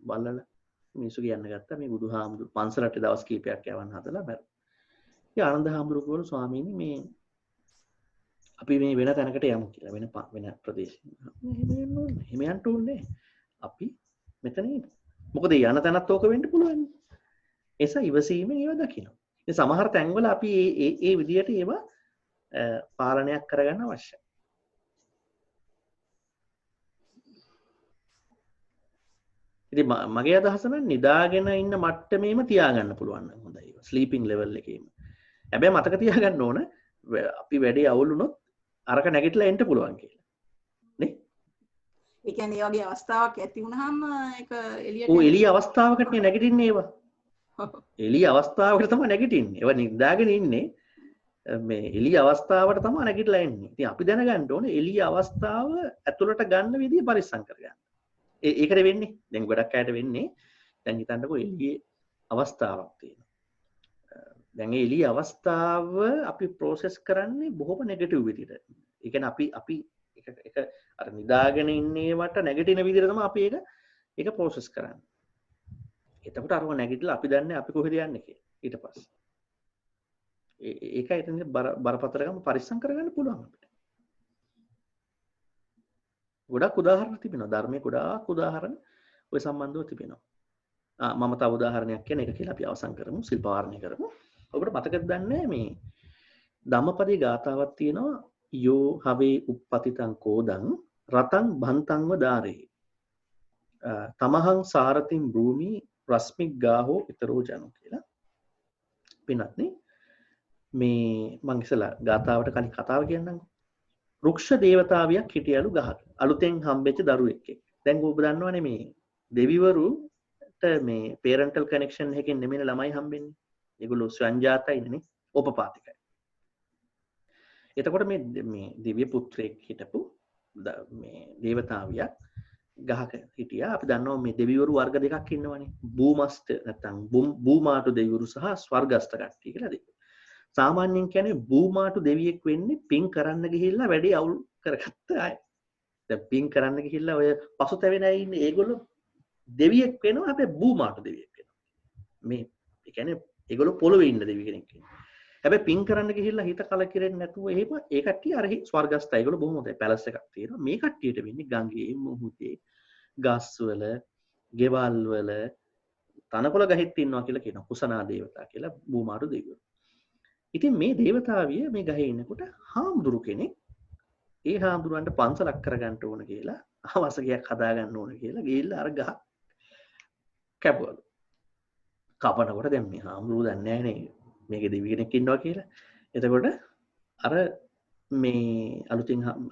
බල්ලලා මිනිස්සු කියන්න ගත්තා මේ බුදුහාමුදුරු පන්සලට දවස් කීපයක් යවන්න හදලා බැර. ඉතින් ආනන්ද හාමුදුරුවෝ කිව්වලු ස්වාමීනි මේ අපි මේ වෙන තැනකට යමු කියලා වෙන ප්‍රදේශයකට. එහෙම යන්න ඕනේ. අපි මෙතන ඉන්න. මොකද යන තැනත් ඕක වෙන්න පුළුවන්. ඒසයි ඉවසීමෙන් ඒව දකින්න. ඉතින් සමහර තැන්වල අපි ඒ විදියට ඒවා පාලනයක් කරගන්න අවශ්‍යයි. ඉතින් මගේ අදහස නම් නිදාගෙන ඉන්න මට්ටමේම තියාගන්න පුළුවන් නම් හොඳයි. ස්ලීපින් ලෙවල් එකේම. හැබැයි මතක තියාගන්න ඕන අපි වැඩේ අවුල් වුණොත් අරක නැගිටලා එන්න පුළුවන් කියලා. නේ? ඒ කියන්නේ ඒ වගේ අවස්ථාවක් ඇති වුණාම ඒක එළියට එළිය අවස්ථාවකට නැගිටින්නේ ඒවා. එළිය අවස්ථාවකට තමයි නැගිටින්නේ. ඒවා නිදාගෙන ඉන්නේ මේ එළිය අවස්ථාවට තමයි නැගිටලා එන්නේ. ඉතින් අපි දැනගන්න ඕනේ එළිය අවස්ථාව ඇතුළට ගන්න විදිය පරිස්සම් කරගන්න. ඒකට වෙන්නේ දැන් ගොඩක් අයට වෙන්නේ දැන් හිතන්නකෝ එළියේ අවස්ථාවක් තියෙනවා. දැන් ඒ එළිය අවස්ථාව අපි ප්‍රොසෙස් කරන්නේ බොහොම නෙගටිව් විදිහට. ඒ කියන්නේ අපි එක අර නිදාගෙන ඉන්නේවට නැගිටින විදිහට තමයි අපි ඒක ප්‍රොසෙස් කරන්නේ. එතකොට අරව නැගිටලා අපි දන්නේ අපි කොහෙද යන්නේ කියලා. ඊට පස්සේ ඒකයි එතන බරපතලකම පරිස්සම් කරගන්න පුළුවන් අපිට. ගොඩක් උදාහරණ තිබෙනවා. ධර්මයේ ගොඩාක් උදාහරණ ඔය සම්බන්ධව තිබෙනවා. මම තව උදාහරණයක් කියන එක කියලා අපි අවසන් කරමු. ශිල්ප වාරණය කරමු. ඔබට මතකද දන්නේ මේ ධම්මපදයේ ගාථාවක් තියෙනවා යෝ හවේ uppatitan කෝදං රතං බන්තංව දාරේ තමහං සාරතින් භූමි රස්මික් ගාහෝ ඊතරෝ ජනෝ කියලා. පින්වත්නි මේ මං ඉස්සලා ගාථාවට කලින් කතාව කියන්නම්. රුක්ෂ දේවතාවියක් හිටියලු ගහක. අලුතෙන් හම්බෙච්ච දරුවෙක් එක්ක. දැන් ඔබ දන්නවනේ මේ දෙවිවරුට මේ පේරන්ටල් කනෙක්ෂන් එකකින් නෙමෙයි ළමයි හම්බෙන්නේ. ඒගොල්ලෝ සංජාතයිනේ ඕපපාතිකයි. එතකොට මේ දිව්‍ය පුත්‍රයෙක් හිටපු මේ දේවතාවියක් ගහක හිටියා. අපි දන්නවා මේ දෙවිවරු වර්ග දෙකක් ඉන්නවනේ. භූමස්ත නැත්නම් භූමාතු දෙවිවරු සහ ස්වර්ගස්ත කට්ටිය කියලා දෙක. සාමාන්‍යයෙන් කියන්නේ භූමාතු දෙවියෙක් වෙන්නේ පින් කරන්න ගිහිල්ලා වැඩි අවුල් කරගත්ත අය. දැන් පින් කරන්න ගිහිල්ලා ඔය පසුතැවෙන අය ඉන්නේ ඒගොල්ලෝ දෙවියෙක් වෙනවා. හැබැයි භූමාතු දෙවියෙක් වෙනවා. මේ ඒ කියන්නේ ඒගොල්ලෝ පොළොවේ ඉන්න දෙවි කෙනෙක් වෙනවා. හැබැයි පින් කරන්න ගිහිල්ලා හිත කලකිරෙන්නේ නැතුව එහෙම ඒ කට්ටිය අර ස්වර්ගස්ථ ඒගොල්ලෝ බොහොම හොඳයි. පැලස් එකක් තියෙනවා. මේ කට්ටියට වෙන්නේ ගඟේ මුහුදේ ගස්වල ගෙවල් වල තනකොළ ගහෙත් ඉන්නවා කියලා කියනවා. කුසනා දේවතා කියලා භූමාතු දෙවියෝ. ඉතින් මේ දේවතාවිය මේ ගහේ ඉන්නකොට හාමුදුරු කෙනෙක් ඒ හාමුදුරුවන්ට පන්සලක් කරගන්න ඕන කියලා අවශ්‍යයක් හදාගන්න ඕන කියලා ගිහිල්ලා අර ගහ කැපුවලු. කපනකොට දැන් මේ හාමුදුරුවෝ දන්නේ නැහැ නේ මේකේ දෙවි කෙනෙක් ඉන්නවා කියලා. එතකොට අර මේ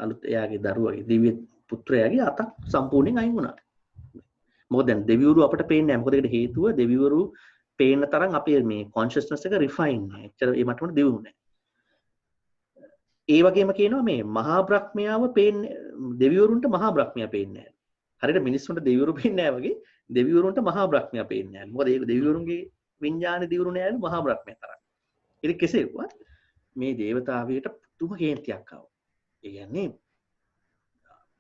අලුත් එයාගේ දරුවගේ දිව්‍ය පුත්‍රයාගේ අතක් සම්පූර්ණයෙන් අයින් වුණා. මොකද දැන් දෙවිවරු අපිට පේන්නේ නැහැ. මොකද ඒකට හේතුව දෙවිවරු පේන තරම් අපේ මේ කොන්ෂස්නස් එක රිෆයින් නැහැ. එච්චර ඒ මට්ටමට දියුණු නැහැ. ඒ වගේම කියනවා මේ මහා බ්‍රහ්මයාව පේන්නේ දෙවිවරුන්ට මහා බ්‍රහ්මයා පේන්නේ නැහැ. හරියට මිනිස්සුන්ට දෙවිවරු පේන්නේ නැහැ වගේ දෙවිවරුන්ට මහා බ්‍රහ්මයා පේන්නේ නැහැ. මොකද ඒ දෙවිවරුන්ගේ විඥාන දියුණු නැහැලු මහා බ්‍රහ්මයා තරම්. ඉතින් කෙසේ වුවත් මේ දේවතාවියට පුදුම කේන්තියක් ආවා. ඒ කියන්නේ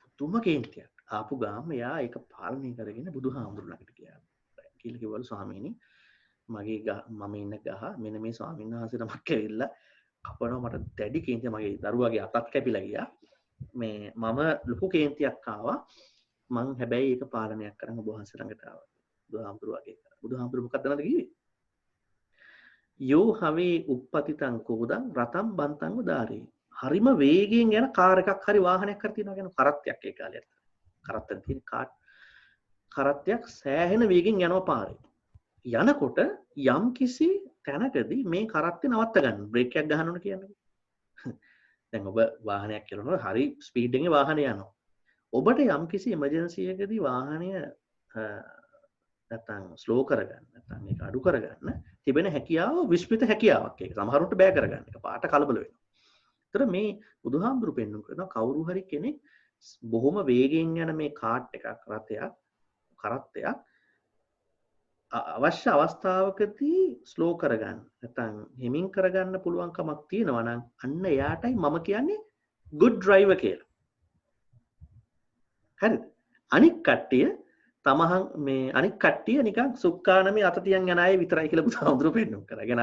පුදුම කේන්තියක්. ආපු ගාම එයා ඒක පාලනය කරගෙන බුදුහාමුදුරු ළඟට ගියා. කියලා කිව්වලු ස්වාමීනි මගේ මම ඉන්න ගහ මෙන්න මේ ස්වාමීන් වහන්සේ නමක් ඇවිල්ලා කපනවා මට දැඩි කේන්තිය මගේ දරුවාගේ අතක් කැපිලා ගියා. මේ මම ලොකු කේන්තියක් ආවා. මං හැබැයි ඒක පාලනයක් කරන්න ඔබ වහන්සේ ළඟට ආවා. බුදුහාමුදුරු වගේ. බුදුහාමුදුරු මොකක්ද නේද කිව්වේ? යෝ හවේ උප්පතිතං කෝදං රතම් බන්තං උදාරේ. හරිම වේගයෙන් යන කාර් එකක් හරි වාහනයක් හරි තියෙනවා කියන කරත්තයක් ඒ කාලේ. කරත්තෙන් තියෙන කරත්තයක් සෑහෙන වේගෙන් යනවා පාරේ. යනකොට යම් කිසි තැනකදී මේ කරත්තේ නවත්ත ගන්න බ්‍රේක් එකක් ගහන්න ඕන කියන්නේ. දැන් ඔබ වාහනයක් කියනකොට හරි ස්පීඩ් එකේ වාහනේ යනවා. ඔබට යම් කිසි එමර්ජන්සි එකකදී වාහනය නැත්නම් ස්ලෝ කරගන්න නැත්නම් ඒක අඩු කරගන්න තිබෙන හැකියාව විශ්මිත හැකියාවක් ඒක. සමහරුන්ට බෑ කරගන්න. ඒක පාට කලබල වෙනවා. ඒතර මේ බුදුහාමුදුරු පෙන්වන කවුරු හරි කෙනෙක් බොහොම වේගයෙන් යන මේ කාට් එකක් කරත්තයක් අවශ්‍ය අවස්ථාවකදී ස්ලෝ කරගන්න නැත්නම් හිමින් කරගන්න පුළුවන්කමක් තියෙනවා නම් අන්න එයාටයි මම කියන්නේ good driver කියලා. හරිද? අනික් කට්ටිය තමහන් මේ අනික් කට්ටිය නිකන් සුක්කානමේ අත තියන් යන අය විතරයි කියලා බුදුහාමුදුරු පෙන්වන්න කරගෙන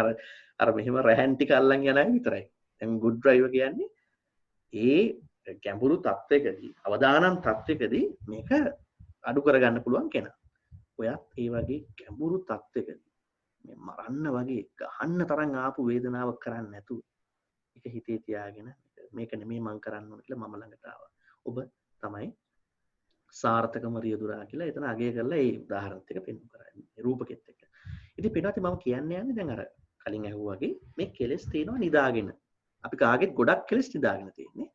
අර මෙහෙම රැහන් ටික අල්ලන් යන අය විතරයි. දැන් good driver කියන්නේ ඒ ගැඹුරු තත්ත්වයකදී අවදානම් තත්ත්වයකදී මේක අඩු කරගන්න පුළුවන් කෙනා. ඔයත් ඒ වගේ ගැඹුරු තත්ත්වයකදී මේ මරන්න වගේ ගහන්න තරම් ආපු වේදනාවක් කරන්නේ නැතුව ඒක හිතේ තියාගෙන මේක නෙමෙයි මං කරන්න ඕන කියලා මම ළඟට ආවා. ඔබ තමයි සාර්ථකම රියදුරා කියලා එතන අගය කරලා ඒ උදාහරණත් එක පෙන්වු කරන්නේ රූපකෙත් එක්ක. ඉතින් පිටාති මම කියන්නේ දැන් අර කලින් ඇහුවාගේ මේ කෙලස් තියෙනවා නිදාගෙන. අපි කාගෙත් ගොඩක් කෙලස් නිදාගෙන තියෙන්නේ.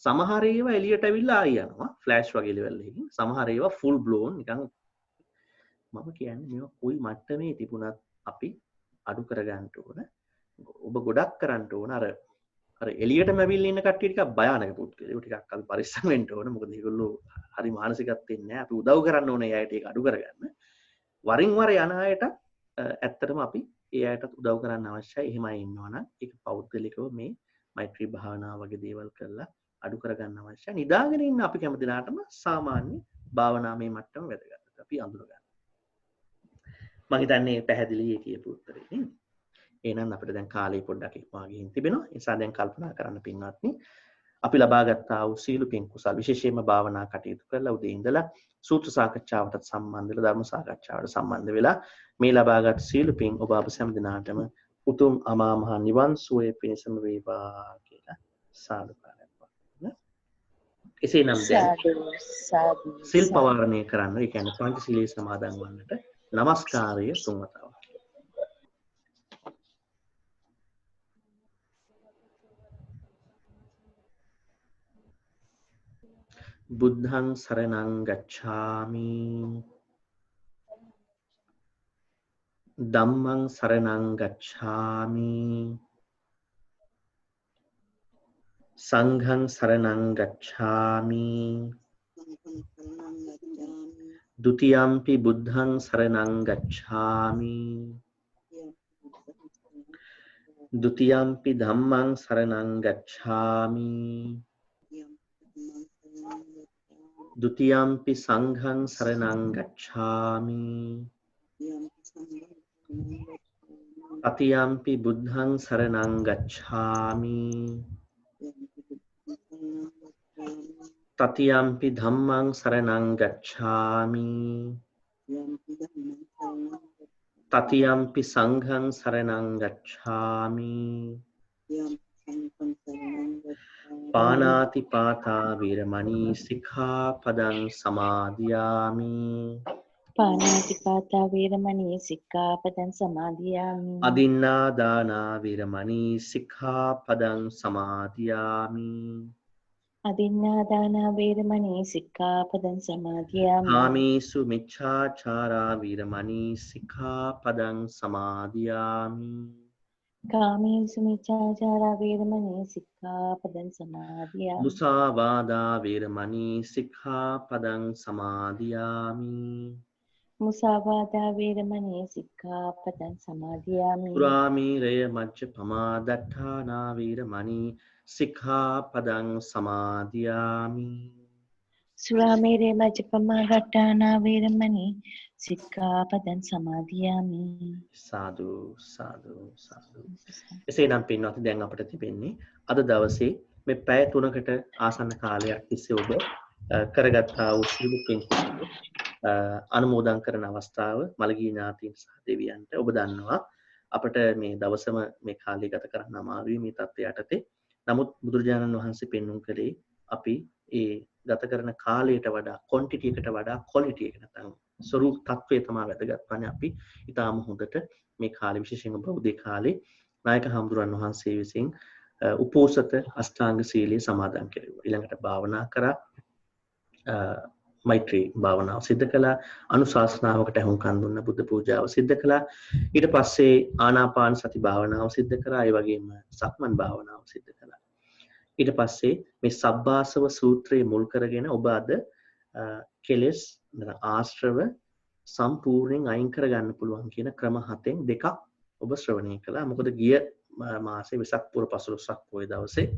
සමහර ඒවා එළියට ඇවිල්ලා ආය යනවා ෆ්ලෑෂ් වගේ ලෙවල් එකකින්. සමහර ඒවා ෆුල් බ්ලෝන් නිකන් මම කියන්නේ මේවා කොයි මට්ටමේ තිබුණත් අපි අඩු කරගන්න ඕන. ඔබ ගොඩක් කරන්න ඕන අර එළියටම ඇවිල්ලා ඉන්න කට්ටිය ටිකක් භයානක පුද්ගලයෝ. ඒ ටිකක් අපි පරිස්සම් වෙන්න ඕන. මොකද ඒගොල්ලෝ හරි මානසිකත්වෙන්නේ නැහැ. අපි උදව් කරන්න ඕනේ ඒ අයට ඒක අඩු කරගන්න. වරින් වර යන අයට ඇත්තටම අපි ඒ අයටත් උදව් කරන්න අවශ්‍යයි. එහෙමයි ඉන්නවනම් ඒක පෞද්ගලිකව මේ මෛත්‍රී භාවනාව වගේ දේවල් කරලා අඩු කරගන්න අවශ්‍යයි. නිදාගෙන ඉන්න අපි කැම දිනාටම සාමාන්‍ය භාවනාමය මට්ටම වැදගත්. අපි අඳුරගන්න. මම හිතන්නේ පැහැදිලි කියපු උත්තරේ නේද? එහෙනම් අපිට දැන් කාලේ පොඩ්ඩක් ඉක්මවා ගිහින් තිබෙනවා. ඒ නිසා දැන් කල්පනා කරන්න පින්වත්නි අපි ලබා ගත්තා වූ සීල පින් කුසල් විශේෂයෙන්ම භාවනා කටයුතු කරලා උදේ ඉඳලා සූත්‍ර සාකච්ඡාවටත් සම්බන්ධ වෙලා ධර්ම සාකච්ඡාවට සම්බන්ධ වෙලා මේ ලබාගත් සීල පින් ඔබ අප සෑම දිනාටම උතුම් අමා මහ නිවන් සුවය පිණසම වේවා කියලා සාදුකාරයක් වත්න. එසේනම් දැන් සිල් පවාරණය කරන්න, ඒ කියන්නේ පංචශීලයේ සමාදන් වන්නට නමස්කාරය තුන්වතාවක්. බුද්ධං සරණං ගච්ඡාමි ධම්මං සරණං ගච්ඡාමි සංඝං සරණං ගච්ඡාමි ဒုတိယံ පි බුද්ධං සරණං ගච්ඡාමි ဒုတိယံ පි ධම්මං සරණං ගච්ඡාමි ဒုတိယံ පි සංඝං සරණං ගච්ඡාමි တတိယံ පි බුද්ධං සරණං ගච්ඡාමි တတိယံ පි ධම්මං සරණං ගච්ඡාමි တတိယံ පි සංඝං සරණං ගච්ඡාමි පානාති පාතා වීරමණී සික්ඛාපදං සමාදියාමි පානාති පාතා වේරමණී සික්ඛාපදං සමාදියාමි අදින්නා දානා වීරමණී සික්ඛාපදං සමාදියාමි අදින්නා දානා වේරමණී සික්ඛාපදං සමාදියාමි කාමීසු මිච්ඡාචාරා වීරමණී සික්ඛාපදං සමාදියාමි කාමීසු මිච්ඡාචාරා වේරමණී සික්ඛාපදං සමාදියාමි මුසාවාදා වීරමණී සික්ඛාපදං සමාදියාමි මුසාවාදා වේරමණී සික්ඛාපදං සමාදියාමි පුරාමීරය මජ්ජ පමාදට්ඨානා වීරමණී සික්ඛාපදං සමාදියාමි සුරාමේරේ මජ්ජපමා ගට්ටානා වේරමණී සික්ඛාපදං සමාදියාමි. සාදු සාදු සාදු. එසේනම් පින්වත්නි දැන් අපිට තිබෙන්නේ අද දවසේ මේ පැය 3කට ආසන්න කාලයක් තිස්සේ ඔබ කරගත්තා වූ සියලු පින් අනුමෝදන් කරන අවස්ථාව මළගිය ඥාතීන් සහ දෙවියන්ට ඔබ දන්නවා අපිට මේ දවසම මේ කාලය ගත කරන්න අමාරුයි මේ තත්ත්වයට යටතේ. නමුත් බුදුරජාණන් වහන්සේ පෙන්වුම් කළේ අපි ඒ ගත කරන කාලයට වඩා ක්වොන්ටිටි එකට වඩා ක්වොලිටි එක නැත්නම් ස්වරූප තත්ත්වය තමයි වැදගත් වන්නේ. අපි ඊටාම හොඳට මේ කාලේ විශේෂයෙන්ම බෞද්ධ කාලේ නායක හඳුරන් වහන්සේ විසින් උපෝසත අෂ්ටාංග සීලය සමාදන් කෙරුවා. ඊළඟට භාවනා කරා මෛත්‍රී භාවනාව සිද්ධ කළා. අනුශාසනාවකට හුම්කන් දුන්න බුද්ධ පූජාව සිද්ධ කළා. ඊට පස්සේ ආනාපාන සති භාවනාව සිද්ධ කරා. ඒ වගේම සක්මන් භාවනාව සිද්ධ කළා. ඊට පස්සේ මේ සබ්බාසව සූත්‍රයේ මුල් කරගෙන ඔබ අද කෙලෙස් ආශ්‍රව සම්පූර්ණයෙන් අයින් කරගන්න පුළුවන් කියන ක්‍රම 7න් දෙකක් ඔබ ශ්‍රවණය කළා. මොකද ගිය මාසේ වෙසක් පුර 15ක් පොය දවසේ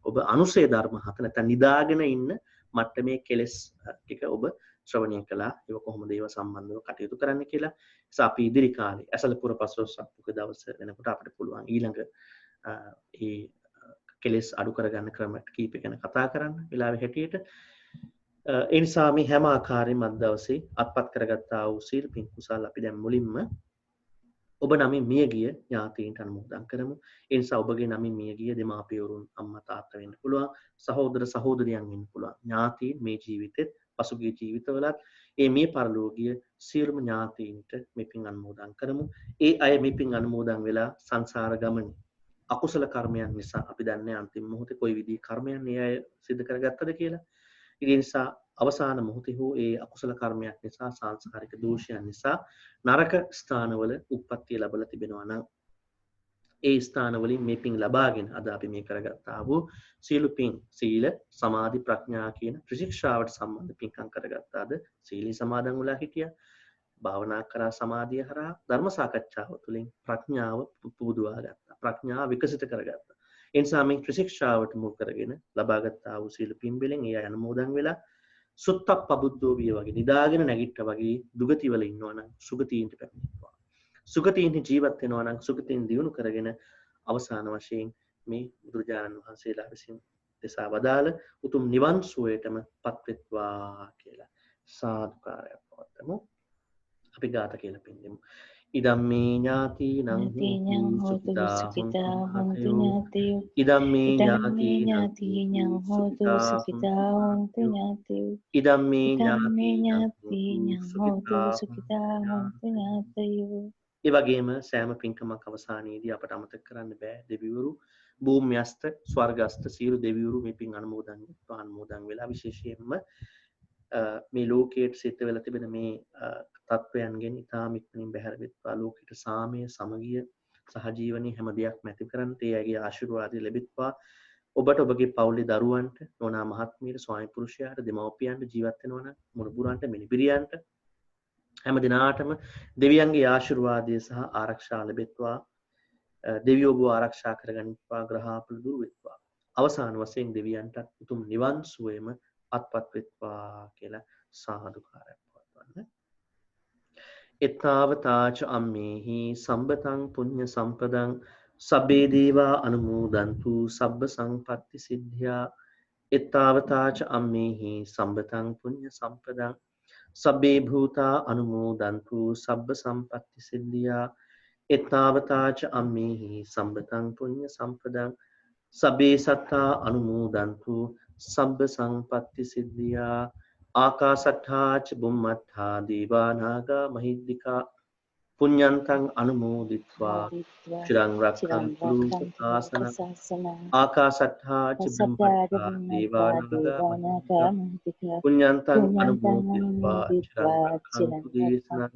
ඔබ අනුසය ධර්ම 7 නැත්නම් නිදාගෙන ඉන්න මට්ටමේ කෙලෙස් ටික ඔබ ශ්‍රවණය කළා. ඒක කොහොමද ඒව සම්බන්ධව කටයුතු කරන්න කියලා. ඒස අපි ඉදිරි කාලේ ඇසලපුර 15ක් පොය දවස වෙනකොට අපිට පුළුවන් ඊළඟ ඒ කෙලෙස් අඩු කරගන්න ක්‍රම කීප ගැන කතා කරන්න වෙලාවේ හැටියට. ඒ නිසා මේ හැම ආකාරයෙන්ම අද දවසේ අත්පත් කරගත්තා වූ සීල පින් කුසල් අපි දැන් මුලින්ම ඔබ නමින් මිය ගිය ඥාතීන්ට අනුමෝදන් කරමු. ඒ නිසා ඔබගේ නමින් මිය ගිය දෙමාපියවරුන් අම්මා තාත්තා වෙන්න පුළුවන්, සහෝදර සහෝදරියන් වෙන්න පුළුවන්. ඥාතීන් මේ ජීවිතෙත් පසුගිය ජීවිතවලත් ඒ මේ පරලෝකීය සියලුම ඥාතීන්ට මේ පින් අනුමෝදන් කරමු. ඒ අය මේ පින් අනුමෝදන් වෙලා සංසාර ගමනේ අකුසල කර්මයන් නිසා අපි දන්නේ අන්තිම මොහොතේ කොයි විදිහේ කර්මයන් ඒ අය සිදු කරගත්තද කියලා. ඒ නිසා අවසාන මොහොතේ හෝ ඒ අකුසල කර්මයක් නිසා සාංශාරික දෝෂයන් නිසා නරක ස්ථානවල උප්පත්තිය ලැබලා තිබෙනවා නම් ඒ ස්ථානවලින් මේ පින් ලබාගෙන අද අපි මේ කරගත්තා වූ සීල පින් සීල සමාධි ප්‍රඥා කියන ත්‍රිශික්ෂාවට සම්බන්ධ පින්කම් කරගත්තාද සීලී සමාදන් වෙලා හිටියා. භාවනා කරා සමාධිය හරහා ධර්ම සාකච්ඡාව තුළින් ප්‍රඥාව පුබුදවා ගත්තා. ප්‍රඥාව විකසිත කරගත්තා. ඒ නිසා මේ ත්‍රිශික්ෂාවට මුල් කරගෙන ලබාගත්තා වූ සීල පින්බලෙන් ඒ අනුමෝදන් වෙලා සුත්තප් පබුද්ධෝ විය වගේ නිදාගෙන නැගිට්ටා වගේ දුගතිවල ඉන්නවා නම් සුගතීන්ට පැමිණෙනවා. සුගතීන්ට ජීවත් වෙනවා නම් සුගතීන් දියුණු කරගෙන අවසාන වශයෙන් මේ බුදුරජාණන් වහන්සේලා විසින් දෙසා වදාළ උතුම් නිවන් සුවයටම පත්වෙත්වා කියලා සාදුකාරයක් පවත්වමු. අපි ගාථා කියලා පින්දෙමු. ඉදම්මේ ඥාතිනං හෝතු සුඛිතා හොන්තු ඥාතයෝ. ඉදම්මේ ඥාතිනං හෝතු සුඛිතා හොන්තු ඥාතයෝ. ඉදම්මේ ඥාතිනං හෝතු සුඛිතා හොන්තු ඥාතයෝ. ඒ වගේම සෑම පින්කමක් අවසානයේදී අපට අමතක කරන්න බෑ දෙවිවරු භූම්‍යස්ත ස්වර්ගස්ත සියලු දෙවිවරු මේ පින් අනුමෝදන් වෙලා විශේෂයෙන්ම මේ ලෝකයට සිද්ධ වෙලා තිබෙන මේ තත්වයන්ගෙන් ඉතාම ඉක්මනින් බැහැර වෙත්වා. ලෝකයට සාමය සමගිය සහජීවනයේ හැම දෙයක්ම ඇති කරන්න ඒ අයගේ ආශිර්වාදය ලැබෙත්වා. ඔබට ඔබගේ පවුලේ දරුවන්ට නෝනා මහත්මියට ස්වාමි පුරුෂයාට දෙමව්පියන්ට ජීවත් වෙනවා නම් මුණුබුරන්ට මිනිබිරියන්ට හැම දිනාටම දෙවියන්ගේ ආශිර්වාදය සහ ආරක්ෂා ලැබෙත්වා. දෙවියෝ ඔබව ආරක්ෂා කරගනිත්වා. ග්‍රහාපල දුරු වෙත්වා. අවසාන වශයෙන් දෙවියන්ට උතුම් නිවන් සුවයම අත්පත් වෙත්වා කියලා සාදුකාරයක් පවත්වන්න. එත්තාවතාච අම්මේහි සම්බතං පුඤ්ඤ සම්පදං සබ්බේ දේවා අනුමෝදන්තු සබ්බ සංපත්ති සිද්ධා. එත්තාවතාච අම්මේහි සම්බතං පුඤ්ඤ සම්පදං සබ්බේ භූතා අනුමෝදන්තු සබ්බ සම්පත්ති සිද්ධා. එත්තාවතාච අම්මේහි සම්බතං පුඤ්ඤ සම්පදං සබ්බේ සත්තා අනුමෝදන්තු සබ්බ සංපත්ති සිද්ධියා. ආකාසට්ඨා ච බුම්මට්ඨා දීවා නාග මහිද්దికා පුඤ්ඤන්තං අනුමෝදිත්වා චිරං රක්ඛන්තු ශාසනං. ආකාසට්ඨා ච බුම්මට්ඨා දීවා නාග මහිද්దికා පුඤ්ඤන්තං අනුමෝදිත්වා චිරං රක්ඛන්තු දේශනං.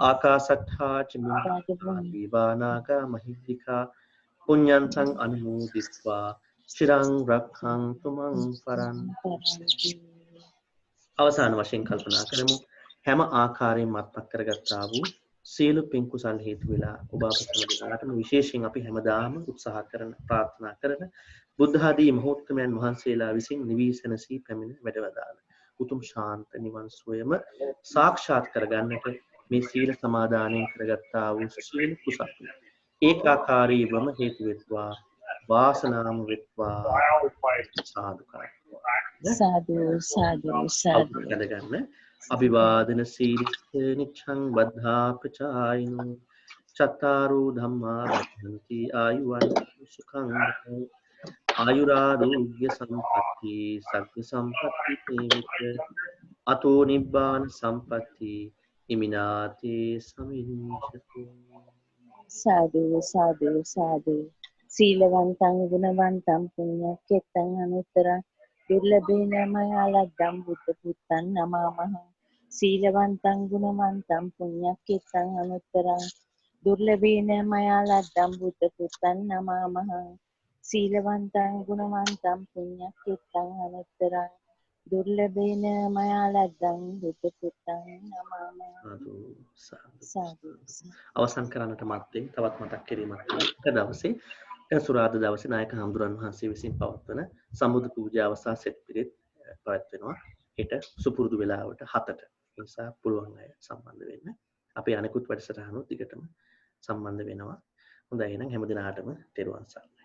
ආකාසට්ඨා ච බුම්මට්ඨා දීවා නාග මහිද්దికා පුඤ්ඤන්තං අනුමෝදිත්වා චිරං රක්ඛන්තු මං පරන්ති. අවසාන වශයෙන් කල්පනා කරමු හැම ආකාරයෙන්ම අත්පත් කරගත්තා වූ සීල පින් කුසල් හේතු වෙලා ඔබ අප සැමදාටම විශේෂයෙන් අපි හැමදාම උත්සාහ කරන ප්‍රාර්ථනා කරන බුද්ධ ආදී මහෝත්තමයන් වහන්සේලා විසින් නිවිසනසී පැමිණ වැඩවදාළ උතුම් ශාන්ත නිවන් සුවයම සාක්ෂාත් කරගන්නට මේ සීල සමාදානයෙන් කරගත්තා වූ සීල කුසල ඒකාකාරීවම හේතු වෙත්වා වාසනාම වෙත්වා සාදුකාරය සාදු සාදු සාදු ගන්න අභිවාදන සීලිස්ස නිච්ඡං බද්ධාපචායිනෝ චත්තාරෝ ධම්මා රක්ඛන්ති ආයුවන් සුඛං ආයුරාෝග්‍ය සම්පatti සග්ග සම්පatti තේවිත අතෝ නිබ්බාන සම්පatti ඉමිනාතේ සමිඤ්ඤතු සාදු සාදු සාදු සීලවන්තං ගුණවන්තං පුඤ්ඤක්ඛෙත්තං අනුත්තරං දුර්ලභේන මයා ලද්දම් බුද්ධ පුත්තං නමාමහං සීලවන්තං ගුණවන්තං පුඤ්ඤක්ඛෙත්තං අනුත්තරං දුර්ලභේන මයා ලද්දම් බුද්ධ පුත්තං නමාමහං සීලවන්තං ගුණවන්තං පුඤ්ඤක්ඛෙත්තං අනුත්තරං දුර්ලභේන මයා ලද්දම් බුද්ධ පුත්තං නමාමහං සාදු අවසන් කරන්නට මත්තෙන් තවත් මතක් කිරීමක් තියෙනවා. දවසේ සුරාදා දවසේ නායක හඳුරන් වහන්සේ විසින් පවත්වන සම්බුදු පූජාව සහ සෙත් පිළිත් පවත්වනවා. හෙට සුපුරුදු වෙලාවට 7ට. ඒ නිසා පුළුවන් අය සම්බන්ධ වෙන්න. අපේ අනිකුත් වැඩසටහනුත් දිගටම සම්බන්ධ වෙනවා. හොඳයි එහෙනම් හැම දිනාටම තෙරුවන් සරණයි.